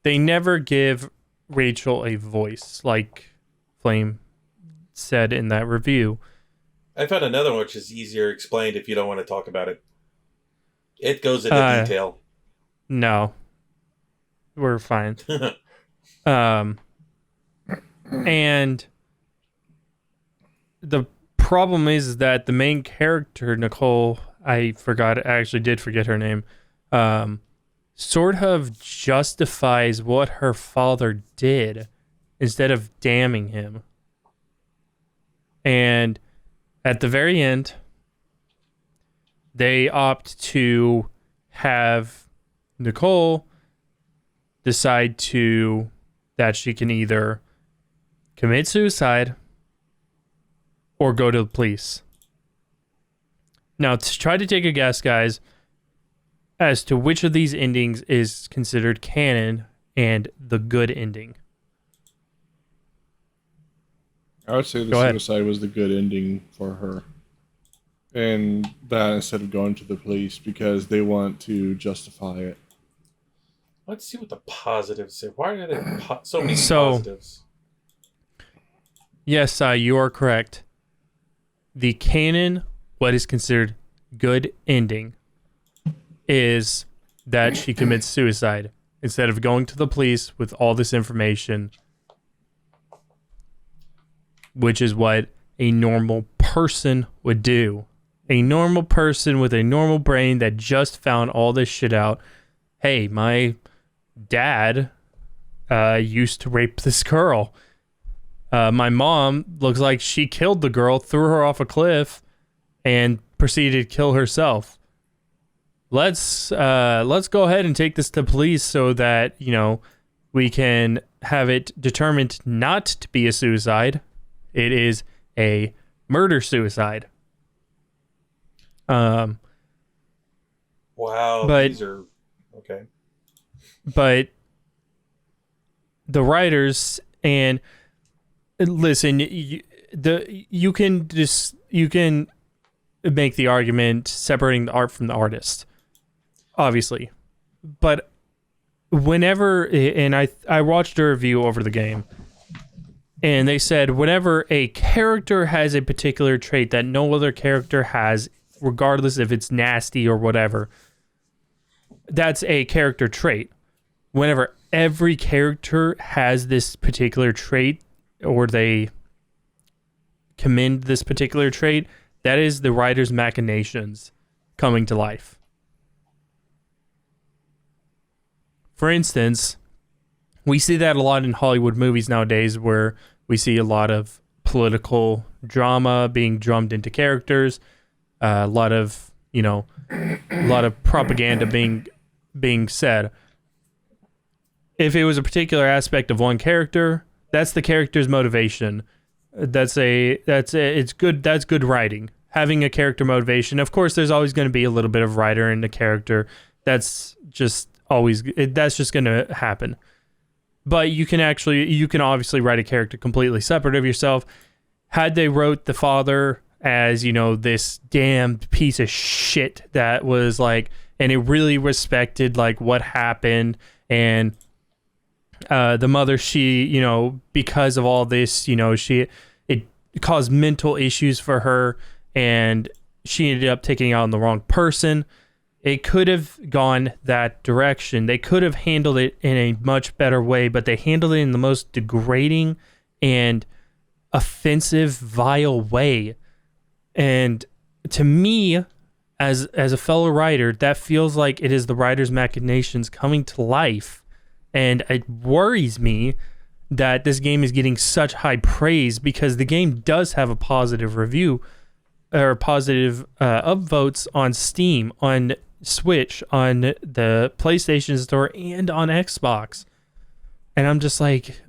they never give Rachel a voice, like Flame said in that review. I found another one which is easier explained if you don't want to talk about it. It goes into detail. No. We're fine. And the problem is that the main character, Nicole, I actually did forget her name, sort of justifies what her father did instead of damning him. And at the very end, they opt to have Nicole decide that she can either commit suicide or go to the police. Now, to try to take a guess, guys, as to which of these endings is considered canon and the good ending. I would say the suicide was the good ending for her. And that instead of going to the police because they want to justify it. Let's see what the positives say. Why are there so many positives? Yes, you are correct. The canon, what is considered good ending, is that she commits suicide instead of going to the police with all this information, which is what a normal person would do. A normal person with a normal brain that just found all this shit out. Hey, my dad used to rape this girl. My mom looks like she killed the girl, threw her off a cliff, and proceeded to kill herself. Let's go ahead and take this to police so that, we can have it determined not to be a suicide. It is a murder-suicide. Wow, but, these are... Okay. But the writers, and listen, you can make the argument separating the art from the artist, obviously. But whenever, and I watched a review over the game, and they said whenever a character has a particular trait that no other character has, regardless if it's nasty or whatever, that's a character trait. Whenever every character has this particular trait, or they commend this particular trait, that is the writer's machinations coming to life. For instance, we see that a lot in Hollywood movies nowadays, where we see a lot of political drama being drummed into characters, a lot of propaganda being said. If it was a particular aspect of one character, that's the character's motivation. That's good writing. Having a character motivation. Of course, there's always going to be a little bit of writer in the character. That's just going to happen. But you can obviously write a character completely separate of yourself. Had they wrote the father as, this damned piece of shit that was like, and it really respected like what happened, and the mother, she, because of all this, it caused mental issues for her, and she ended up taking out on the wrong person. It could have gone that direction. They could have handled it in a much better way, but they handled it in the most degrading and offensive, vile way. And to me, as a fellow writer, that feels like it is the writer's machinations coming to life. And it worries me that this game is getting such high praise, because the game does have a positive review, or positive upvotes on Steam, on Switch, on the PlayStation Store, and on Xbox. And I'm just like,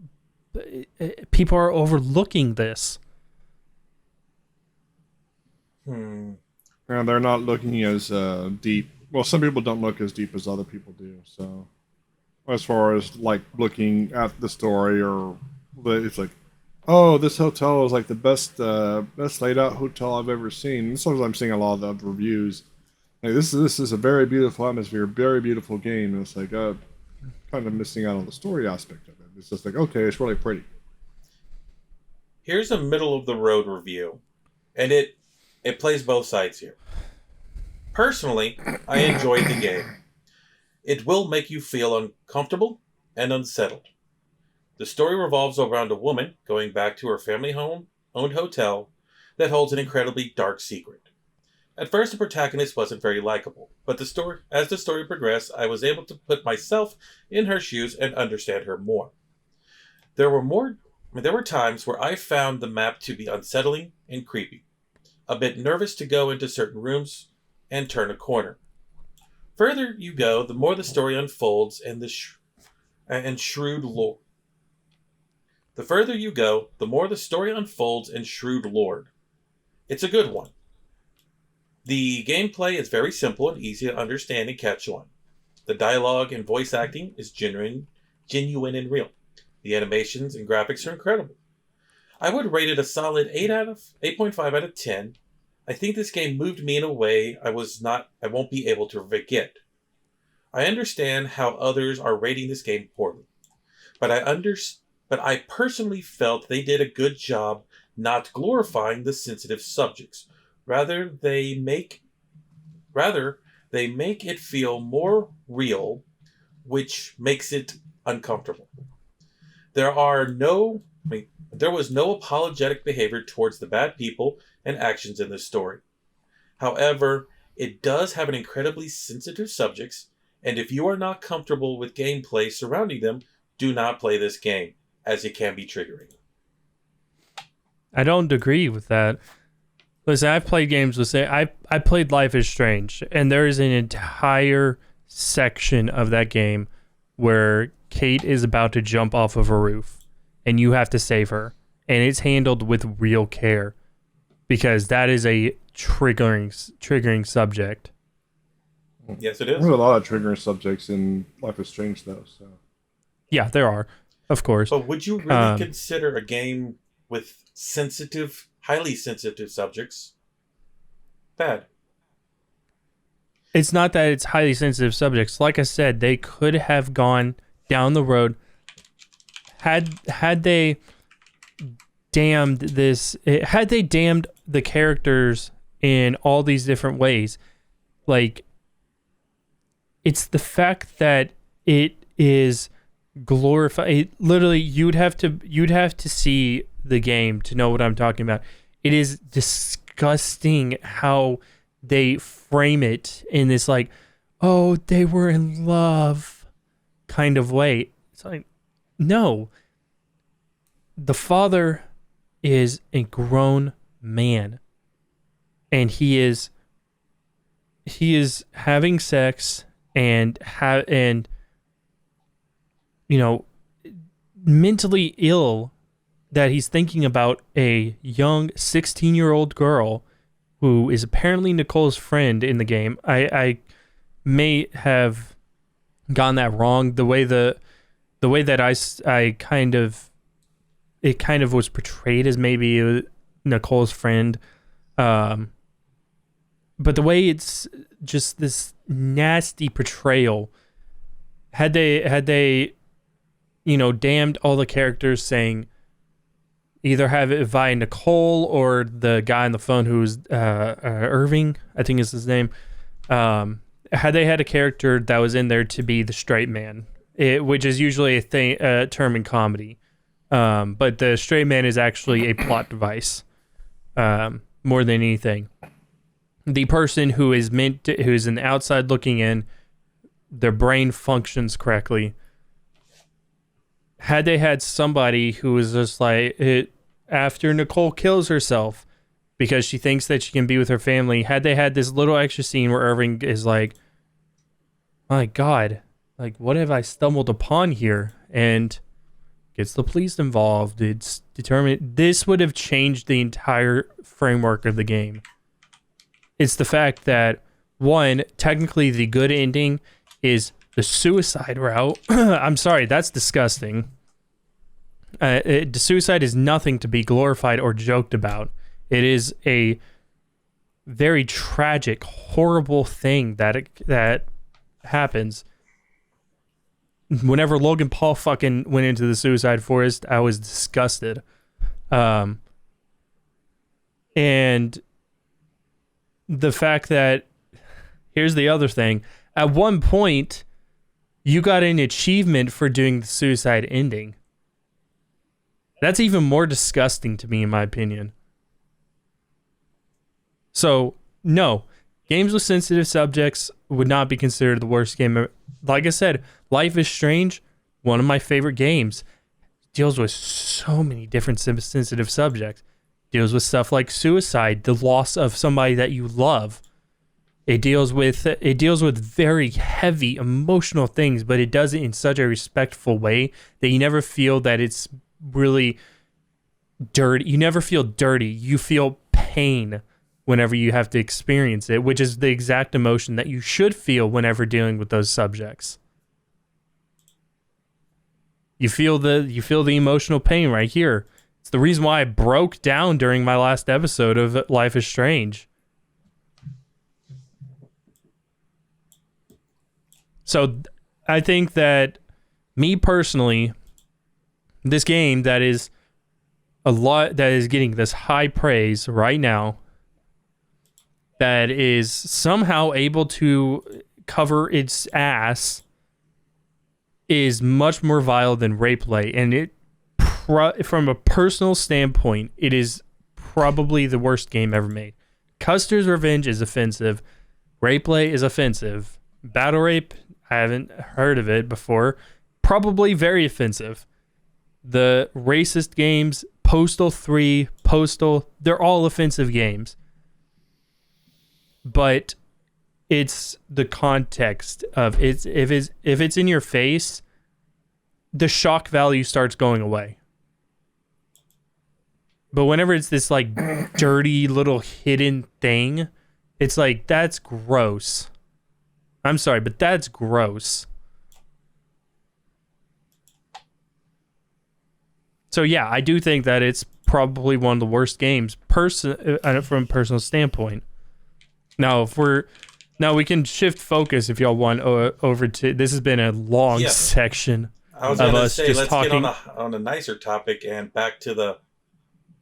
people are overlooking this. And they're not looking as deep. Well, some people don't look as deep as other people do. So, as far as like looking at the story or But it's like, oh, this hotel is like the best laid out hotel I've ever seen. And sometimes I'm seeing a lot of the reviews. Like this is a very beautiful atmosphere, very beautiful game. And it's like, kind of missing out on the story aspect of it. It's just like, okay, it's really pretty. Here's a middle of the road review, and it plays both sides here. Personally, I enjoyed the game. It will make you feel uncomfortable and unsettled. The story revolves around a woman going back to her family owned hotel that holds an incredibly dark secret. At first, the protagonist wasn't very likable, but as the story progressed, I was able to put myself in her shoes and understand her more. There were times where I found the map to be unsettling and creepy, a bit nervous to go into certain rooms and turn a corner. Further you go, the more the story unfolds and shrewd lore. The further you go, the more the story unfolds and shrewd lore. It's a good one. The gameplay is very simple and easy to understand and catch on. The dialogue and voice acting is genuine and real. The animations and graphics are incredible. I would rate it a solid 8.5 out of 10. I think this game moved me in a way I won't be able to forget. I understand how others are rating this game poorly, but I personally felt they did a good job not glorifying the sensitive subjects. Rather, they make it feel more real, which makes it uncomfortable. There was no apologetic behavior towards the bad people and actions in this story. However, it does have an incredibly sensitive subjects, and if you are not comfortable with gameplay surrounding them, do not play this game, as it can be triggering. I don't agree with that. Listen, I've played games with I played Life is Strange, and there is an entire section of that game where Kate is about to jump off of a roof, and you have to save her, and it's handled with real care, because that is a triggering subject. Yes, it is. There's a lot of triggering subjects in Life is Strange, though. So yeah, there are, of course. But would you really consider a game with highly sensitive subjects bad? It's not that it's highly sensitive subjects. Like I said, they could have gone down the road had they damned the characters in all these different ways. Like, it's the fact that it is glorified. Literally, you'd have to see the game to know what I'm talking about. It is disgusting how they frame it in this like, oh, they were in love kind of way. It's like, no. The father is a grown man, and he is having sex and mentally ill, that he's thinking about a young 16-year-old girl who is apparently Nicole's friend in the game. I may have gotten that wrong. The way that it kind of was portrayed as maybe Nicole's friend. But the way it's just this nasty portrayal, had they damned all the characters, saying either have it via Nicole or the guy on the phone who's Irving, I think is his name. Had they had a character that was in there to be the straight man, which is usually a term in comedy, but the straight man is actually a plot device more than anything. The person who is who's an outside looking in, their brain functions correctly. Had they had somebody who was just like, after Nicole kills herself because she thinks that she can be with her family, had they had this little extra scene where Irving is like, my God, like, what have I stumbled upon here? And gets the police involved. It's determined. This would have changed the entire framework of the game. It's the fact that, one, technically the good ending is the suicide route. I'm sorry, that's disgusting. Suicide is nothing to be glorified or joked about. It is a very tragic, horrible thing that happens. Whenever Logan Paul fucking went into the suicide forest, I was disgusted. And the fact that, here's the other thing. At one point, you got an achievement for doing the suicide ending. That's even more disgusting to me, in my opinion. So, no. Games with sensitive subjects would not be considered the worst game ever. Like I said, Life is Strange, one of my favorite games, deals with so many different sensitive subjects. Deals with stuff like suicide, the loss of somebody that you love. It deals with very heavy emotional things, but it does it in such a respectful way that you never feel that it's really dirty. You never feel dirty. You feel pain whenever you have to experience it, which is the exact emotion that you should feel whenever dealing with those subjects. You feel the emotional pain right here. It's the reason why I broke down during my last episode of Life is Strange. So I think that, me personally, this game that is getting this high praise right now, that is somehow able to cover its ass, is much more vile than Replay, and it from a personal standpoint, it is probably the worst game ever made. Custer's Revenge is offensive. Replay is offensive. Battle Rape, I haven't heard of it before. Probably very offensive. The racist games, Postal 3, Postal, they're all offensive games. But it's the context of it's if it's in your face, the shock value starts going away. But whenever it's this like dirty little hidden thing, it's like, that's gross. I'm sorry, but that's gross. So yeah, I do think that it's probably one of the worst games from a personal standpoint. Now, we can shift focus if y'all want over to. This has been a long section I was of gonna us say, just let's talking. get on a nicer topic and back to the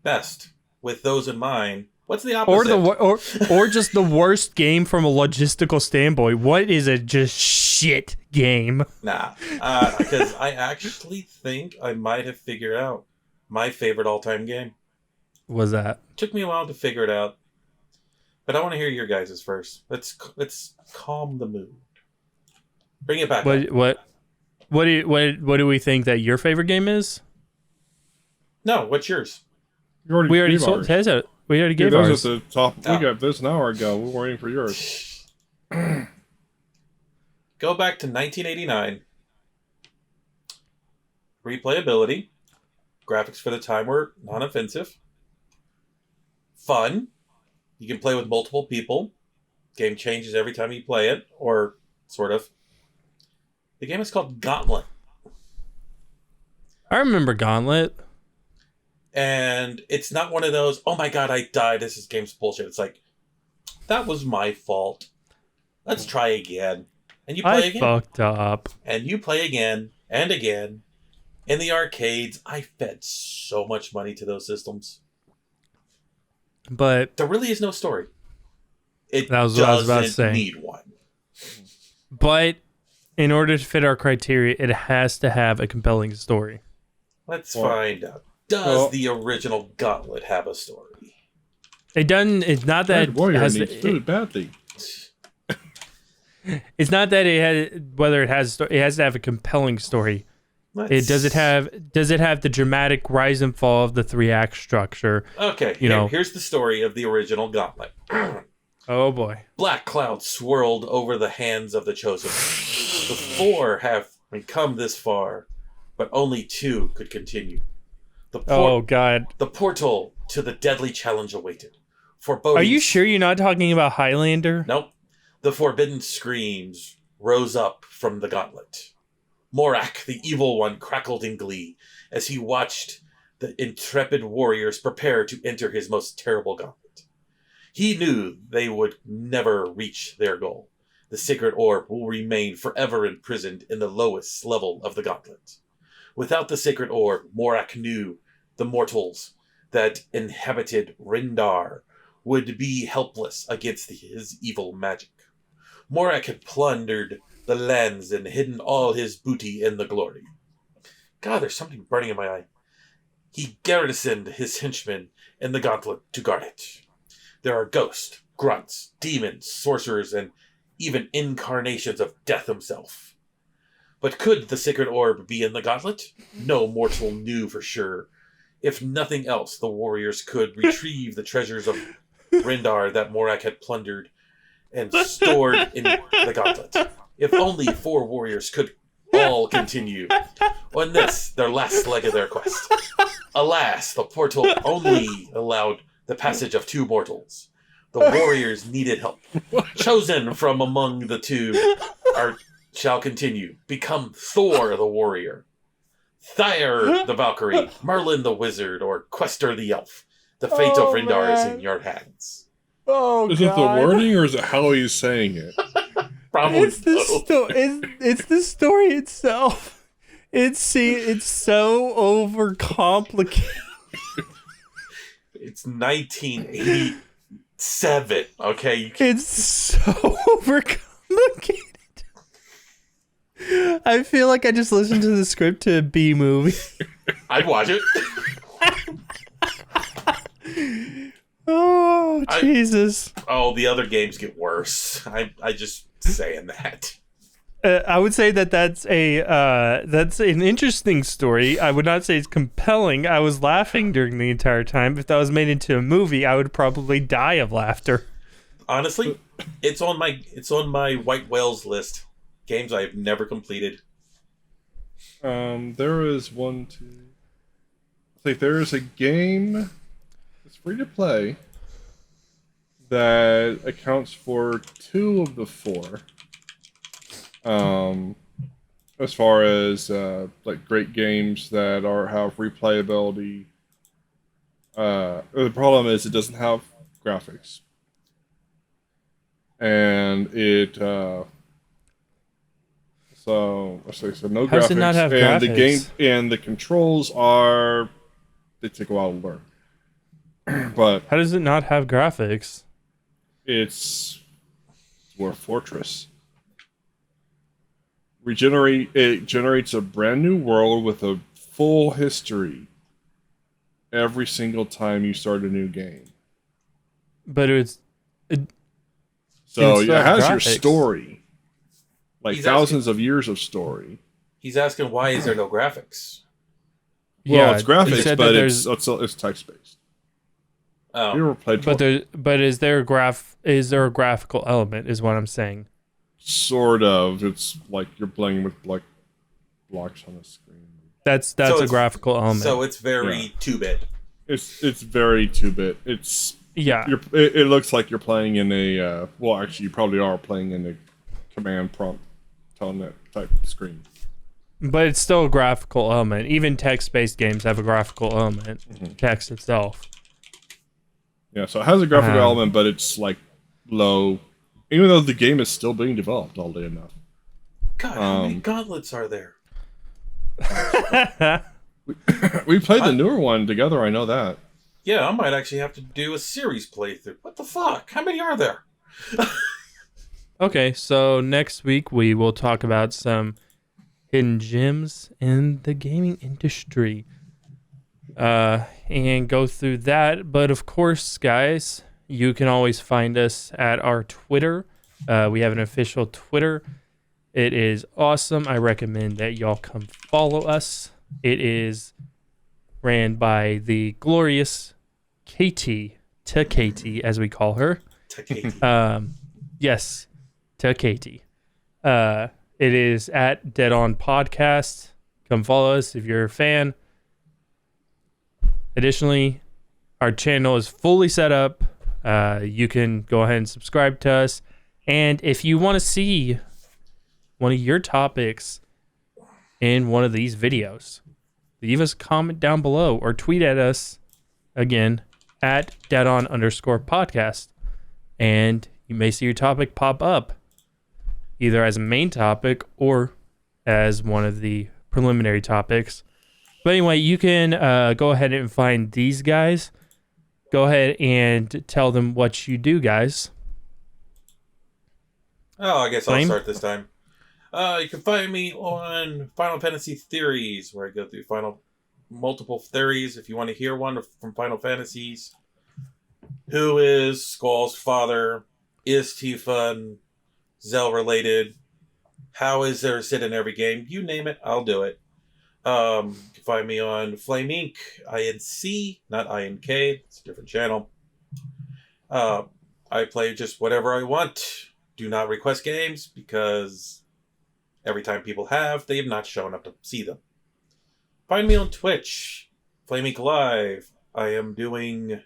best. With those in mind, what's the opposite? Or just the worst game from a logistical standpoint. What is a just shit game? Nah, because I actually think I might have figured out my favorite all-time game. Was that? Took me a while to figure it out, but I want to hear your guys' first. Let's calm the mood. Bring it back. What do we think that your favorite game is? No, what's yours? We already gave ours. At the top. We got this an hour ago. We were waiting for yours. Go back to 1989. Replayability. Graphics for the time were non-offensive. Fun. You can play with multiple people. Game changes every time you play it, or sort of. The game is called Gauntlet. I remember Gauntlet. And it's not one of those, oh my god, I died, this game's bullshit. It's like, that was my fault. Let's try again. And you play again. I fucked up. And you play again and again. In the arcades, I fed so much money to those systems. But there really is no story. It that was what I was about to say. Need one. But in order to fit our criteria, it has to have a compelling story. Let's find out. Does the original Gauntlet have a story? It doesn't. It's not that it has needs food badly. It's not that it has whether it has a story. It has to have a compelling story. Does it have the dramatic rise and fall of the 3-act structure? Okay, here's the story of the original Gauntlet. Oh boy! Black clouds swirled over the hands of the chosen. The 4 have come this far, but only 2 could continue. Oh god! The portal to the deadly challenge awaited. Are you sure you're not talking about Highlander? Nope. The forbidden screams rose up from the gauntlet. Morak, the evil one, crackled in glee as he watched the intrepid warriors prepare to enter his most terrible gauntlet. He knew they would never reach their goal. The sacred orb will remain forever imprisoned in the lowest level of the gauntlet. Without the sacred orb, Morak knew the mortals that inhabited Rindar would be helpless against his evil magic. Morak had plundered the lands and hidden all his booty in the glory. God, there's something burning in my eye. He garrisoned his henchmen in the gauntlet to guard it. There are ghosts, grunts, demons, sorcerers, and even incarnations of death himself. But could the sacred orb be in the gauntlet? No mortal knew for sure. If nothing else, the warriors could retrieve the treasures of Rindar that Morak had plundered and stored in the gauntlet. If only 4 warriors could all continue on this, their last leg of their quest. Alas, the portal only allowed the passage of 2 mortals. The warriors needed help. Chosen from among the 2 shall continue. Become Thor the warrior, Thyre the Valkyrie, Merlin the wizard, or Quester the elf. The fate of Rindar is in your hands. Oh, is it the wording or is it how he's saying it? Probably it's the story itself. It's so overcomplicated. It's 1987. Okay, it's so overcomplicated. I feel like I just listened to the script to a B movie. I'd watch it. Oh, Jesus. The other games get worse. I just saying that. I would say that's an interesting story. I would not say it's compelling. I was laughing during the entire time. If that was made into a movie, I would probably die of laughter. Honestly, it's on my white whales list. Games I've never completed. There is one, two. I think there is a game that's free to play that accounts for 2 of the 4. As far as like great games that have replayability. The problem is it doesn't have graphics, and it. So no graphics. How does it not have and graphics? The game and the controls they take a while to learn. But how does it not have graphics? It's Dwarf Fortress. It generates a brand new world with a full history every single time you start a new game. But it has your graphics. story. Like thousands of years of story. He's asking why is there no graphics? Well, it's graphics, but it's text based. Oh, you ever played? But is there a graphical element? Is what I'm saying. Sort of. It's like you're playing with like blocks on a screen. That's a graphical element. So it's very 2-bit. It's very 2-bit. It's It looks like you're playing in a. Well, actually, you probably are playing in a command prompt telnet type screen. But it's still a graphical element. Even text-based games have a graphical element. Mm-hmm. Text itself. Yeah, so it has a graphical element, but it's like low. Even though the game is still being developed, oddly enough. God, how many gauntlets are there? We played the newer one together, I know that. Yeah, I might actually have to do a series playthrough. What the fuck? How many are there? Okay, so next week we will talk about some hidden gems in the gaming industry. And go through that. But of course, guys, you can always find us at our Twitter. We have an official Twitter. It is awesome. I recommend that y'all come follow us. It is ran by the glorious Katie, to Katie, as we call her. To Katie. Yes, to Katie. It is at Dead On Podcast. Come follow us if you're a fan. Additionally, our channel is fully set up. You can go ahead and subscribe to us. And if you want to see one of your topics in one of these videos. Leave us a comment down below or tweet at us again at deadon_podcast. And you may see your topic pop up either as a main topic or as one of the preliminary topics. But anyway, you can go ahead and find these guys. Go ahead and tell them what you do, guys. Oh, I guess Flame? I'll start this time. You can find me on Final Fantasy Theories, where I go through multiple theories. If you want to hear one from Final Fantasies, who is Squall's father? Is Tifa Zell related? How is there a Sid in every game? You name it, I'll do it. You can find me on Flame Inc. INC, not INK. It's a different channel. I play just whatever I want. Do not request games because every time people have, they have not shown up to see them. Find me on Twitch, Flame Inc. Live. I am doing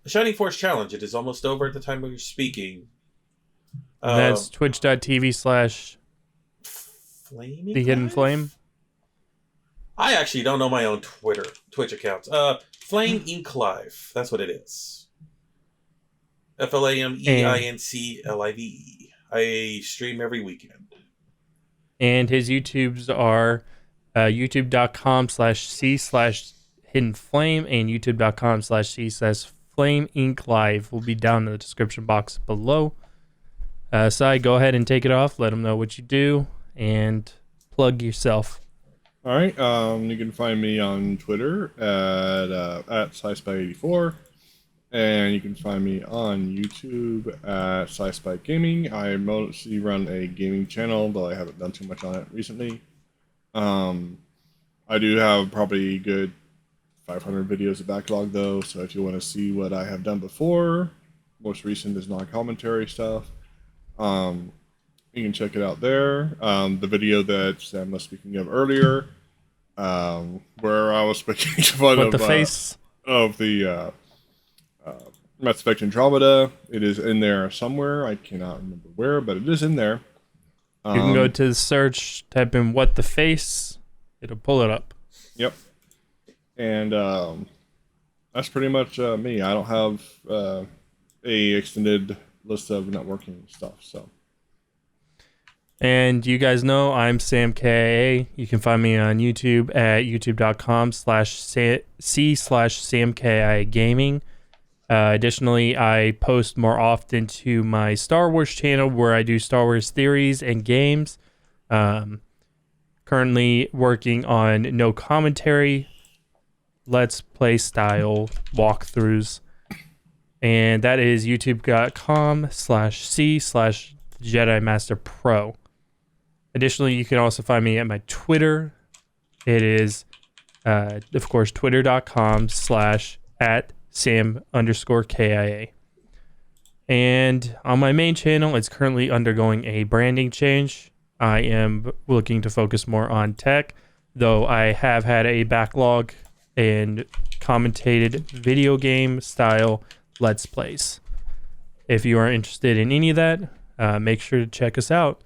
the Shining Force Challenge. It is almost over at the time we're speaking. That's twitch.tv/The Hidden Flame. I actually don't know my own Twitch accounts. Flame Inc. Live. That's what it is. FLAMEINCLIVE. I stream every weekend. And his YouTubes are youtube.com/C/Hidden Flame and youtube.com/C/Flame Inc. Live will be down in the description box below. Sai, go ahead and take it off. Let them know what you do and plug yourself. All right. You can find me on Twitter at SciSpike84, and you can find me on YouTube at SciSpike Gaming. I mostly run a gaming channel, though I haven't done too much on it recently. I do have probably a good 500 videos of backlog, though, so if you want to see what I have done before, most recent is non-commentary stuff. You can check it out there. The video that Sam was speaking of earlier, where I was making fun of the face of the Mass Effect Andromeda. It is in there somewhere. I cannot remember where, but it is in there. You can go to the search, type in "what the face," it'll pull it up. Yep. And that's pretty much me. I don't have a extended list of networking stuff, so. And you guys know I'm Sam KIA. You can find me on YouTube at youtube.com/C/SamKIA Gaming. Additionally, I post more often to my Star Wars channel where I do Star Wars theories and games. Currently working on no commentary, let's play style walkthroughs. And that is youtube.com/C/Jedi Master Pro. Additionally, you can also find me at my Twitter. It is, of course, twitter.com/@Sam_KIA. And on my main channel, it's currently undergoing a branding change. I am looking to focus more on tech, though I have had a backlog and commentated video game style Let's Plays. If you are interested in any of that, make sure to check us out.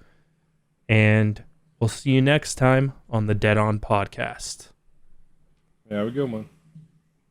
And we'll see you next time on the Dead On Podcast. Yeah, have a good one.